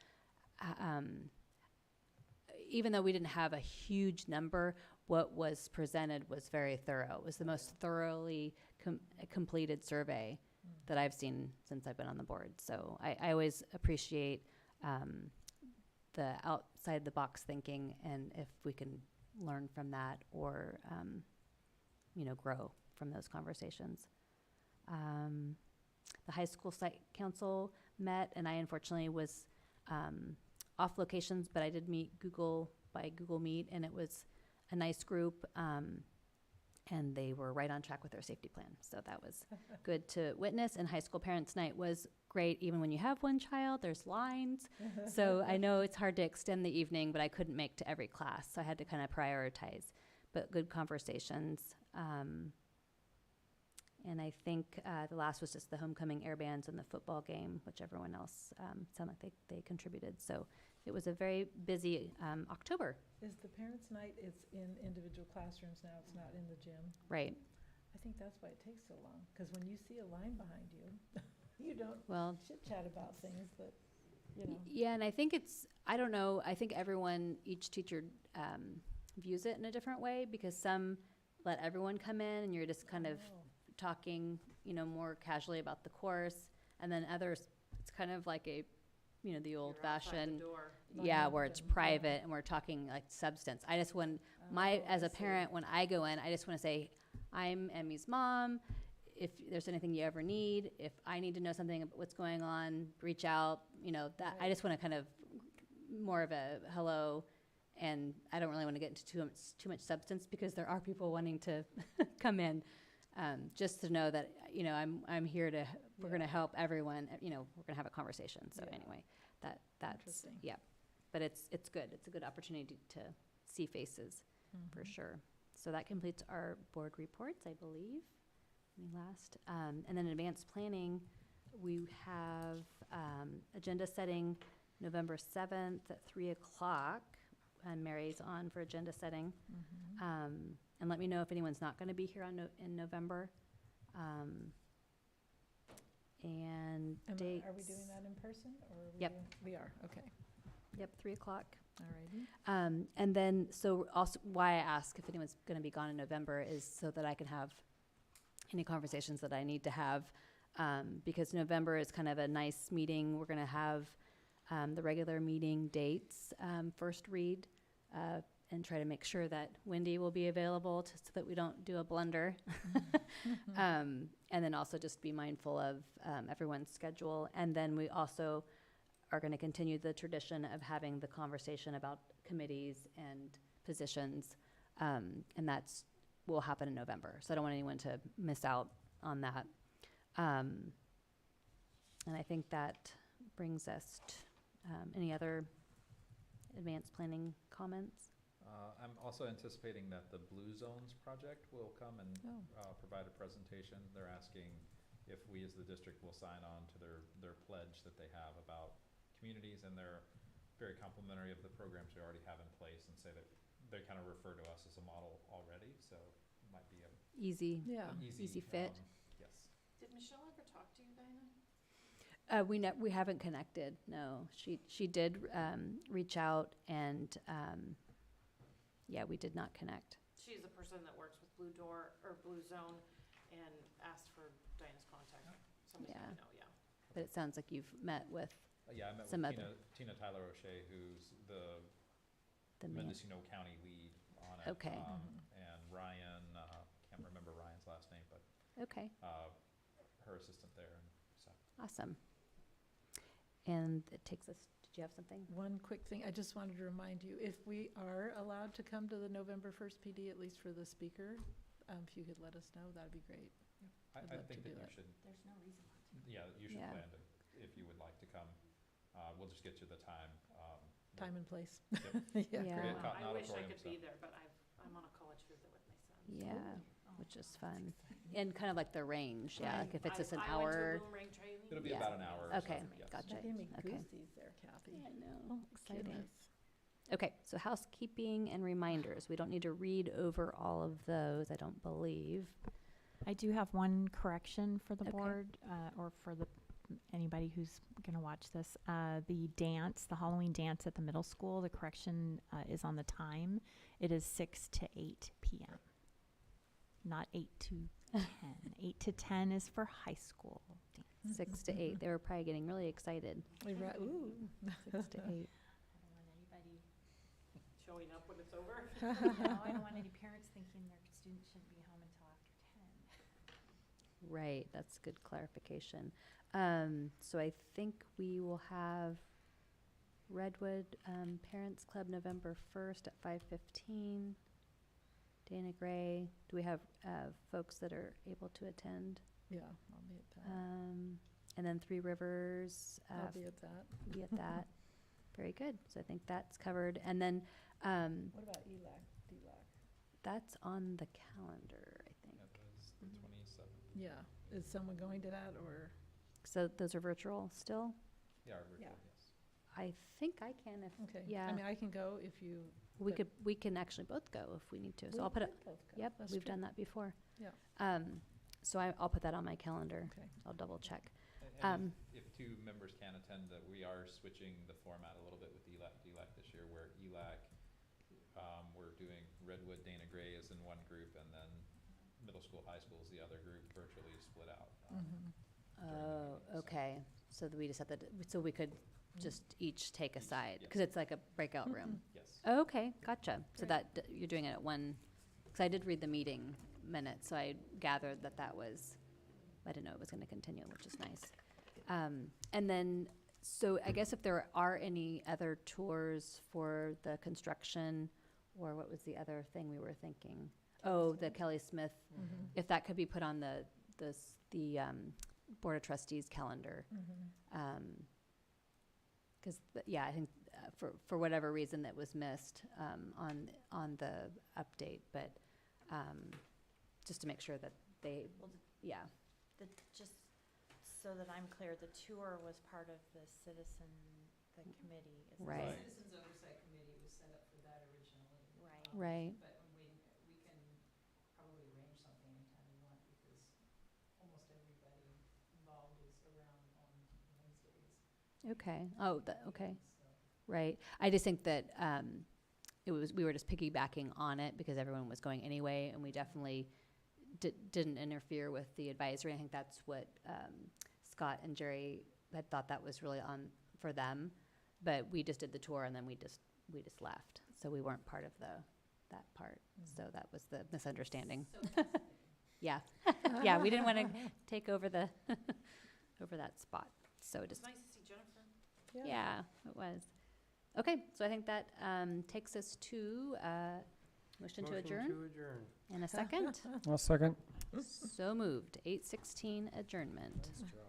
Even though we didn't have a huge number, what was presented was very thorough. It was the most thoroughly completed survey that I've seen since I've been on the board. So I always appreciate the outside the box thinking, and if we can learn from that, or grow from those conversations. The high school site council met, and I unfortunately was off locations, but I did meet by Google Meet, and it was a nice group. And they were right on track with their safety plan. So that was good to witness. And high school parents' night was great. Even when you have one child, there's lines. So I know it's hard to extend the evening, but I couldn't make to every class. So I had to kind of prioritize, but good conversations. And I think the last was just the homecoming air bands and the football game, which everyone else sounded like they contributed. So it was a very busy October. Is the parents' night, it's in individual classrooms now, it's not in the gym? Right. I think that's why it takes so long, because when you see a line behind you, you don't Well, chit-chat about things that, you know. yeah, and I think I don't know, I think each teacher views it in a different way, because some let everyone come in and you're just kind of talking, more casually about the course, and then others, it's kind of like the old fashioned, where it's private and we're talking like substance. I just as a parent, when I go in, I just want to say, I'm Emmy's mom. If there's anything you ever need, if I need to know something about what's going on, reach out, that I just want to kind of more of a hello, and I don't really want to get into too much substance, because there are people wanting to come in, just to know that, I'm here to, we're going to help everyone, we're going to have a conversation. So anyway, that's, Interesting. yeah, but it's good. It's a good opportunity to see faces for sure. So that completes our board reports, I believe. Any last? And then advanced planning, we have agenda setting November 7th at 3 o'clock, and Mary's on for agenda setting. And let me know if anyone's not going to be here in November. And dates. Are we doing that in person, or are we Yep. We are, okay. Yep, 3 o'clock. Alrighty. And then, so also why I ask if anyone's going to be gone in November is so that I can have any conversations that I need to have, because November is kind of a nice meeting. We're going to have the regular meeting dates, first read, and try to make sure that Wendy will be available so that we don't do a blunder. And then also just be mindful of everyone's schedule. And then we also are going to continue the tradition of having the conversation about committees and positions, and will happen in November. So I don't want anyone to miss out on that. And I think that brings us to any other advanced planning comments? I'm also anticipating that the Blue Zones project will come and provide a presentation. They're asking if we as the district will sign on to their pledge that they have about communities, and they're very complimentary of the programs we already have in place, and say that they kind of refer to us as a model already, so it might be a easy fit. Yes. Did Michelle ever talk to you, Dinah? We haven't connected. No, she did reach out, and we did not connect. She's the person that works with Blue Door or Blue Zone, and asked for Dinah's contact. Somebody I know, yeah. But it sounds like you've met with I met some with other Tina Tyler O'Shea, who's the main- Mendocino County lead on it. Okay. And Ryan, can't remember Ryan's last name, but Okay. Her assistant there, and so. Awesome. And it takes us. Did you have something? One quick thing, I just wanted to remind you, if we are allowed to come to the November 1st PD, at least for the speaker, if you could let us know, that'd be great. I I'd love think to that do you that. should. There's no reason not to. Yeah, you should Yeah. plan to, if you would like to come. We'll just get you the time. Time and place. Yep. Yeah, Yeah. great. Cotton I wish I Auditorium, could so. be there, but I'm on a college visit with my son. Yeah, which is fun. And kind of like the range, yeah, like if it's just an I hour. went to a boomerang training. It'll be Yeah. about an hour or so. Okay, yes. gotcha. That gave me Okay. goosies there, Kathy. I know, Oh, exciting. goodness. Okay, so housekeeping and reminders. We don't need to read over all of those, I don't believe. I do have one correction for the Okay. board, or for anybody who's gonna watch this. The Halloween dance at the middle school, the correction is on the time. It is 6 to 8 p.m., not 8 to 10. 8 to 10 is for high school dance. 6 to 8, they were probably getting really excited. Ooh. 6 to 8. I don't want anybody, Showing up when it's over. no, I don't want any parents thinking their students shouldn't be home until after 10. Right, that's good clarification. So I think we will have Redwood Parents Club November 1st at 5:15. Dana Gray, do we have folks that are able to attend? Yeah, I'll be at that. And then Three Rivers. I'll be at that. Be at that. Very good. So I think that's covered. And then What about ELAC, DLAC? that's on the calendar, I think. That was the 27th. Yeah, is someone going to that, or? So those are virtual still? Yeah, our virtual, Yeah. yes. I think I can if, Okay. yeah. I mean, I can go if you. We but we can actually both go if we need to. So we I'll put it, could both go. yep, That's we've true. done that before. Yeah. So I'll put that on my calendar. Okay. I'll double check. And if two members can attend, we are switching the format a little bit with ELAC, DLAC this year, where ELAC, we're doing Redwood, Dana Gray is in one group, and then middle school, high school is the other group, virtually split out. Oh, okay. So that we just have to, so we could just each take a side, because it's like a breakout room. Yes. Okay, gotcha. So Great. that, you're doing it at one, because I did read the meeting minutes, so I gathered that that was, I didn't know it was going to continue, which is nice. And then, so I guess if there are any other tours for the construction, or what was the other thing we were thinking? Oh, the Kelly Smith, if that could be put on the Board of Trustees calendar. Because, yeah, I think for whatever reason that was missed on the update, but just to make sure that they, yeah. Just so that I'm clear, the tour was part of the committee. isn't it? Right. The Citizens Oversight Committee was set up for that originally. Right. But we can probably arrange something anytime we want, because almost everybody involved is around on Wednesdays. Okay. Oh, okay. So, Right. I just think that we were just piggybacking on it because everyone was going anyway, and we definitely didn't interfere with the advisory. I think that's what Scott and Jerry had thought that was really on for them, but we just did the tour and then we just left, so we weren't part of that part. So that was the misunderstanding. Yeah, yeah. We didn't want to take over the over that spot, so It's just nice to see Jennifer. yeah, it was. Okay, so I think that takes us to motion to adjourn. And a second. I'll second. So moved. 8:16 adjournment. Nice job.